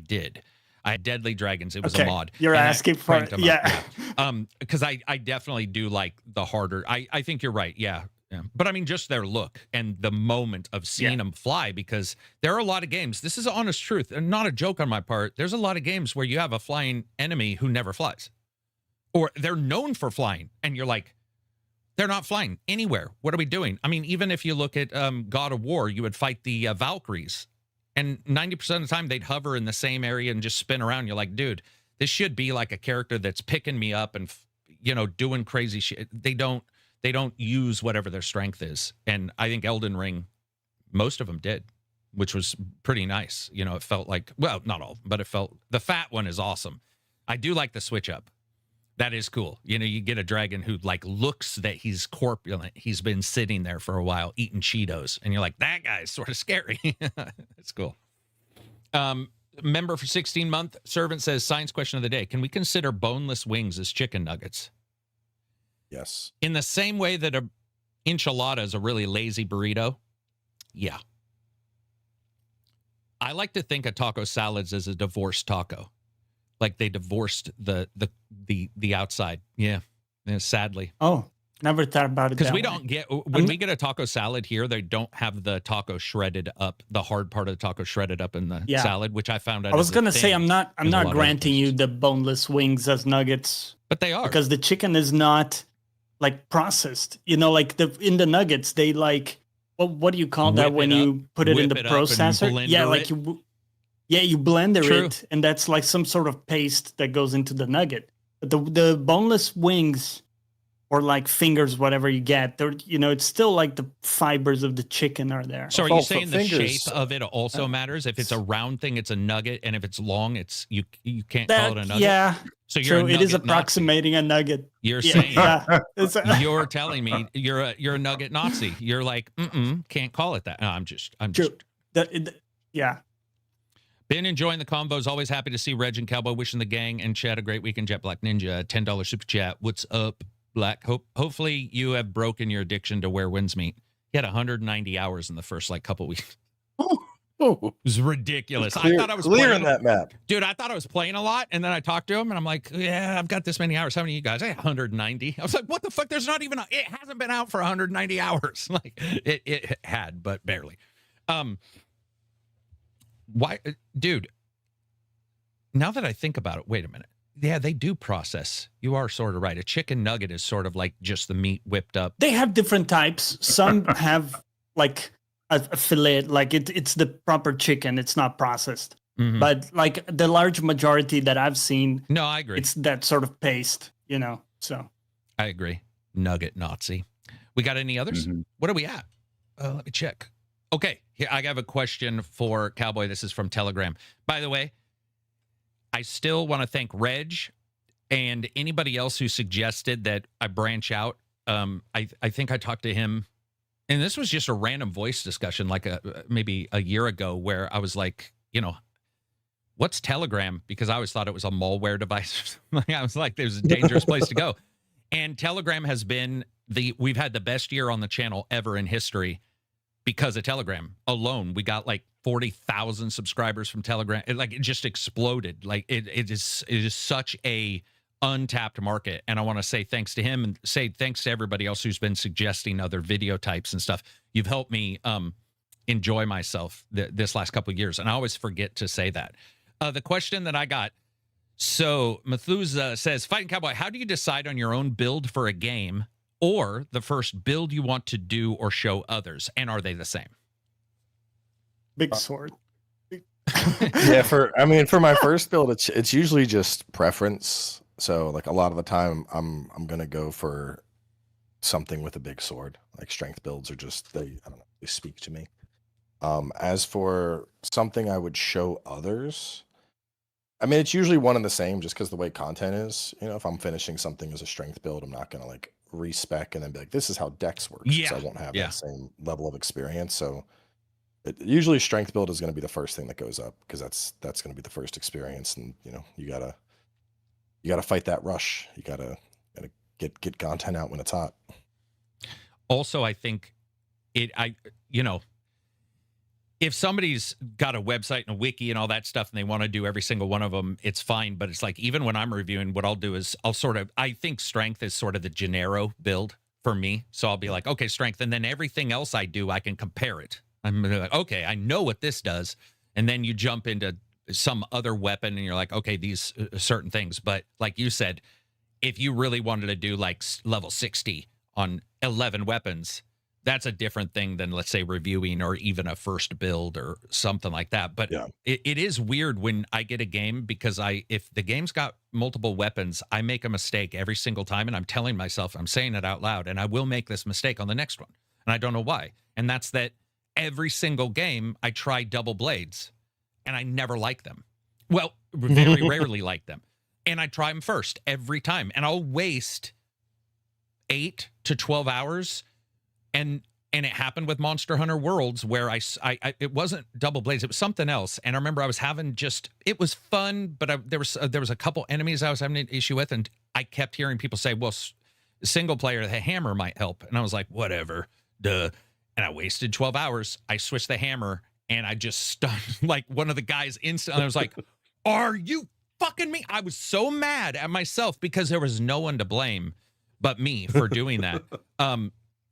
had Deadly Dragons. It was a mod. You're And I asking for cranked it. them up, Yeah. because I definitely do like the harder. I think you're right. Yeah. But I mean, just their look and the moment of seeing them fly, because there are a lot of games. This is honest truth, and not a joke on my part. There's a lot of games where you have a flying enemy who never flies, or they're known for flying, and you're like, they're not flying anywhere. What are we doing? I mean, even if you look at God of War, you would fight the Valkyries, and 90% of the time they'd hover in the same area and just spin around. You're like, dude, this should be like a character that's picking me up and doing crazy shit. They don't use whatever their strength is. And I think Elden Ring, most of them did, which was pretty nice. It felt like, well, not all, but it felt, the fat one is awesome. I do like the switch up. That is cool. You get a dragon who like looks that he's corpulent. He's been sitting there for a while eating Cheetos, and you're like, that guy's sort of scary. It's cool. Member for 16-month servant says, science question of the day. Can we consider boneless wings as chicken nuggets? Yes. In the same way that a enchilada is a really lazy burrito? Yeah. I like to think of taco salads as a divorced taco. Like they divorced the outside. Yeah, sadly. Oh, never thought about it. Because we don't get, when we get a taco salad here, they don't have the taco shredded up, the hard part of the taco shredded up in the salad, which I found out. I was gonna say I'm not granting you places. the boneless wings as nuggets, but they are, because the chicken is not like processed. You know, like in the nuggets, they like what do you call that Whip when it up, you put it in the whip it up and processor? Yeah, blender like it. you blender True. it, and that's like some sort of paste that goes into the nugget. But the boneless wings or like fingers, whatever you get, they're it's still like the fibers of the chicken are there. So are you Also, saying the fingers- shape of it also matters? If it's a round thing, it's a nugget, and if it's long, it's you can't call it a nugget. Yeah, So you're true. a It is nugget Nazi. approximating a nugget. You're Yeah, saying yeah. It's you're telling me you're a nugget Nazi. You're like, can't call it that. No, I'm just true. Yeah. Been enjoying the combos. Always happy to see Reg and Cowboy. Wishing the gang and chat a great weekend. Jet Black Ninja, $10 super chat. What's up, Black? Hopefully you have broken your addiction to where wins meet. He had 190 hours in the first couple weeks. Oh, It was ridiculous. clear, I thought I was clear playing, in that map. dude. I thought I was playing a lot, and then I talked to him, and I'm like, "Yeah, I've got this many hours. How many of you guys?" I had 190. I was like, "What the fuck? There's not even. It hasn't been out for 190 hours. Like it had, but barely." Why, dude? Now that I think about it, wait a minute. Yeah, they do process. You are sort of right. A chicken nugget is sort of like just the meat whipped up. They have different types. Some have like a fillet, like it's the proper chicken. It's not processed. Mhm. But like the large majority that I've seen, No, I agree. it's that sort of paste, so. I agree. Nugget Nazi. We got any others? Mhm. What are we at? Let me check. Okay, here I have a question for Cowboy. This is from Telegram. By the way, I still want to thank Reg and anybody else who suggested that I branch out. I think I talked to him, and this was just a random voice discussion, like maybe a year ago, where I was like, what's Telegram? Because I always thought it was a malware device. I was like, there's a dangerous place to go. And Telegram has been we've had the best year on the channel ever in history because of Telegram alone. We got like 40,000 subscribers from Telegram. It just exploded. Like it is such a untapped market. And I want to say thanks to him and say thanks to everybody else who's been suggesting other video types and stuff. You've helped me enjoy myself this last couple of years. And I always forget to say that. The question that I got, so Methuselah says, Fighting Cowboy, how do you decide on your own build for a game or the first build you want to do or show others? And are they the same? Big sword. Yeah, for my first build, it's usually just preference. So like a lot of the time, I'm gonna go for something with a big sword. Like strength builds are just they speak to me. As for something I would show others, it's usually one and the same, just because the way content is. If I'm finishing something as a strength build, I'm not gonna like respec and then be like, this is how dex works. Yeah, So I won't have yeah. that same level of experience. So usually strength build is going to be the first thing that goes up because that's going to be the first experience, and you gotta fight that rush. You gotta get content out when it's hot. Also, I think if somebody's got a website and a wiki and all that stuff and they want to do every single one of them, it's fine. But it's like, even when I'm reviewing, what I'll do is I think strength is sort of the Gennaro build for me. So I'll be like, okay, strength. And then everything else I do, I can compare it. I'm like, okay, I know what this does. And then you jump into some other weapon and you're like, okay, these certain things. But like you said, if you really wanted to do like level 60 on 11 weapons, that's a different thing than, let's say, reviewing or even a first build or something like that. But Yeah. it is weird when I get a game because if the game's got multiple weapons, I make a mistake every single time. And I'm telling myself, I'm saying it out loud, and I will make this mistake on the next one. And I don't know why. And that's that every single game I try double blades and I never like them. Well, very rarely like them. And I try them first every time. And I'll waste 8 to 12 hours. And it happened with Monster Hunter Worlds where it wasn't double blades, it was something else. And I remember I was having it was fun, but there was a couple enemies I was having an issue with, and I kept hearing people say, well, single player, the hammer might help. And I was like, whatever, duh. And I wasted 12 hours. I switched the hammer and I just stunned like one of the guys instantly. I was like, are you fucking me? I was so mad at myself because there was no one to blame but me for doing that.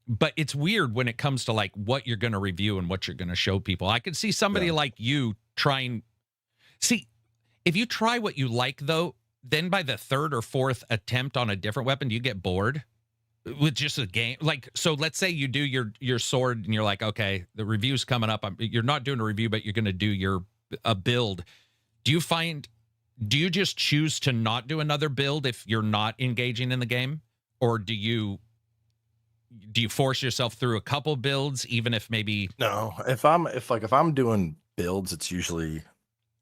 But it's weird when it comes to like what you're going to review and what you're going to show people. I could see somebody like you trying. See, if you try what you like, though, then by the third or fourth attempt on a different weapon, do you get bored? with just a game. Like, so let's say you do your sword and you're like, okay, the review's coming up. You're not doing a review, but you're going to do a build. Do you just choose to not do another build if you're not engaging in the game? Or do you force yourself through a couple builds, even if maybe... No, if I'm doing builds, it's usually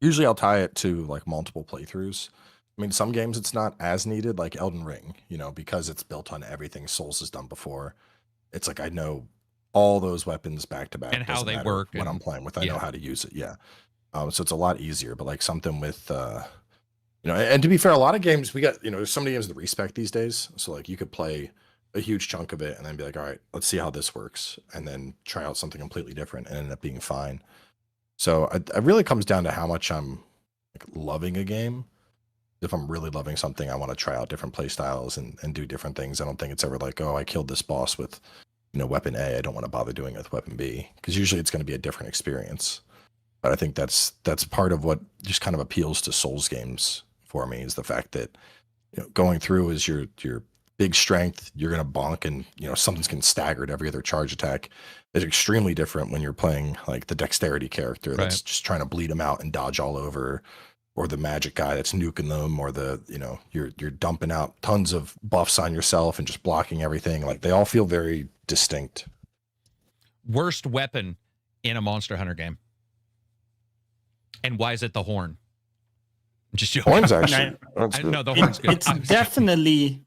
I'll tie it to like multiple playthroughs. I mean, some games it's not as needed, like Elden Ring, because it's built on everything Souls has done before. It's like I know all those weapons back to back and how they work when I'm playing with. I know how to use it. Yeah, so it's a lot easier. But like something with, and to be fair, a lot of games we got, there's so many games that respec these days. So like you could play a huge chunk of it and then be like, all right, let's see how this works, and then try out something completely different and end up being fine. So it really comes down to how much I'm like loving a game. If I'm really loving something, I want to try out different play styles and do different things. I don't think it's ever like, oh, I killed this boss with, weapon A. I don't want to bother doing it with weapon B, because usually it's going to be a different experience. But I think that's part of what just kind of appeals to Souls games for me, is the fact that going through is your big strength. You're going to bonk, and something's getting staggered every other charge attack. It's extremely different when you're playing like the dexterity character that's just trying to bleed them out and dodge all over. Or the magic guy that's nuking them, or you're dumping out tons of buffs on yourself and just blocking everything. Like they all feel very distinct. Worst weapon in a Monster Hunter game, and why is it the horn? Just joking. Horn's actually no, the horn's good. It's definitely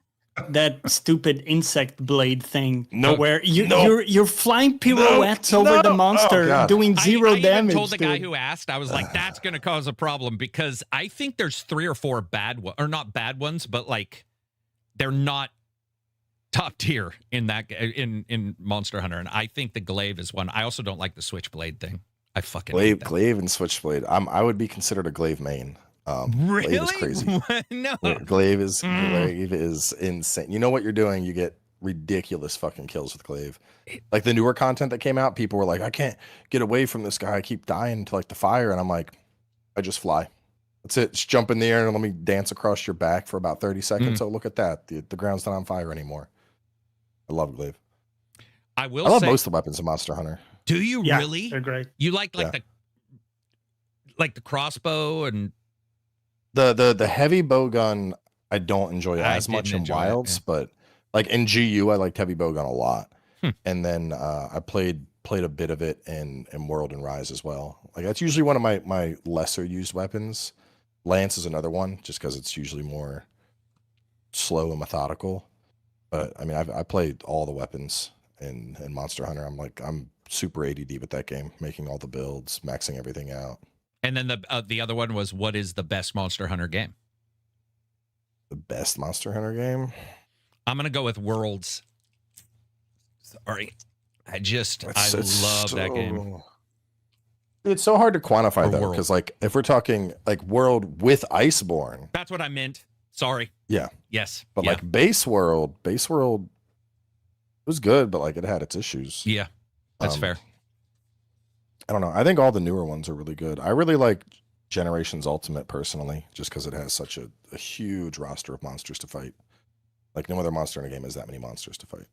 that stupid insect blade thing, where you're flying pirouettes over the monster, doing zero damage. I told the guy who asked, I was like, that's going to cause a problem, because I think there's 3 or 4 bad ones, or not bad ones, but like they're not top tier in that in Monster Hunter, and I think the glaive is one. I also don't like the switchblade thing. I fucking hate that. Glaive and switchblade. I would be considered a glaive main. Really? Glaive is crazy. No. Glaive is insane. You know what you're doing, you get ridiculous fucking kills with glaive. Like the newer content that came out, people were like, I can't get away from this guy, I keep dying to like the fire, and I'm like, I just fly. That's it. Just jump in the air and let me dance across your back for about 30 seconds. Oh, look at that. The ground's not on fire anymore. I love glaive. I love most of the weapons in Monster Hunter. Do you really? They're great. You like the crossbow and the heavy bow gun I don't enjoy as much in Wilds, but like in GU I liked heavy bow gun a lot. And then I played a bit of it in World and Rise as well. Like that's usually one of my lesser used weapons. Lance is another one, just because it's usually more slow and methodical. But I mean, I played all the weapons in Monster Hunter. I'm super ADD with that game, making all the builds, maxing everything out. And then the other one was, what is the best Monster Hunter game? The best Monster Hunter game? I'm going to go with Worlds. Sorry. I love that game. It's so hard to quantify though, because like if we're talking like World with Iceborne. That's what I meant. Sorry. Yeah. Yes. But like Base World was good, but like it had its issues. Yeah. That's fair. I don't know. I think all the newer ones are really good. I really like Generations Ultimate personally, just because it has such a huge roster of monsters to fight. Like no other monster in a game has that many monsters to fight.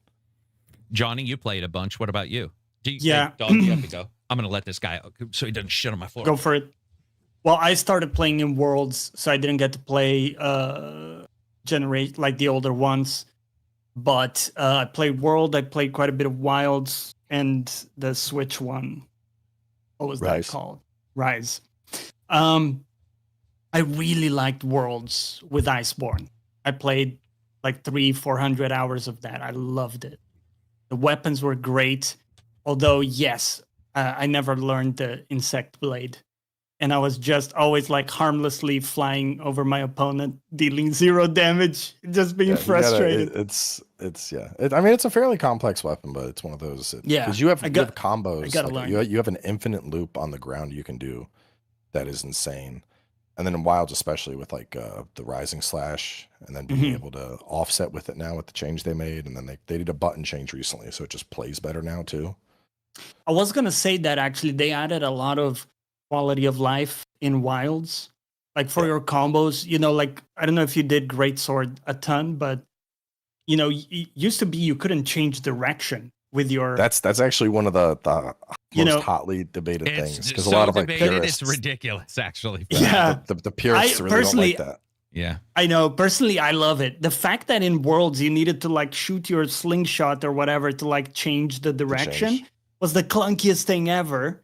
Jonny, you played a bunch. What about you? Yeah. Dog, you have to go. I'm going to let this guy out so he doesn't shit on my floor. Go for it. Well, I started playing in Worlds, so I didn't get to play like the older ones. But I played World. I played quite a bit of Wilds and the Switch one. What was that called? Rise. I really liked Worlds with Iceborne. I played like 300-400 hours of that. I loved it. The weapons were great. Although, yes, I never learned the insect blade. And I was just always like harmlessly flying over my opponent, dealing 0 damage, just being frustrated. I mean, it's a fairly complex weapon, but it's one of those. Because you have combos. You have an infinite loop on the ground you can do that is insane. And then in Wilds, especially with like the Rising Slash, and then being able to offset with it now with the change they made. And then they did a button change recently, so it just plays better now too. I was going to say that actually they added a lot of quality of life in Wilds, like for your combos, like I don't know if you did Greatsword a ton, but used to be you couldn't change direction with your. That's actually one of the most hotly debated It's things, because so a lot of debated, purists, it's ridiculous, actually. Yeah. the purists really don't like that. Yeah. I know. Personally, I love it. The fact that in Worlds you needed to like shoot your slingshot or whatever to like change the direction was the clunkiest thing ever.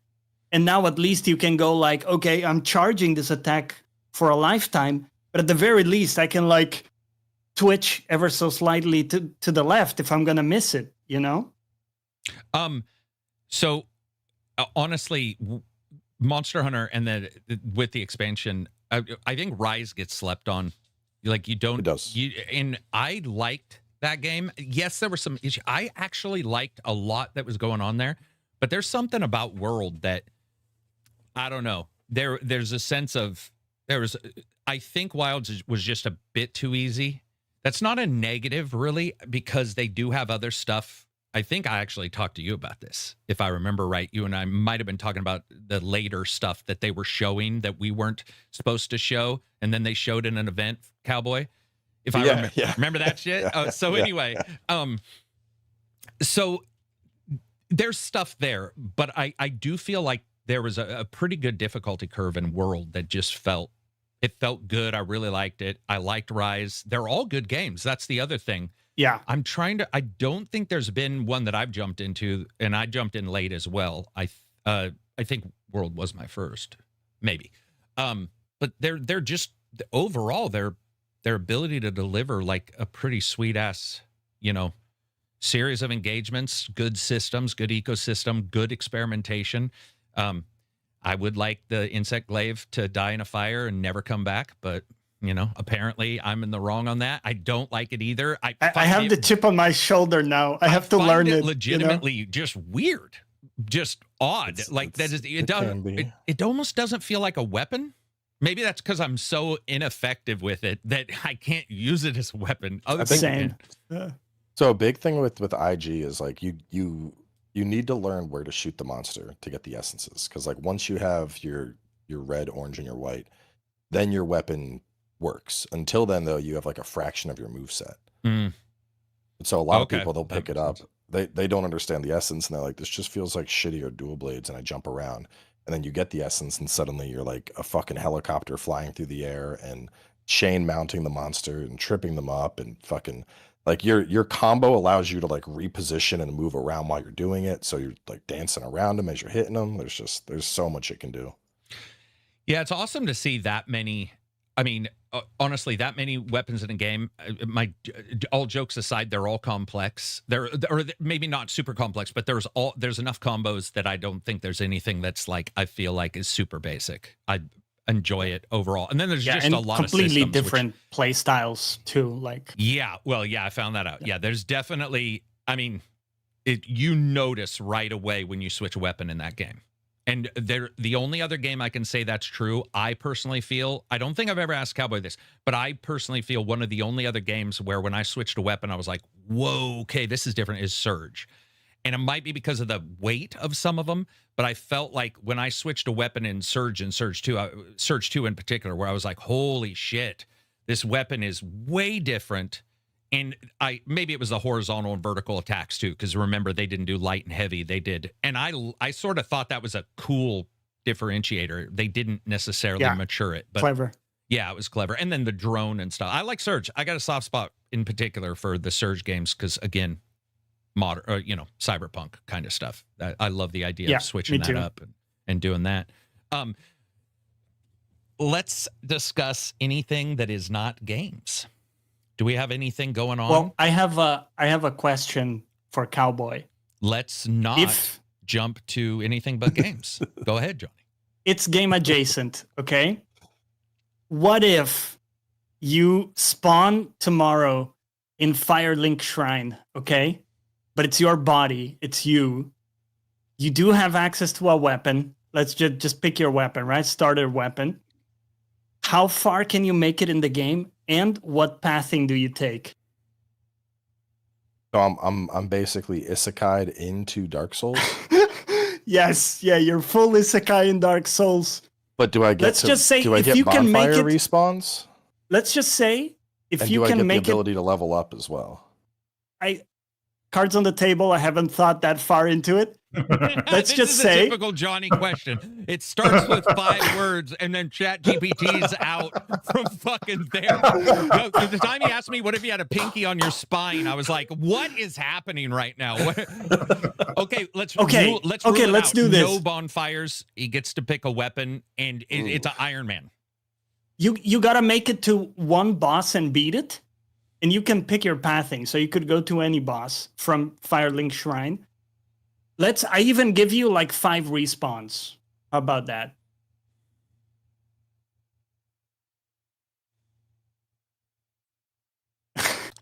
And now at least you can go like, okay, I'm charging this attack for a lifetime, but at the very least I can like twitch ever so slightly to the left if I'm gonna miss it, So honestly, Monster Hunter and then with the expansion, I think Rise gets slept on. Like you don't. It does. And I liked that game. Yes, there were some issues. I actually liked a lot that was going on there, but there's something about World that I don't know. There's a sense of I think Wilds was just a bit too easy. That's not a negative, really, because they do have other stuff. I think I actually talked to you about this, if I remember right. You and I might have been talking about the later stuff that they were showing that we weren't supposed to show, and then they showed in an event, Cowboy. If I remember that shit. Anyway, so there's stuff there, but I do feel like there was a pretty good difficulty curve in World that just felt good. I really liked it. I liked Rise. They're all good games. That's the other thing. Yeah. I don't think there's been one that I've jumped into, and I jumped in late as well. I think World was my first, maybe. But they're just overall their ability to deliver like a pretty sweet ass, series of engagements, good systems, good ecosystem, good experimentation. I would like the insect glaive to die in a fire and never come back, but apparently I'm in the wrong on that. I don't like it either. I have the chip on my shoulder now. I have to learn it. Legitimately, just weird, just odd. It almost doesn't feel like a weapon. Maybe that's because I'm so ineffective with it that I can't use it as a weapon. Same. So a big thing with IG is like you need to learn where to shoot the monster to get the essences, because like once you have your red, orange, and your white, then your weapon works. Until then, though, you have like a fraction of your moveset. And so a lot of people, they'll pick it up. They don't understand the essence, and they're like, this just feels like shittier dual blades, and I jump around. And then you get the essence, and suddenly you're like a fucking helicopter flying through the air and chain mounting the monster and tripping them up, and fucking like your combo allows you to like reposition and move around while you're doing it. So you're like dancing around them as you're hitting them. There's so much it can do. Yeah, it's awesome to see that many. I mean, honestly, that many weapons in a game. All jokes aside, they're all complex. Or maybe not super complex, but there's enough combos that I don't think there's anything that's like I feel like is super basic. I enjoy it overall, and then there's just a lot of completely different play styles too. Like I found that out. Yeah, there's definitely. I mean, you notice right away when you switch a weapon in that game. And the only other game I can say that's true, I personally feel, I don't think I've ever asked Cowboy this, but I personally feel one of the only other games where when I switched a weapon, I was like, whoa, okay, this is different, is Surge. And it might be because of the weight of some of them, but I felt like when I switched a weapon in Surge and Surge 2, Surge 2 in particular, where I was like, holy shit, this weapon is way different. And maybe it was the horizontal and vertical attacks too, because remember, they didn't do light and heavy. They did. And I sort of thought that was a cool differentiator. They didn't necessarily mature it. But clever. Yeah, it was clever. And then the drone and stuff. I like Surge. I got a soft spot in particular for the Surge games because, again, modern, cyberpunk kind of stuff. I love the idea of switching that up and doing that. Let's discuss anything that is not games. Do we have anything going on? Well, I have a question for Cowboy. Let's not jump to anything but games. Go ahead, Jonny. It's game adjacent, okay? What if you spawn tomorrow in Firelink Shrine, okay? But it's your body, it's you. You do have access to a weapon. Let's just pick your weapon, right? Starter weapon. How far can you make it in the game? And what pathing do you take? So I'm basically isekai'd into Dark Souls. Yes, yeah, you're full isekai in Dark Souls. But do I get Let's just say if you bonfire can make it respawns? Let's just say if and you do can I get make the ability to level up as well? cards on the table. I haven't thought that far into it. Let's just say a typical Jonny question. It starts with 5 words, and then ChatGPT's out from fucking there. The time he asked me, "What if you had a pinky on your spine?" I was like, "What is happening right now?" Okay, let's do this. No bonfires. He gets to pick a weapon, and it's an Iron Man. You gotta make it to one boss and beat it, and you can pick your pathing. So you could go to any boss from Firelink Shrine. I even give you like 5 respawns. How about that?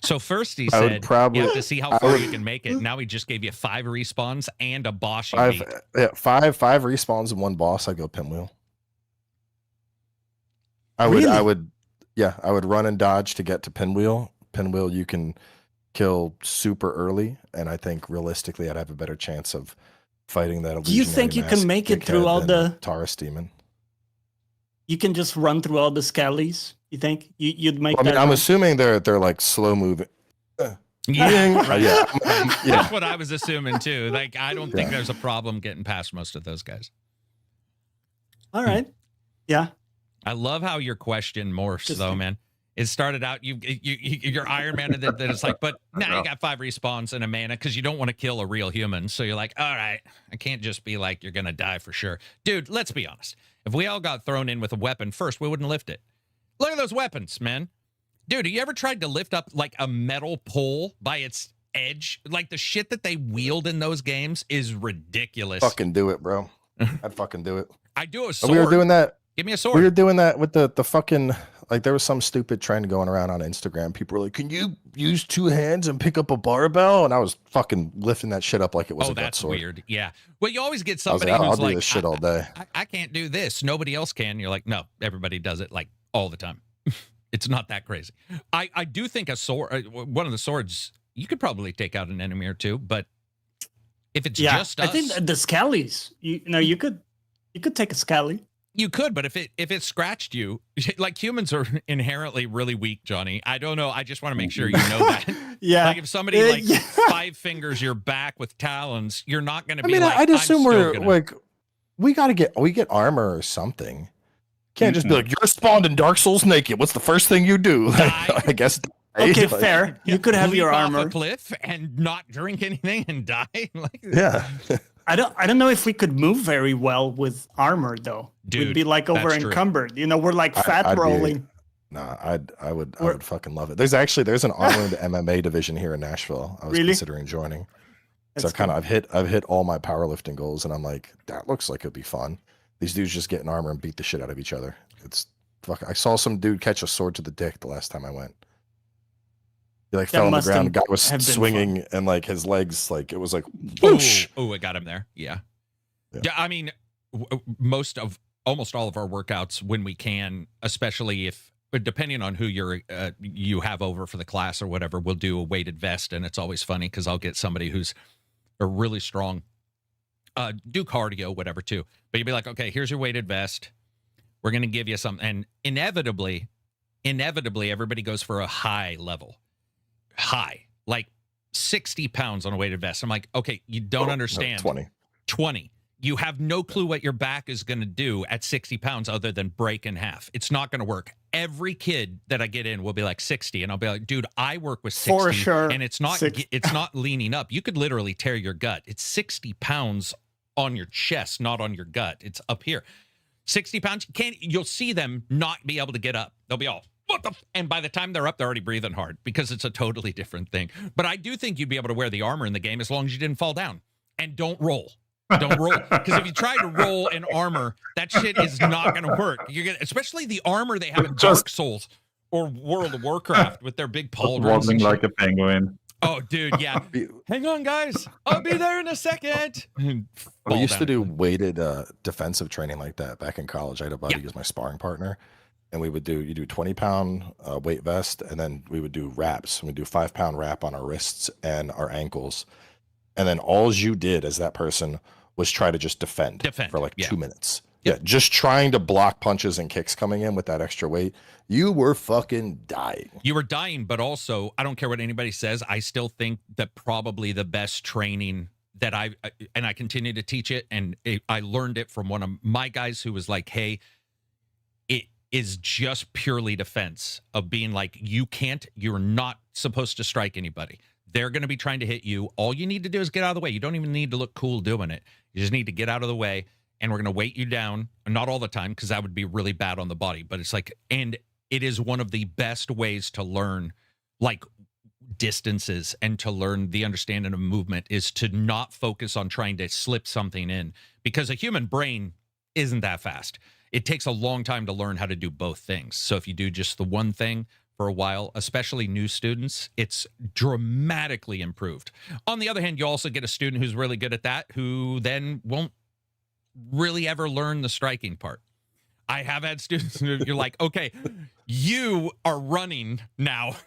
So first he said you have to see how far you can make it. Now he just gave you 5 respawns and a boss you beat. Yeah, five respawns and 1 boss. I go pinwheel. I would run and dodge to get to pinwheel. Pinwheel you can kill super early, and I think realistically I'd have a better chance of fighting that illusionary. Do you think you can make it through all the Taurus demon? You can just run through all the skellies? You think you'd make that? I mean, I'm assuming they're like slow moving. Yeah. That's what I was assuming too. Like, I don't think there's a problem getting past most of those guys. All right. Yeah. I love how your question morphs, though, man. It started out you're Iron Man, and then it's like, but now you got 5 respawns and a mana because you don't want to kill a real human. So you're like, all right, I can't just be like, you're gonna die for sure, dude. Let's be honest. If we all got thrown in with a weapon first, we wouldn't lift it. Look at those weapons, man. Dude, have you ever tried to lift up like a metal pole by its edge? Like, the shit that they wield in those games is ridiculous. Fucking do it, bro. I'd fucking do it. I do a sword. We were doing that. Give me a sword. We were doing that with the fucking, like, there was some stupid trend going around on Instagram. People were like, can you use 2 hands and pick up a barbell? And I was fucking lifting that shit up like it was a gut sword. That's weird. Yeah. Well, you always get somebody I'll who's do like, this shit all day. I can't do this. Nobody else can. You're like, no, everybody does it like all the time. It's not that crazy. I do think a sword, one of the swords, you could probably take out an enemy or 2, but if it's just us, I think the skellies, you could take a skelly. You could, but if it scratched you, like, humans are inherently really weak, Jonny. I don't know. I just want to make sure you know that. Yeah. Like, if somebody 5 fingers your back with talons, you're not going to be like, I'd assume we get armor or something. Can't just be like, you're spawned in Dark Souls naked. What's the first thing you do? I guess. Okay, fair. You could have your armor off a cliff and not drink anything and die. Yeah. I don't know if we could move very well with armor, though. Dude, we'd be like over encumbered. We're like fat rolling. I would fucking love it. There's an armored MMA division here in Nashville. I was considering joining. So I've hit all my powerlifting goals, and I'm like, that looks like it'd be fun. These dudes just get in armor and beat the shit out of each other. It's fuck. I saw some dude catch a sword to the dick the last time I went. He fell on the ground. The guy was swinging, and like his legs, like it was like whoosh. Oh, it got him there. Yeah. I mean, almost all of our workouts, when we can, especially if, depending on who you have over for the class or whatever, we'll do a weighted vest, and it's always funny because I'll get somebody who's a really strong, do cardio, whatever too. But you'd be like, okay, here's your weighted vest. We're gonna give you something, and inevitably, everybody goes for a high level. High, like 60 pounds on a weighted vest. I'm like, okay, you don't understand. No, 20. You have no clue what your back is going to do at 60 pounds other than break in half. It's not going to work. Every kid that I get in will be like 60, and I'll be like, dude, I work with 60, for sure. And it's not leaning up. You could literally tear your gut. It's 60 pounds on your chest, not on your gut. It's up here. 60 pounds. You'll see them not be able to get up. They'll be all, and by the time they're up, they're already breathing hard because it's a totally different thing. But I do think you'd be able to wear the armor in the game as long as you didn't fall down. And don't roll. Don't roll. Because if you try to roll in armor, that shit is not going to work. Especially the armor they have in Dark Souls or World of Warcraft with their big pauldrons. Walking like a penguin. Oh, dude, yeah. Hang on, guys. I'll be there in a second. We used to do weighted defensive training like that back in college. I had a buddy who was my sparring partner. And you do 20-pound weight vest, and then we would do wraps. We'd do 5-pound wrap on our wrists and our ankles. And then all you did as that person was try to just defend for like 2 minutes. Yeah, just trying to block punches and kicks coming in with that extra weight, you were fucking dying. You were dying, but also, I don't care what anybody says, I still think that probably the best training that I continue to teach it, and I learned it from one of my guys who was like, hey, it is just purely defense of being like, you're not supposed to strike anybody. They're going to be trying to hit you. All you need to do is get out of the way. You don't even need to look cool doing it. You just need to get out of the way, and we're going to weight you down. Not all the time, because that would be really bad on the body, but it's like, and it is one of the best ways to learn, like, distances and to learn the understanding of movement is to not focus on trying to slip something in, because a human brain isn't that fast. It takes a long time to learn how to do both things. So if you do just the one thing for a while, especially new students, it's dramatically improved. On the other hand, you also get a student who's really good at that, who then won't really ever learn the striking part. I have had students who you're like, okay, you are running now.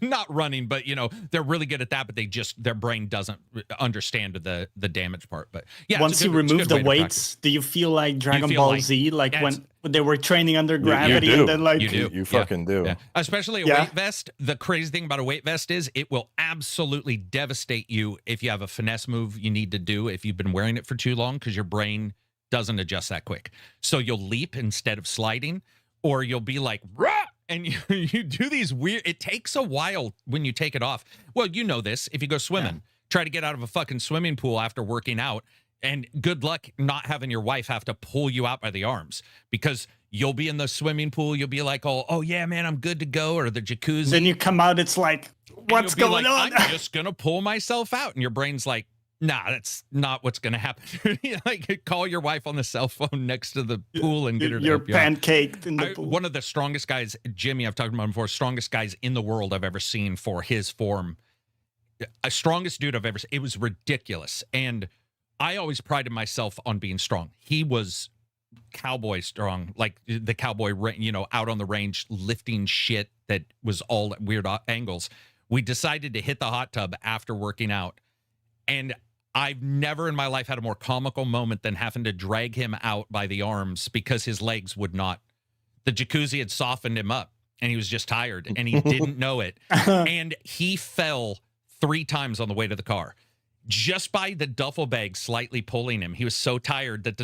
Not running, but, you know, they're really good at that, but their brain doesn't understand the damage part. But yeah, once you remove the weights, do you feel like Dragon Ball Z, like when they were training under gravity, and then like you fucking do. Yeah. Especially a weight vest. The crazy thing about a weight vest is it will absolutely devastate you if you have a finesse move you need to do if you've been wearing it for too long, because your brain doesn't adjust that quick. So you'll leap instead of sliding, or you'll be like, rah! And you do these weird, it takes a while when you take it off. Well, you know this, if you go swimming, try to get out of a fucking swimming pool after working out, and good luck not having your wife have to pull you out by the arms, because you'll be in the swimming pool, you'll be like, oh yeah, man, I'm good to go, or the jacuzzi. Then you come out, it's like, what's going on? I'm just gonna pull myself out, and your brain's like, nah, that's not what's going to happen. Like, call your wife on the cell phone next to the pool and get her to You're help you out. pancaked in the pool. One of the strongest guys, Jimmy, I've talked about him before, strongest guys in the world I've ever seen for his form. Strongest dude I've ever seen. It was ridiculous. And I always prided myself on being strong. He was cowboy strong, like the cowboy, you know, out on the range, lifting shit that was all at weird angles. We decided to hit the hot tub after working out. And I've never in my life had a more comical moment than having to drag him out by the arms because his legs would not. The jacuzzi had softened him up, and he was just tired, and he didn't know it. And he fell 3 times on the way to the car, just by the duffel bag slightly pulling him. He was so tired that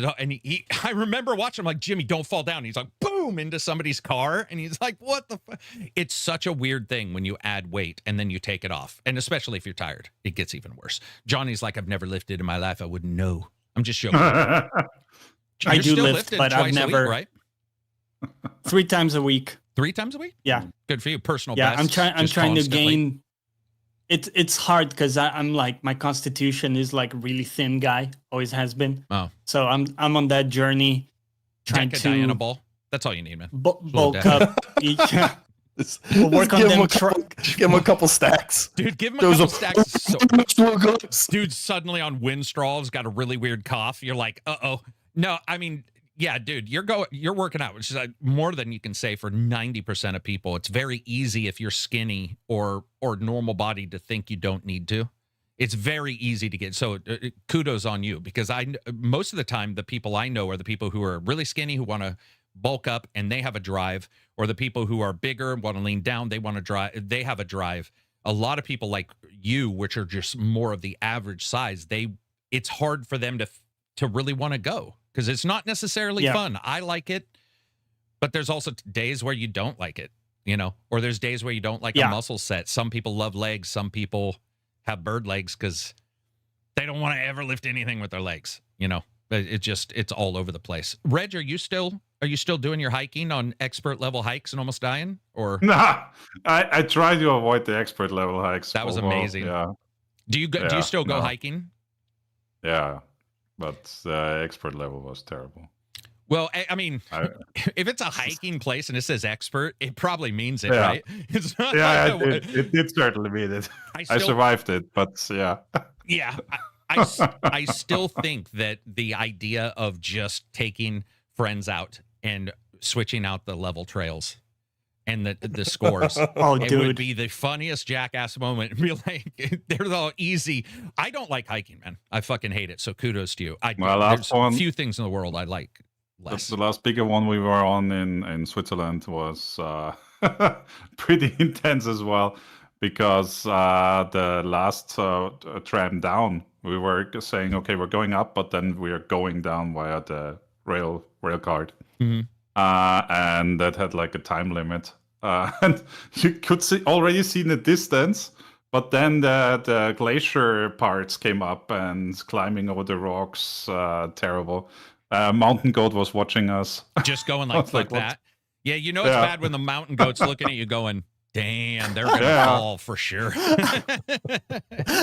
I remember watching him like, Jimmy, don't fall down. He's like, boom, into somebody's car. And he's like, what the fuck? It's such a weird thing when you add weight and then you take it off. And especially if you're tired, it gets even worse. Johnny's like, I've never lifted in my life. I wouldn't know. I'm just joking. I do lift, but I've never. Week, right? 3 times a week. 3 times a week? Yeah. Good for you. Personal best. I'm trying to gain. It's hard because I'm like, my constitution is like really thin guy, always has been. Oh, so I'm on that journey trying to Diana ball. That's all you need, man. Bulk up. We'll work on them. Give him a couple stacks, dude. Give him a couple stacks. Dude, suddenly on Winstraw's got a really weird cough. You're like, uh-oh. No, I mean, yeah, dude, you're working out, which is more than you can say for 90% of people. It's very easy if you're skinny or normal body to think you don't need to. It's very easy to get. So kudos on you, because most of the time the people I know are the people who are really skinny who want to bulk up and they have a drive, or the people who are bigger and want to lean down, they want to drive, they have a drive. A lot of people like you, which are just more of the average size, it's hard for them to really want to go, because it's not necessarily fun. I like it, but there's also days where you don't like it, you know, or there's days where you don't like a muscle set. Some people love legs. Some people have bird legs because they don't want to ever lift anything with their legs, you know. It's all over the place. Rej, are you still doing your hiking on expert level hikes and almost dying? Or nah, I try to avoid the expert level hikes. That was amazing. Yeah. Do you still go hiking? Yeah, but the expert level was terrible. Well, I mean, if it's a hiking place and it says expert, it probably means it, right? It's not it did certainly mean it. I survived it, but yeah. Yeah, I still think that the idea of just taking friends out and switching out the level trails and the scores, it would be the funniest jackass moment. It'd be like, they're all easy. I don't like hiking, man. I fucking hate it. So kudos to you. There's a few things in the world I like less. The last bigger one we were on in Switzerland was pretty intense as well, because the last tram down, we were saying, okay, we're going up, but then we are going down via the rail card. And that had like a time limit. And you could already see in the distance, but then the glacier parts came up and climbing over the rocks, terrible. Mountain goat was watching us. Just going like Like, that. Yeah, you know it's bad when the mountain goat's looking at you going, damn, they're going to fall for sure.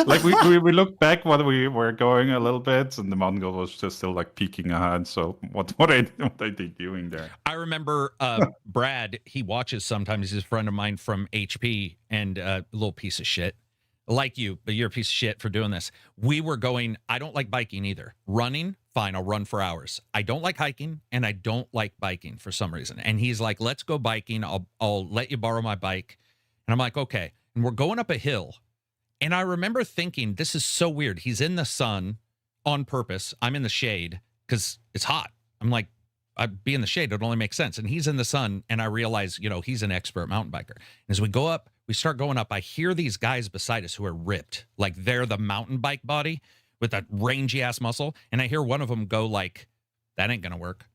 Like we looked back when we were going a little bit, and the mountain goat was just still like peeking ahead. So what are they doing there? I remember Brad, he watches sometimes. He's a friend of mine from HP, and a little piece of shit. Like you, but you're a piece of shit for doing this. We were going, I don't like biking either. Running, fine, I'll run for hours. I don't like hiking, and I don't like biking for some reason. And he's like, let's go biking. I'll let you borrow my bike. And I'm like, okay. And we're going up a hill. And I remember thinking, this is so weird. He's in the sun on purpose. I'm in the shade because it's hot. I'm like, I'd be in the shade. It only makes sense. And he's in the sun. And I realize, he's an expert mountain biker. And as we go up, we start going up. I hear these guys beside us who are ripped. Like they're the mountain bike body with that rangy ass muscle. And I hear one of them go like, that ain't going to work.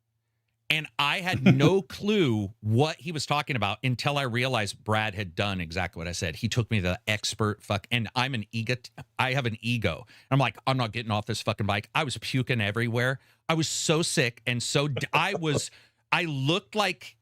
And I had no clue what he was talking about until I realized Brad had done exactly what I said. He took me to the expert and I have an ego. I'm like, I'm not getting off this fucking bike. I was puking everywhere. I was so sick. And I looked like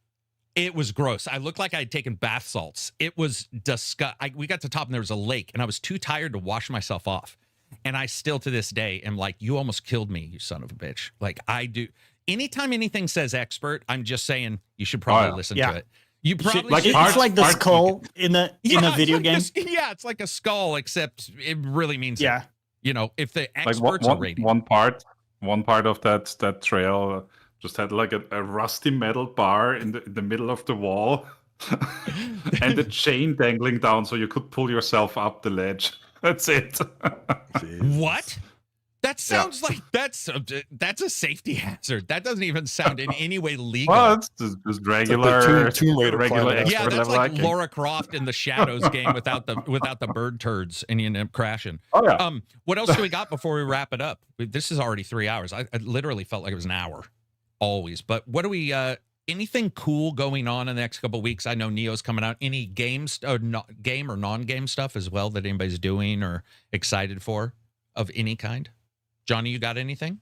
it was gross. I looked like I had taken bath salts. It was disgusting. We got to the top and there was a lake and I was too tired to wash myself off. And I still to this day am like, you almost killed me, you son of a bitch. Like I do. Anytime anything says expert, I'm just saying you should probably listen to it. You probably it's like the skull in a video game. It's like a skull, except it really means it. If the experts are rating. One part of that trail just had like a rusty metal bar in the middle of the wall, and the chain dangling down, so you could pull yourself up the ledge. That's it. What? That sounds like that's a safety hazard. That doesn't even sound in any way legal. Well, it's just regular, Tomb Raider regular. Yeah, that's like Lara Croft in the Shadows game without the bird turds, and you end up crashing. Oh yeah. What else do we got before we wrap it up? This is already 3 hours. I literally felt like it was an hour, always. But what do we? Anything cool going on in the next couple of weeks? I know Neo's coming out. Any games or game or non-game stuff as well that anybody's doing or excited for of any kind? Jonny, you got anything?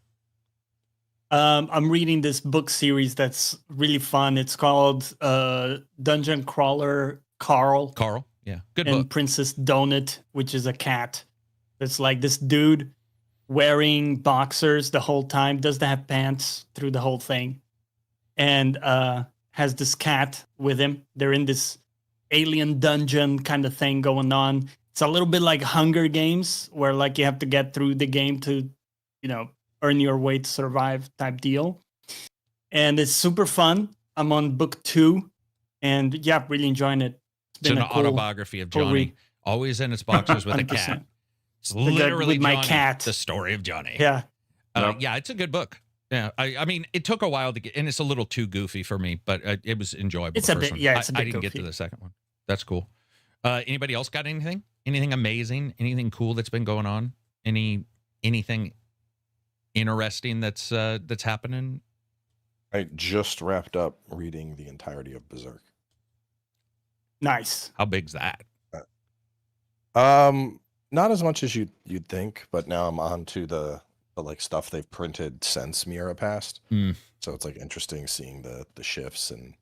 I'm reading this book series that's really fun. It's called Dungeon Crawler Carl. Yeah, good and book. Princess Donut, which is a cat. It's like this dude wearing boxers the whole time, doesn't have pants through the whole thing, and has this cat with him. They're in this alien dungeon kind of thing going on. It's a little bit like Hunger Games, where like you have to get through the game to earn your way to survive type deal. And it's super fun. I'm on book 2 and really enjoying it. It's an autobiography of Jonny, always in his boxers with a cat. It's literally with my Jonny, cat. The story of Jonny. Yeah. Yeah, it's a good book. Yeah, I mean, it took a while to get, and it's a little too goofy for me, but it was enjoyable. It's a bit, it's a bit I didn't get to the second one. That's cool. Anybody else got anything? Anything amazing? Anything cool that's been going on? Anything interesting that's happening? I just wrapped up reading the entirety of Berserk. Nice. How big's that? Not as much as you'd think, but now I'm on to the like stuff they've printed since Miura passed. So it's like interesting seeing the shifts, and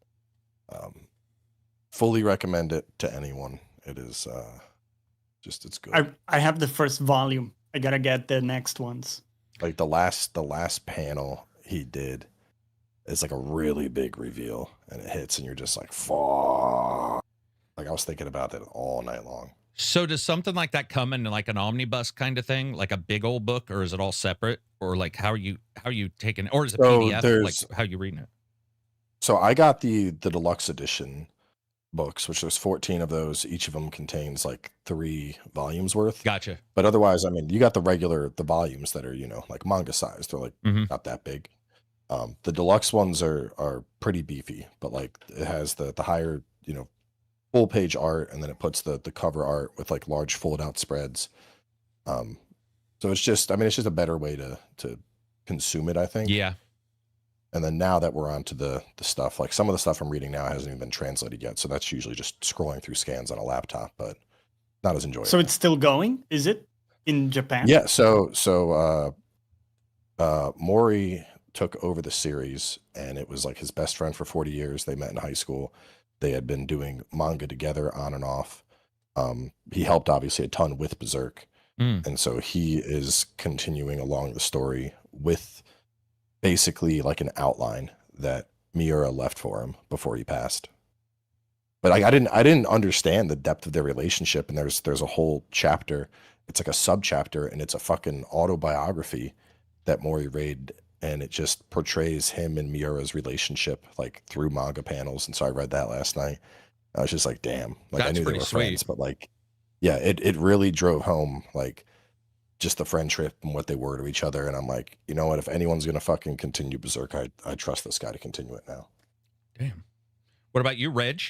fully recommend it to anyone. It is it's good. I have the first volume. I gotta get the next ones. Like the last panel he did is like a really big reveal, and it hits, and you're just like, fuck. Like I was thinking about it all night long. So does something like that come in like an omnibus kind of thing, like a big old book, or is it all separate, or like how are you taking it, or is it PDF? Like how are you reading it? So I got the deluxe edition books, which there's 14 of those. Each of them contains like 3 volumes worth. Gotcha. But otherwise, I mean, you got the volumes that are like manga sized. They're like not that big. The deluxe ones are pretty beefy, but like it has the higher, full page art, and then it puts the cover art with like large fold out spreads. So it's just, it's just a better way to consume it, I think. Yeah. And then now that we're on to the stuff, like some of the stuff I'm reading now hasn't even been translated yet. So that's usually just scrolling through scans on a laptop, but not as enjoyable. So it's still going? Is it in Japan? Yeah. So Mori took over the series, and it was like his best friend for 40 years. They met in high school. They had been doing manga together on and off. He helped obviously a ton with Berserk. And so he is continuing along the story with basically like an outline that Miura left for him before he passed. But I didn't understand the depth of their relationship, and there's a whole chapter. It's like a sub-chapter, and it's a fucking autobiography that Mori read, and it just portrays him and Miura's relationship like through manga panels. And so I read that last night. I was just like, damn. Like, I knew they were friends, but like, yeah, it really drove home like just the friendship and what they were to each other. And I'm like, you know what? If anyone's gonna fucking continue Berserk, I trust this guy to continue it now. Damn. What about you, Reg?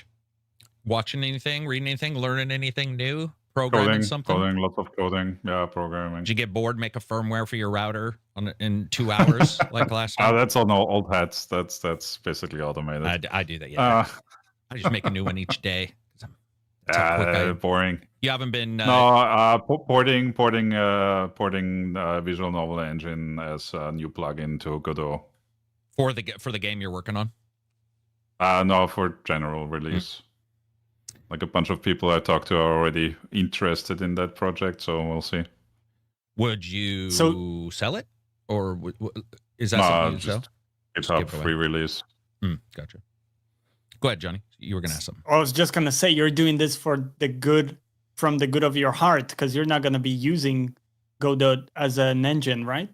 Watching anything, reading anything, learning anything new, programming something? Coding, lots of coding. Yeah, programming. Did you get bored? Make a firmware for your router in 2 hours like last time? That's on old hats. That's basically automated. I do that. Yeah. I just make a new one each day. Boring. You haven't been porting Visual Novel Engine as a new plugin to Godot for the game you're working on. No, for general release. Like a bunch of people I talked to are already interested in that project, so we'll see. Would you sell it, or is that something you sell? GitHub free release. Gotcha. Go ahead, Jonny. You were going to ask something. I was just going to say, you're doing this from the good of your heart, because you're not going to be using Godot as an engine, right?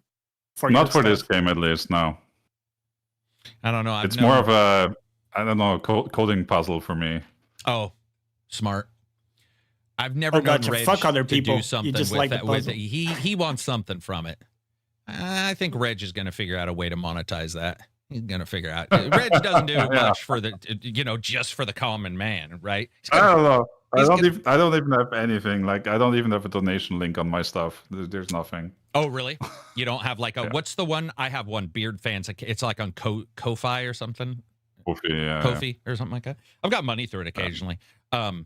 Not for this game, at least, no. I don't know. It's more of a, coding puzzle for me. Oh, smart. I've never known Reg Fuck other people. To do something you just with like that. the puzzle. He wants something from it. I think Reg is going to figure out a way to monetize that. He's going to figure out. Reg doesn't do much for the, just for the common man, right? I don't know. I don't even have anything. Like, I don't even have a donation link on my stuff. There's nothing. Oh, really? You don't have like a, what's the one? I have one, Beard Fans. It's like on Ko-Fi or something. Ko-Fi, or something like that. I've got money through it occasionally. For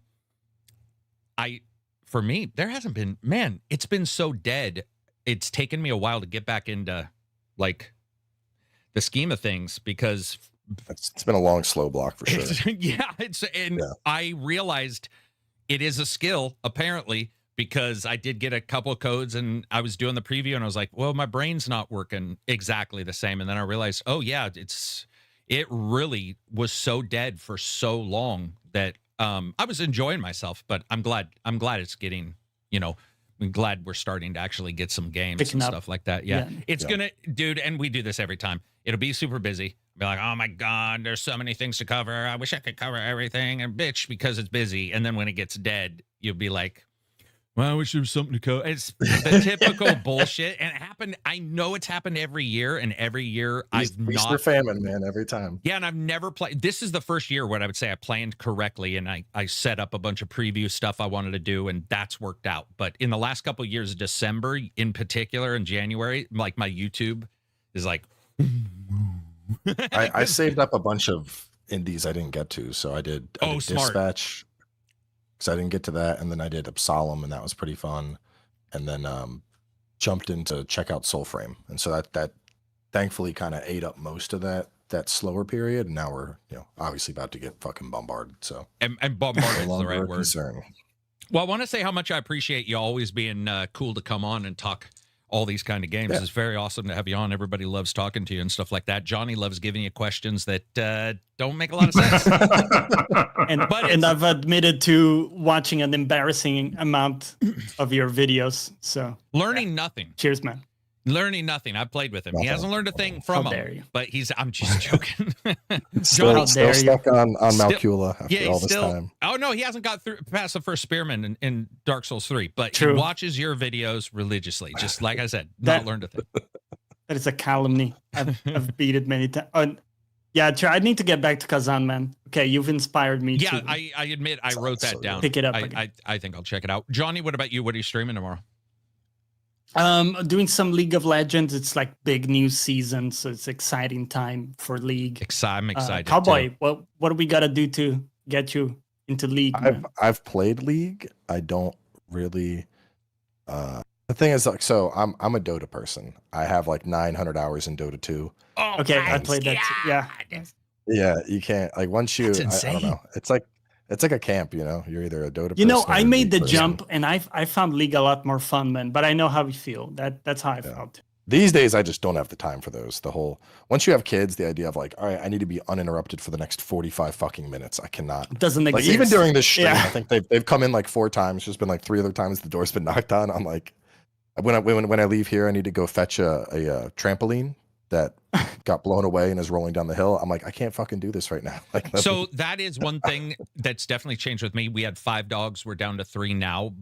me, there hasn't been, man, it's been so dead. It's taken me a while to get back into like the scheme of things, because it's been a long, slow block for sure. I realized it is a skill, apparently, because I did get a couple of codes and I was doing the preview and I was like, well, my brain's not working exactly the same. And then I realized, oh yeah, it really was so dead for so long that I was enjoying myself, but I'm glad it's getting, I'm glad we're starting to actually get some games and stuff like that. Yeah. It's gonna, dude, and we do this every time. It'll be super busy. Be like, oh my God, there's so many things to cover. I wish I could cover everything, and bitch, because it's busy. And then when it gets dead, you'll be like, well, I wish there was something to cover. It's the typical bullshit. And it happened. I know it's happened every year, and every year I've not. Feast or famine, man, every time. Yeah, and I've never played. This is the first year what I would say I planned correctly, and I set up a bunch of preview stuff I wanted to do, and that's worked out. But in the last couple of years, December in particular, and January, like my YouTube is like. I saved up a bunch of indies I didn't get to, so I did Dispatch, because I didn't get to that, and then I did Absalom, and that was pretty fun, and then jumped into check out Soulframe, and so that thankfully kind of ate up most of that slower period, and now we're obviously about to get fucking bombarded. So and bombarded is the right word. Concern. Well, I want to say how much I appreciate you always being cool to come on and talk all these kind of games. It's very awesome to have you on. Everybody loves talking to you and stuff like that. Jonny loves giving you questions that don't make a lot of sense. and I've admitted to watching an embarrassing amount of your videos. So learning nothing. Cheers, man. Learning nothing. I've played with him. He hasn't learned a thing from him. But I'm just joking. still stuck on Malkula after all this time. Oh no, he hasn't got past the first spearman in Dark Souls 3. But he watches your videos religiously. Just like I said, not learned a thing. That is a calumny. I've beat it many times. Yeah, I need to get back to Kazan, man. Okay, you've inspired me. Yeah, to I admit I wrote that down. Pick it up. I think I'll check it out. Jonny, what about you? What are you streaming tomorrow? Doing some League of Legends. It's like big new season, so it's exciting time for League. I'm excited. Cowboy, too. what do we gotta do to get you into League? I've played League. I don't really. The thing is, like, so I'm a Dota person. I have like 900 hours in Dota 2. Oh, okay, I played that too. Yeah. Yeah, you can't like once you. I don't know. It's like a camp, you know. You're either a Dota. You know, I made the person. jump, and I found League a lot more fun, man. But I know how you feel. That's how I felt. These days, I just don't have the time for those. The whole once you have kids, the idea of like, all right, I need to be uninterrupted for the next 45 fucking minutes. I cannot. It doesn't exist. Like even during this stream, I think they've come in like 4 times. There's been like 3 other times the door's been knocked on. I'm like, when I leave here, I need to go fetch a trampoline that got blown away and is rolling down the hill. I'm like, I can't fucking do this right now. Like, so that is one thing that's definitely changed with me. We had 5 dogs. We're down to 3 now,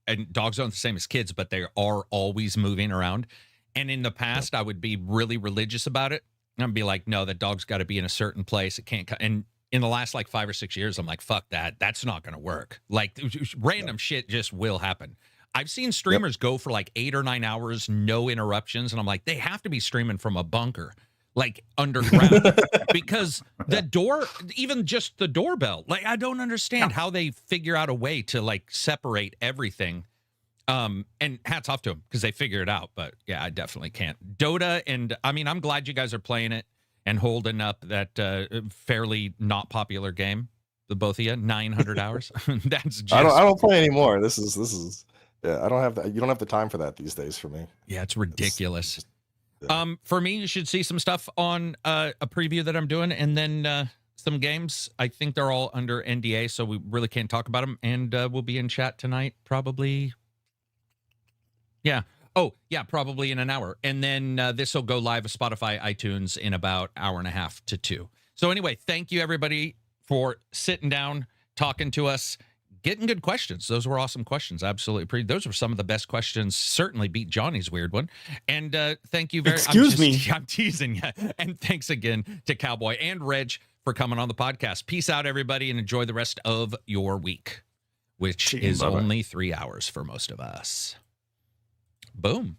and dogs aren't the same as kids, but they are always moving around. And in the past, I would be really religious about it. I'd be like, no, that dog's got to be in a certain place. It can't. And in the last like 5 or 6 years, I'm like, fuck that. That's not going to work. Like random shit just will happen. I've seen streamers go for like 8 or 9 hours, no interruptions. And I'm like, they have to be streaming from a bunker, like underground, because the door, even just the doorbell, like, I don't understand how they figure out a way to like separate everything. And hats off to them because they figure it out. But yeah, I definitely can't. Dota, and I mean, I'm glad you guys are playing it and holding up that fairly not popular game. The both of you, 900 hours. That's just. I don't play anymore. This is. Yeah, I don't have that. You don't have the time for that these days for me. Yeah, it's ridiculous. For me, you should see some stuff on a preview that I'm doing, and then some games. I think they're all under NDA, so we really can't talk about them. And we'll be in chat tonight, probably. Yeah. Oh, yeah, probably in an hour. And then this will go live with Spotify, iTunes in about an hour and a half to 2. So anyway, thank you, everybody, for sitting down, talking to us. Getting good questions. Those were awesome questions. Absolutely. Those were some of the best questions. Certainly beat Johnny's weird one. And thank you very much. Excuse me. I'm teasing you. And thanks again to Cowboy and Rej for coming on the podcast. Peace out, everybody, and enjoy the rest of your week, which is only 3 hours for most of us. Boom.